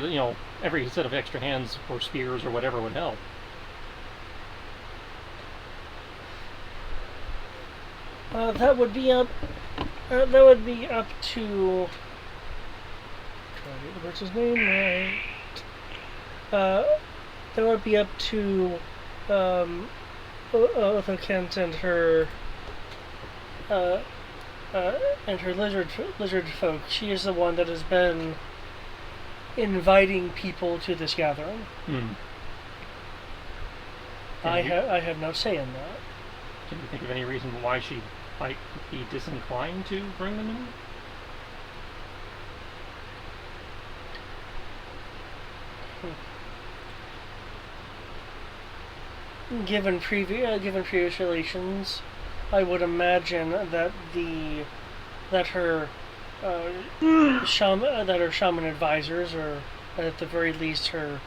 every set of extra hands or spears or whatever would help. That would be up. That would be up to. Try to get the person's name right. That would be up to Otho Kent and her lizard folk. She is the one that has been inviting people to this gathering. I have no say in that. Can you think of any reason why she might be disinclined to bring them in? Given previous relations, I would imagine that her shaman advisors, or at the very least her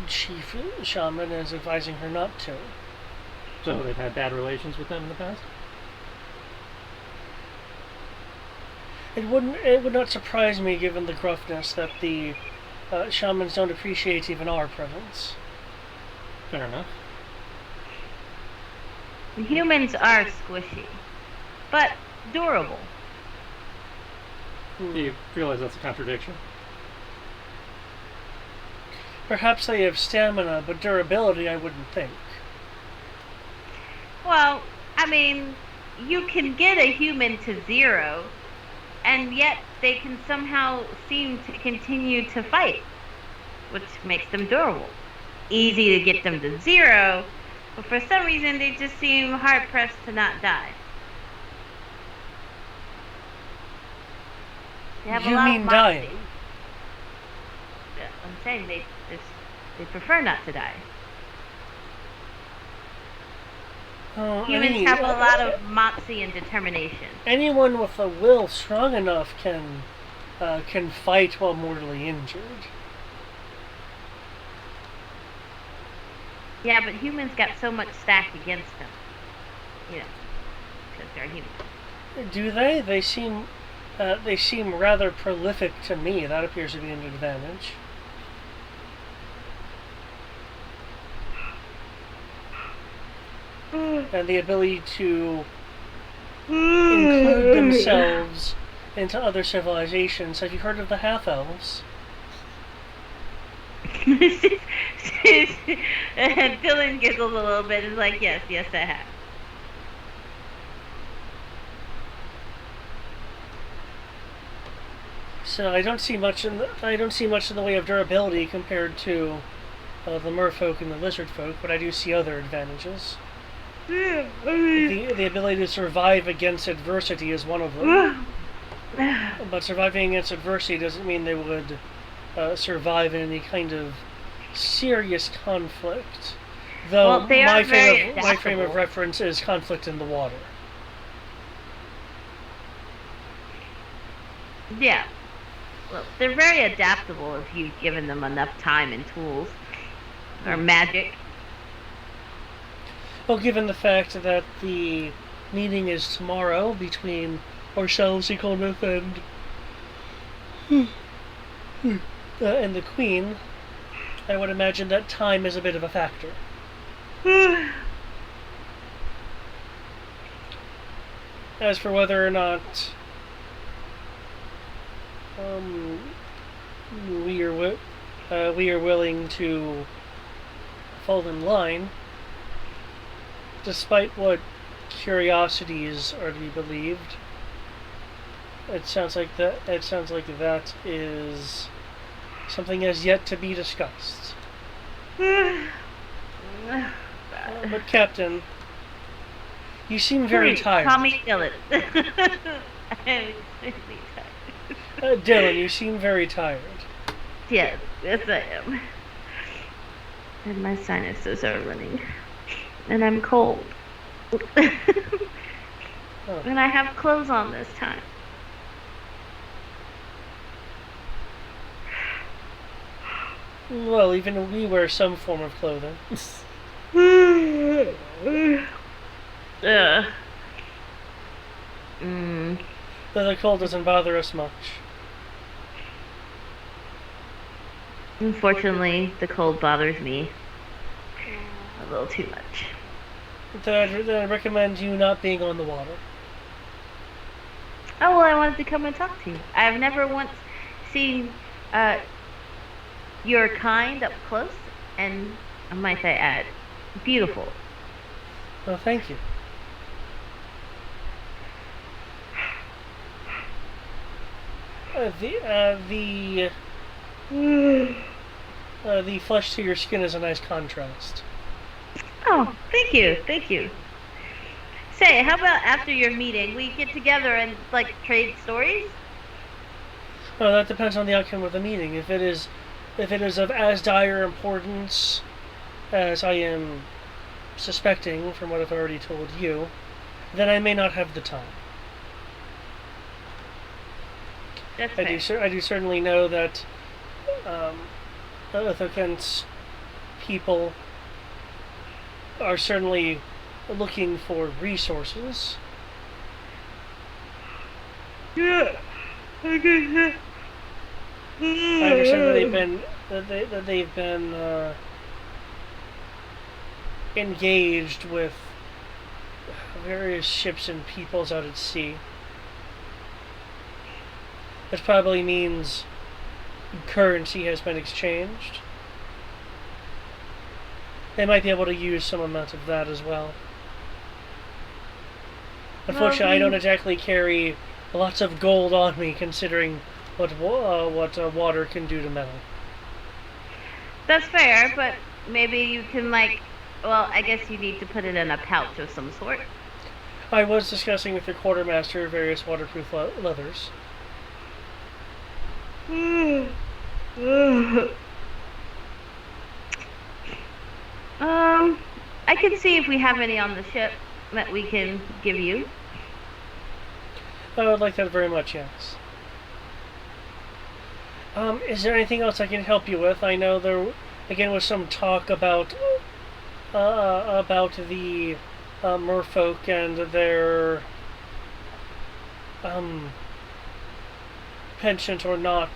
chief shaman, is advising her not to. So they've had bad relations with them in the past? It would not surprise me, given the gruffness, that the shamans don't appreciate even our presence. Fair enough. Humans are squishy, but durable. Do you realize that's a contradiction? Perhaps they have stamina, but durability I wouldn't think. Well, I mean, you can get a human to 0, and yet they can somehow seem to continue to fight, which makes them durable. Easy to get them to 0, but for some reason they just seem hard-pressed to not die. They have You a lot mean of moxie. dying? Yeah, I'm saying they prefer not to die. Humans have a lot of moxie and determination. Anyone with a will strong enough can can fight while mortally injured. Yeah, but humans got so much stacked against them. You know, because they're human. Do they? They seem rather prolific to me. That appears to be an advantage. And the ability to include themselves into other civilizations. Have you heard of the half-elves? Dylan giggles a little bit and is like, yes, I have. So I don't see much in the way of durability compared to the merfolk and the lizard folk, but I do see other advantages. The ability to survive against adversity is one of them. But surviving against adversity doesn't mean they would survive in any kind of serious conflict. Though Well, they are very my frame of adaptable. reference is conflict in the water. Yeah. Well, they're very adaptable if you've given them enough time and tools. Or magic. Well, given the fact that the meeting is tomorrow between ourselves, Ecolmouth, and the Queen, I would imagine that time is a bit of a factor. As for whether or not we are willing to fall in line, despite what curiosities are to be believed, it sounds like that is something as yet to be discussed. But Captain, you seem very tired. Call me Dylan. I'm extremely tired. Dylan, you seem very tired. Yes, I am. And my sinuses are running. And I'm cold. And I have clothes on this time. Well, even we wear some form of clothing. Though the cold doesn't bother us much. Unfortunately, the cold bothers me a little too much. Then I'd recommend you not being on the water. Oh, well, I wanted to come and talk to you. I've never once seen your kind up close, and I might say add, beautiful. Well, thank you. The flesh to your skin is a nice contrast. Oh, thank you, thank you. Say, how about after your meeting, we get together and, like, trade stories? Oh, that depends on the outcome of the meeting. If it is of as dire importance as I am suspecting from what I've already told you, then I may not have the time. That's I do certainly know that Othokent's people are certainly looking for resources. Yeah. I understand that they've been engaged with various ships and peoples out at sea. This probably means currency has been exchanged. They might be able to use some amount of that as well. Unfortunately, I don't exactly carry lots of gold on me, considering what water can do to metal. That's fair, but maybe you can, like, well, I guess you need to put it in a pouch of some sort. I was discussing with your quartermaster various waterproof leathers. I can see if we have any on the ship that we can give you. I would like that very much, yes. Is there anything else I can help you with? I know there, again, was some talk about the merfolk and their penchant or not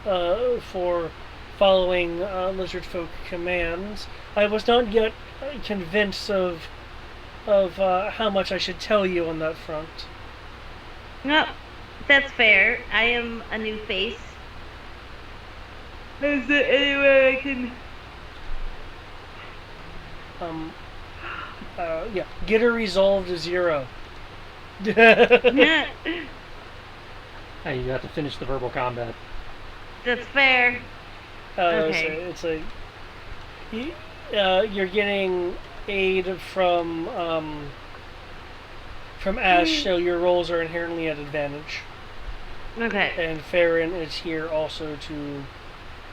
for following lizard folk commands. I was not yet convinced of how much I should tell you on that front. No, that's fair. I am a new face. Is there anywhere I can... Yeah, get her resolved to 0. Hey, you have to finish the verbal combat. That's fair. Okay. So it's you're getting aid from Ash, so your rolls are inherently at advantage. Okay. And Farron is here also to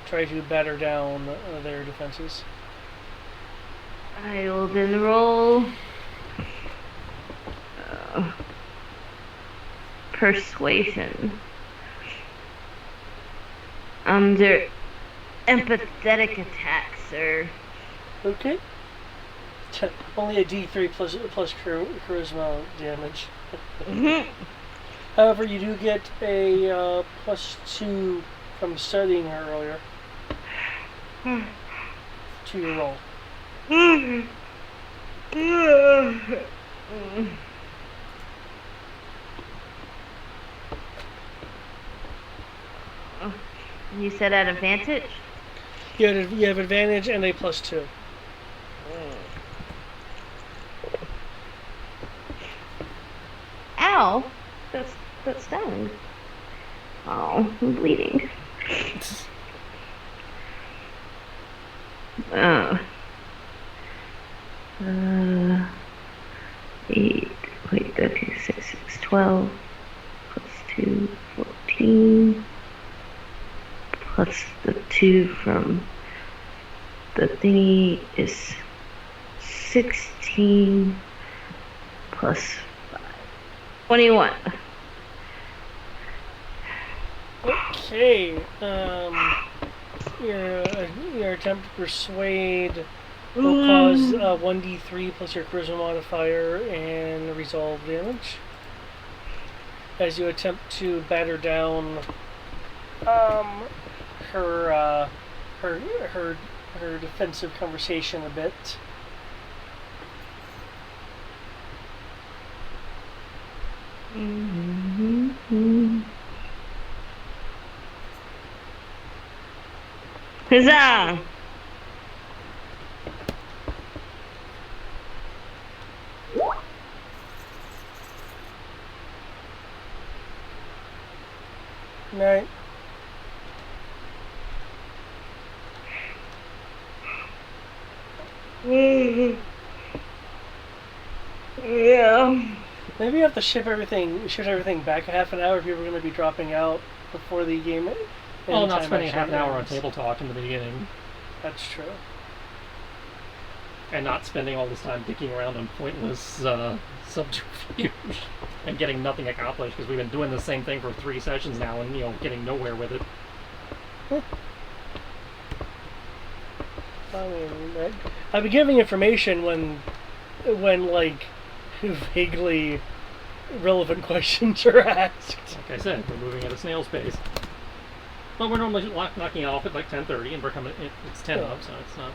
try to batter down their defenses. I will then roll persuasion under empathetic attack, sir. Okay. Only a D3 plus charisma damage. However, you do get a +2 from studying her earlier to your roll. You said at advantage? You have advantage and a +2. Ow! That's stung. Oh, I'm bleeding. Oh. 8, wait, 13, 6, 12, +2, 14, plus the 2 from the thingy is 16, plus 5, 21. Okay, your attempt to persuade will cause 1d3 plus your charisma modifier and resolve damage. As you attempt to batter down her defensive conversation a bit. Huzzah! Right. Yeah. Maybe you have to shift everything back a half an hour if you were going to be dropping out before the game. Well, not spending actually half an hour on ends. table talk in the beginning, That's true. and not spending all this time dicking around on pointless subterfuge and getting nothing accomplished because we've been doing the same thing for 3 sessions now and getting nowhere with it. I mean, I'd be giving information when like vaguely relevant questions are asked. Like I said, we're moving at a snail's pace. But we're normally knocking it off at like 10:30, and we're coming. It's 10 up, so it's not.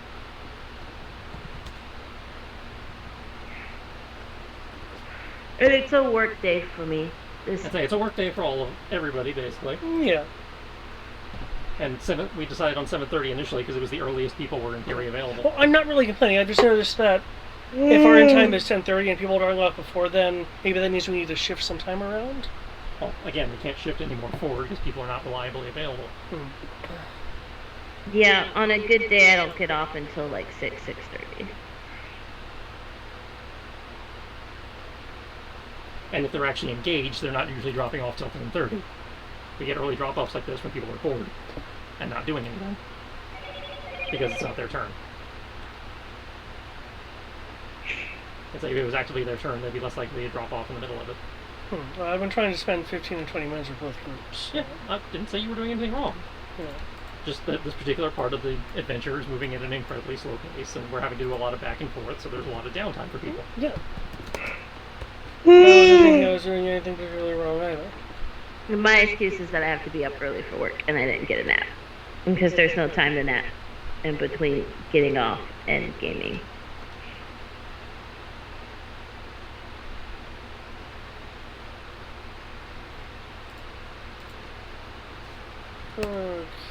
And it's a work day for me. I'd say it's a work day for everybody basically. Yeah. And we decided on 7:30 initially because it was the earliest people were in theory available. Well, I'm not really complaining. I just noticed that if our end time is 10:30 and people are running off before then, maybe that means we need to shift some time around. Well, again, we can't shift any more forward because people are not reliably available. Yeah, on a good day I don't get off until like 6:30. And if they're actually engaged, they're not usually dropping off till 10:30. We get early drop-offs like this when people are bored and not doing anything because it's not their turn. It's like if it was actually their turn, they'd be less likely to drop off in the middle of it. Well, I've been trying to spend 15 and 20 minutes with both groups. Yeah, I didn't say you were doing anything wrong. Just that this particular part of the adventure is moving at an incredibly slow pace, and we're having to do a lot of back and forth, so there's a lot of downtime for people. Yeah. I wasn't thinking I was doing anything particularly wrong either. My excuse is that I have to be up early for work, and I didn't get a nap. Because there's no time to nap in between getting off and gaming.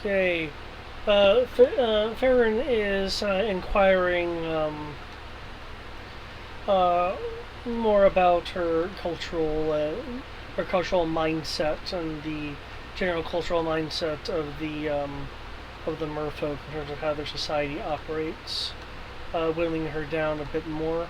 Okay. Farron is inquiring more about her cultural mindset and the general cultural mindset of the merfolk in terms of how their society operates, whittling her down a bit more.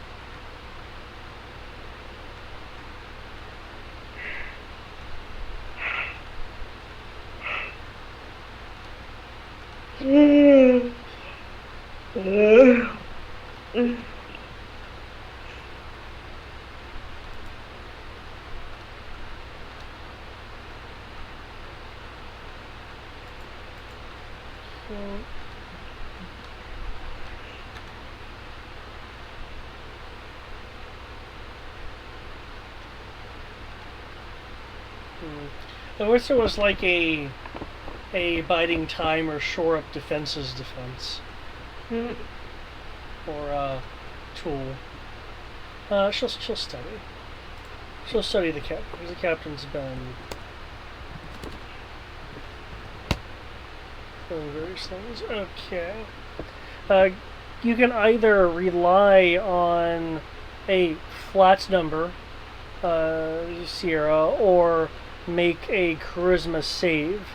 I wish there was like a biding time or shore up defenses defense. Or a tool. She'll study. She'll study the captain, because the captain's been doing various things. Okay. You can either rely on a flat number, Sierra, or make a charisma save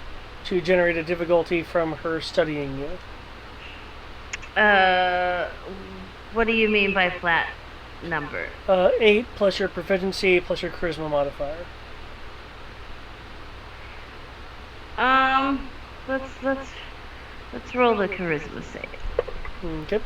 to generate a difficulty from her studying you. What do you mean by flat number? 8 plus your proficiency plus your charisma modifier. Let's roll the charisma save. Okay.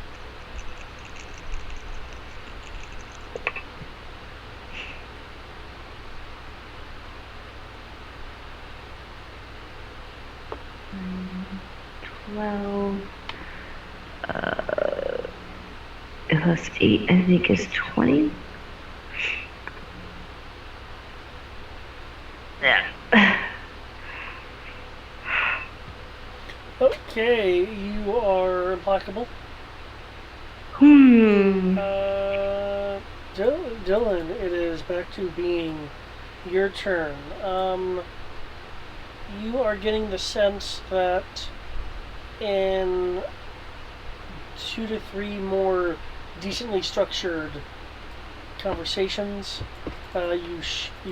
Plus 8, I think, is 20. Yeah. Okay, you are implacable. Dylan, it is back to being your turn. You are getting the sense that in 2 to 3 more decently structured conversations, you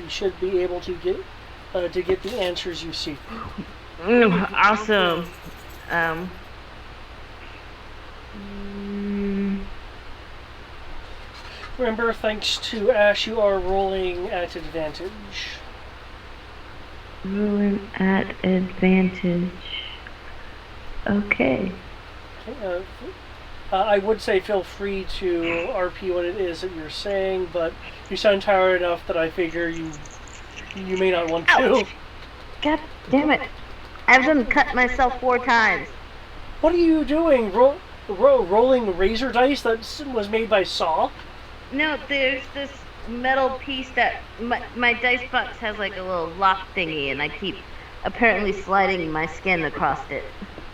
should be able to get the answers you seek. Awesome. Remember, thanks to Ash, you are rolling at advantage. Rolling at advantage. Okay. I would say feel free to RP what it is that you're saying, but you sound tired enough that I figure you may not want to. Ouch. God damn it. I've done cut myself 4 times. What are you doing? Rolling razor dice that was made by Saw? No, there's this metal piece that my dice box has like a little lock thingy, and I keep apparently sliding my skin across it.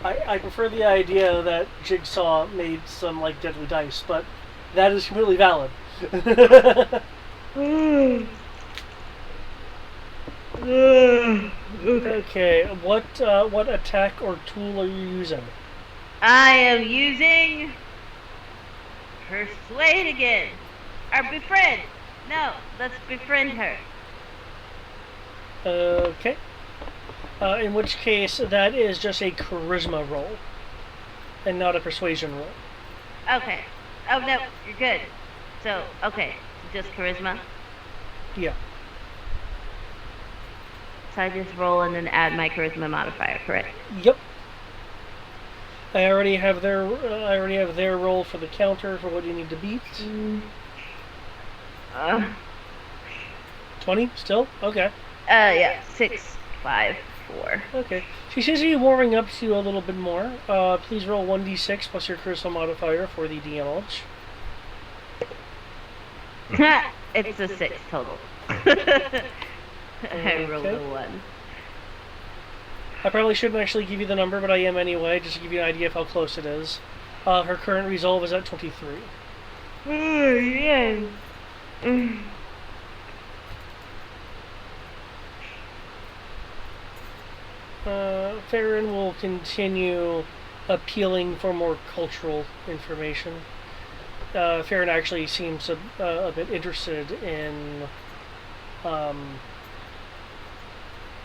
I prefer the idea that Jigsaw made some like deadly dice, but that is completely valid. Okay, what attack or tool are you using? I am using Persuade again. Or Befriend. No, let's befriend her. Okay. In which case, that is just a charisma roll, and not a persuasion roll. Okay. Oh, no, you're good. So, okay, just charisma. Yeah. So I just roll and then add my charisma modifier, correct? Yep. I already have their roll for the counter for what you need to beat. 20 still? Okay. Yeah, 6, 5. 4. Okay. She seems to be warming up to you a little bit more. Please roll 1d6 plus your charisma modifier for the damage. It's a 6 total. I rolled Okay. a 1. I probably shouldn't actually give you the number, but I am anyway, just to give you an idea of how close it is. Her current resolve is at 23. Oh, yeah. Farron will continue appealing for more cultural information. Farron actually seems a bit interested in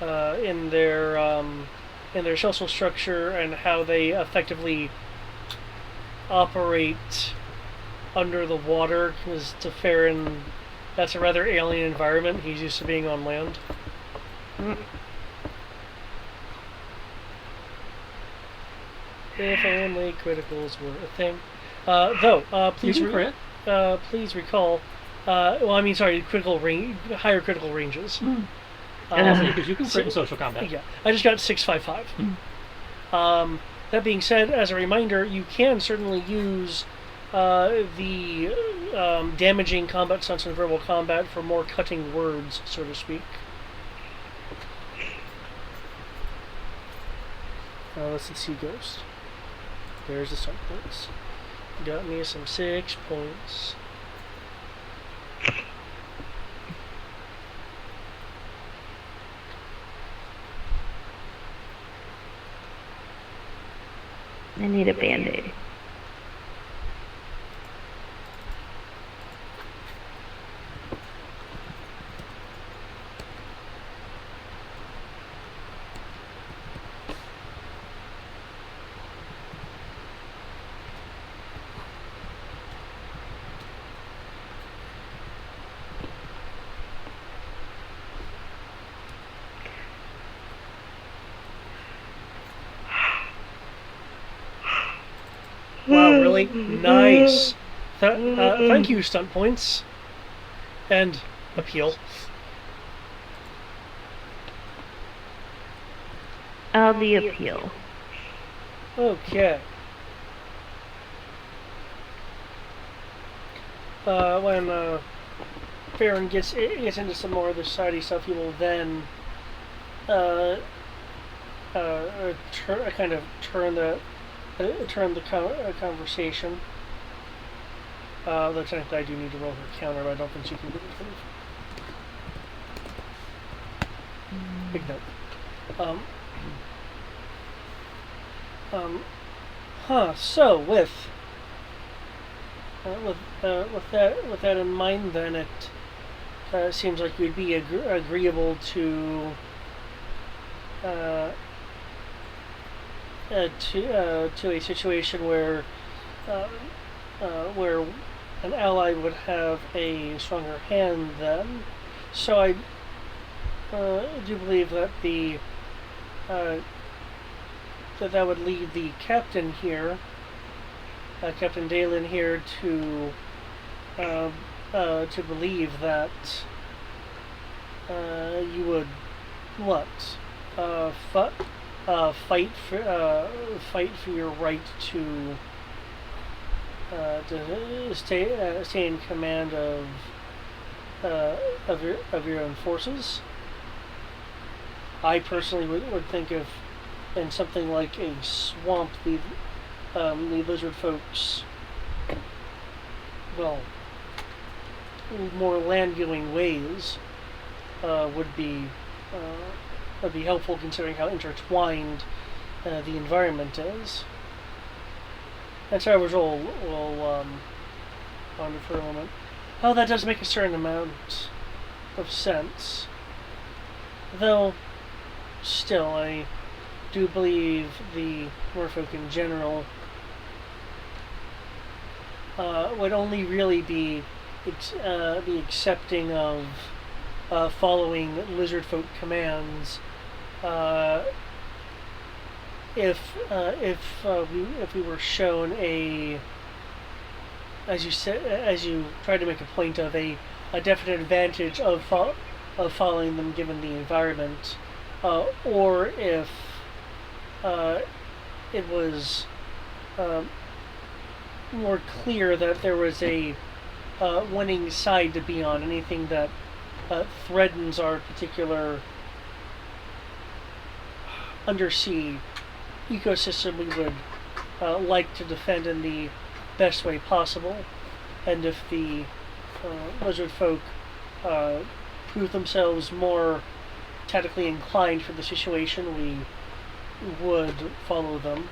their social structure and how they effectively operate under the water. Because to Farron, that's a rather alien environment. He's used to being on land. If only criticals were a thing. Please crit. please recall. Critical range, higher critical ranges. Because you can crit in social combat. Yeah, I just got 655. That being said, as a reminder, you can certainly use the damaging combat stunts in verbal combat for more cutting words, so to speak. Let's see, Ghost. There's the stunt points. Got me some 6 points. I need a band-aid. Wow, really? Nice. Thank you, stunt points. And appeal. The appeal. Okay. When Farron gets into some more of the society stuff, he will then turn the conversation. Though technically I do need to roll her counter, but I don't think she can get it for me. Big note. So with that in mind, then it seems like you'd be agreeable to a situation where an ally would have a stronger hand then. So I do believe that that would lead the captain here, Captain Dalen here, to believe that you would fight for your right to stay in command of your own forces. I personally would think of in something like a swamp, the lizard folks, well, more land-going ways would be helpful, considering how intertwined the environment is. And so I was all on for a moment. Oh, that does make a certain amount of sense. Though, still, I do believe the merfolk in general would only really be accepting of following lizard folk commands if we were shown as you tried to make a point of a definite advantage of following them given the environment. or if it was more clear that there was a winning side to be on. Anything that threatens our particular undersea ecosystem, we would like to defend in the best way possible. And if the lizard folk prove themselves more tactically inclined for the situation, we would follow them.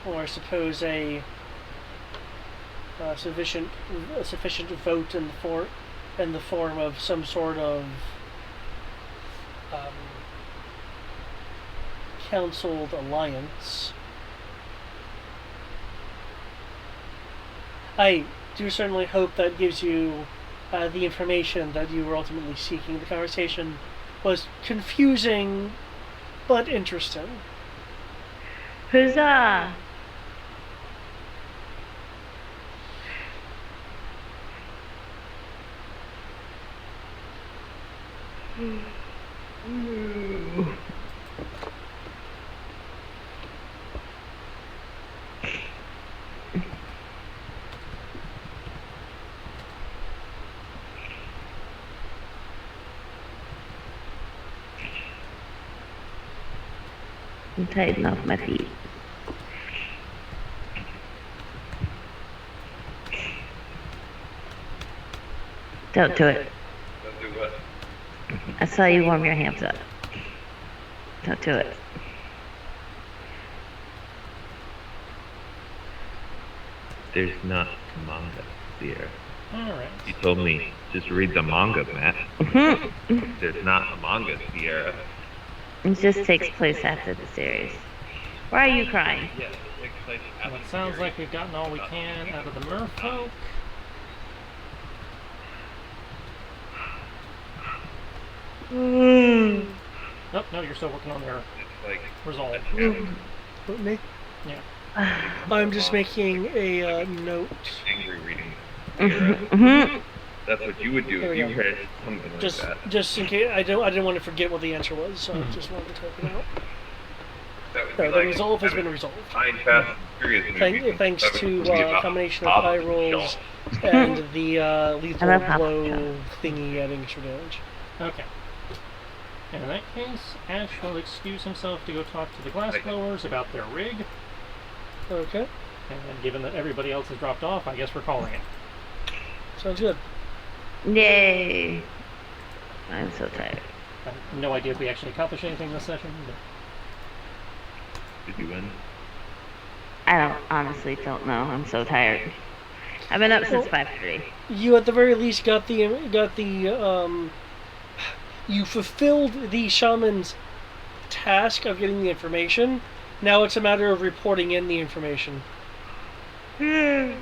Or I suppose a sufficient vote in the form of some sort of counseled alliance. I do certainly hope that gives you the information that you were ultimately seeking. The conversation was confusing, but interesting. Huzzah! Tighten off my feet. Don't do it. Don't do what? I saw you warm your hands up. Don't do it. There's not manga here. Alright. You told me just read the manga, Matt. There's not a manga, Sierra. It just takes place after the series. Why are you crying? Yes, it takes place Well, it sounds like we've gotten all we can out of the merfolk. Oh, no, you're still working on their It's like resolve. What, me? Yeah. I'm just making a note. angry reading. Sierra. That's what you would do There if we you go. read something like Just that. in case I didn't want to forget what the answer was, so I just wanted to type it out. That would No, be the like resolve has having been resolved. Fine, fast, and furious movies. Thanks That to would be a about combination of Hobbs high and rolls Shaw. and the lethal love Hobbs blow and thingy adding extra damage. Okay. And in that case, Ash will excuse himself to go talk to the glassblowers about their rig. Okay, And then, given that everybody else has dropped off, I guess we're calling it. sounds good. Yay! I'm so tired. I have no idea if we actually accomplished anything this session, but Did you win? I honestly don't know. I'm so tired. I've been up since 5:30. You at the very least got the you fulfilled the shaman's task of getting the information. Now it's a matter of reporting in the information. in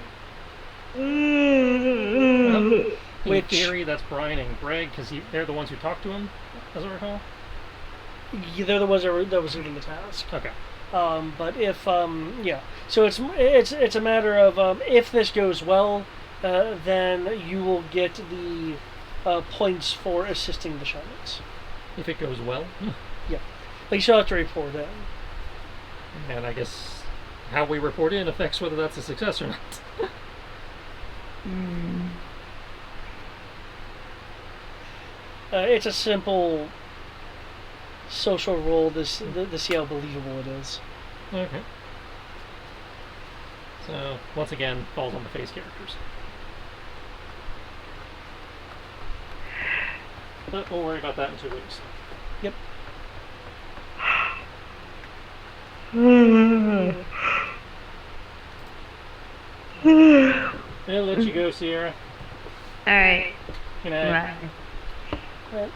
Which- theory, that's Brian and Greg, because they're the ones who talked to him, as I recall. They're the ones that was given the task. Okay. But if yeah, so it's a matter of if this goes well, then you will get the points for assisting the shamans. If it goes well. Yeah, but you still have to report in. And I guess how we report in affects whether that's a success or not. It's a simple social role to see how believable it is. Okay. So, once again, falls on the face characters. But we'll worry about that in 2 weeks. Yep. I'll let you go, Sierra. Alright. Good night. Bye. Right.